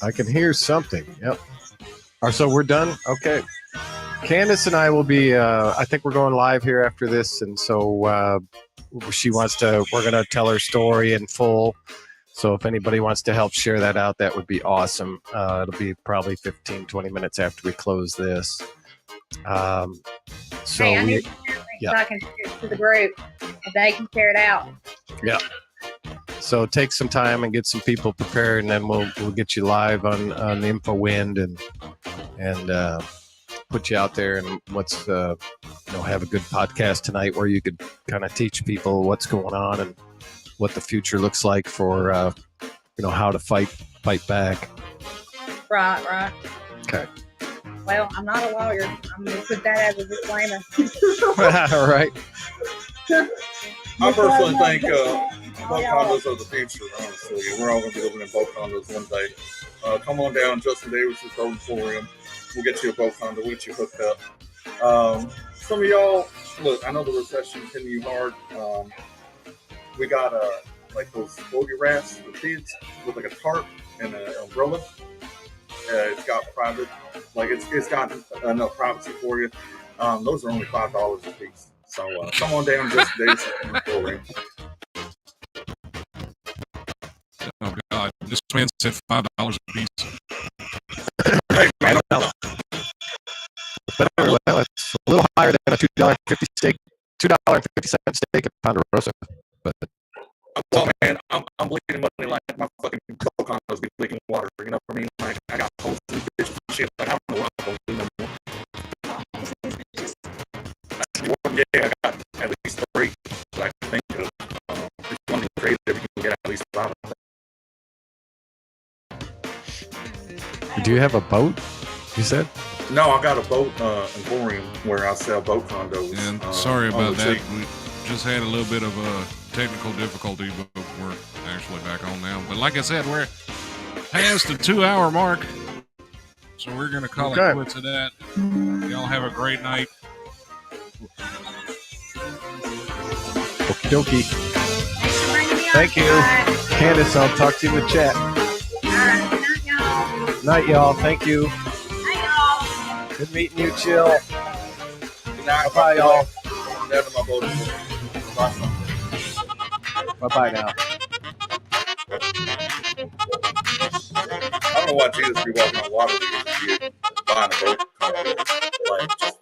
I can hear something. Yep. So we're done? Okay. Candace and I will be, I think we're going live here after this. And so we're going to tell her story in full. So if anybody wants to help share that out, that would be awesome. It'll be probably 15, 20 minutes after we close this. So Hey, I need to share it so I can share it to the group and they can share it out. Yeah. So take some time and get some people prepared, and then we'll get you live on the InfoWind and put you out there and have a good podcast tonight where you could kind of teach people what's going on and what the future looks like for how to fight back. Right. Okay. Well, I'm not a lawyer. I'm going to put that as a disclaimer. All right. I personally think boat condos are the future, honestly. We're all going to be living in boat condos one day. Come on down, Justin Davis's Boat Emporium. We'll get you a boat condo. We'll get you hooked up. Some of y'all, look, I know the recession hit you hard. We got like those floaty rafts for kids with like a tarp and an umbrella. It's got private, like it's got enough privacy for you. Those are only $5 a piece. So come on down, Justin Davis's Emporium. Oh, God. This man said $5 a piece. Hey, man, Well, it's a little higher than a $2.50 steak, $2.50 steak at Ponderosa. But well, man, I'm bleeding money like my fucking boat condos be leaking water. You know what I mean? Like I got holes in the bitch and shit. Like I don't know what I'm gonna do no more. Yeah, I got at least 3 that I can think of. If you want to be creative, you can get at least 5. do you have a boat? You said? No, I got a boat emporium where I sell boat condos. And sorry on about the that. cheap. We just had a little bit of a technical difficulty, but we're actually back on now. But like I said, we're past the 2-hour mark. So we're going to call it quits at that. Y'all have a great night. Okie dokie. Thanks for bringing me on. Thank you. Candace, I'll talk to you in the chat. All right. Good night, y'all. Night, y'all. Thank you. Night, y'all. Good meeting you, Chill. Good night, Bye, y'all. Down to my boat emporium. Bye. Bye-bye now. I don't know why Jesus be walking on water to get buying a boat condo. Like, just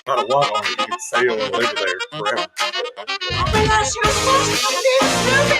not a walk on it. You can sail and live there forever. Oh my gosh, you're supposed to come to this movie.